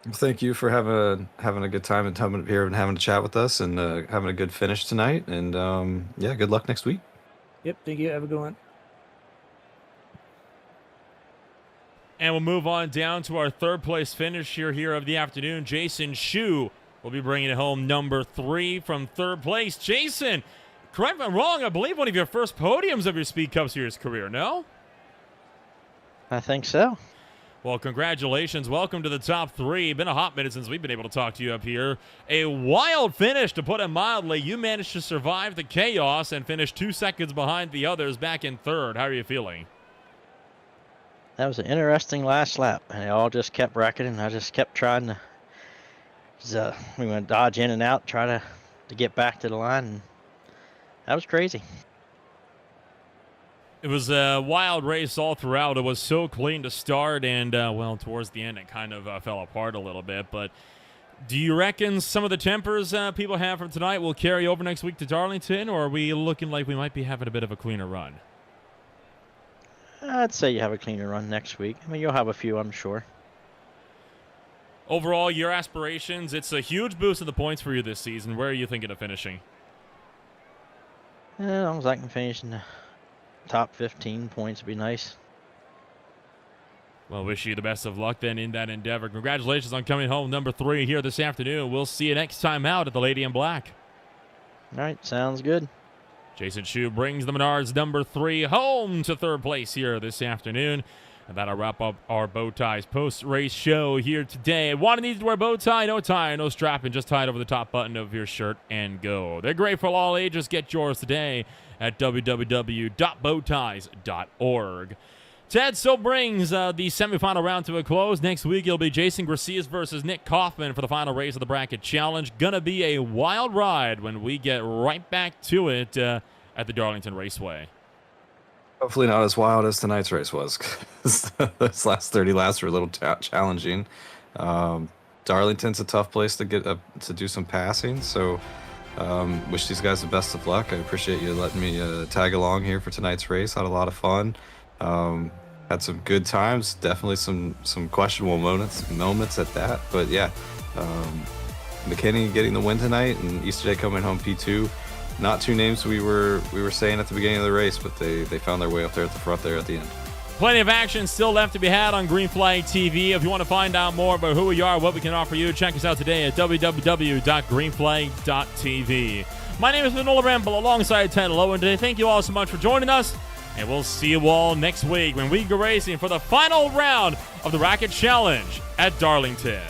B: Thank you for having a good time and coming up here and having a chat with us and having a good finish tonight. And yeah, good luck next week.
E: Yep, thank you. Have a good one.
A: And we'll move on down to our third place finisher here of the afternoon. Jason Shu will be bringing it home number 3 from third place. Jason, correct me if I'm wrong, I believe one of your first podiums of your Speed Cup Series career, no?
F: I think so.
A: Well, congratulations. Welcome to the top 3. Been a hot minute since we've been able to talk to you up here. A wild finish, to put it mildly. You managed to survive the chaos and finish 2 seconds behind the others back in third. How are you feeling?
F: That was an interesting last lap, and it all just kept racketing, and I just kept trying to we went dodge in and out, try to get back to the line, and that was crazy.
A: It was a wild race all throughout. It was so clean to start, and, well, towards the end it kind of fell apart a little bit. But do you reckon some of the tempers people have from tonight will carry over next week to Darlington, or are we looking like we might be having a bit of a cleaner run?
F: I'd say you have a cleaner run next week. I mean, you'll have a few, I'm sure.
A: Overall, your aspirations, it's a huge boost in the points for you this season. Where are you thinking of finishing?
F: As long as I can finish in the top 15 points would be nice.
A: Well, wish you the best of luck then in that endeavor. Congratulations on coming home number 3 here this afternoon. We'll see you next time out at the Lady in Black.
F: All right, sounds good.
A: Jason Shu brings the Menards number 3 home to third place here this afternoon. And that'll wrap up our Bow Ties post-race show here today. Want to need to wear a bow tie? No tie, no strap, and just tie it over the top button of your shirt and go. They're great for all ages. Get yours today at www.bowties.org. Ted, so brings the semifinal round to a close. Next week, it'll be Jason Gracias versus Nick Kaufman for the final race of the Bracket Challenge. Gonna be a wild ride when we get right back to it at the Darlington Raceway.
B: Hopefully not as wild as tonight's race was, because those last 30 laps were a little challenging. Darlington's a tough place to get to do some passing, so wish these guys the best of luck. I appreciate you letting me tag along here for tonight's race. Had a lot of fun. Had some good times, definitely some questionable moments at that, but yeah, McKinney getting the win tonight and Easter Day coming home P2. Not 2 names we were saying at the beginning of the race, but they found their way up there at the front there at the end.
A: Plenty of action still left to be had on Green Flag TV. If you want to find out more about who we are, what we can offer you, check us out today at www.greenflag.tv. My name is Manola Ramble alongside Ted Lowen today. Thank you all so much for joining us. And we'll see you all next week when we go racing for the final round of the Bracket Challenge at Darlington.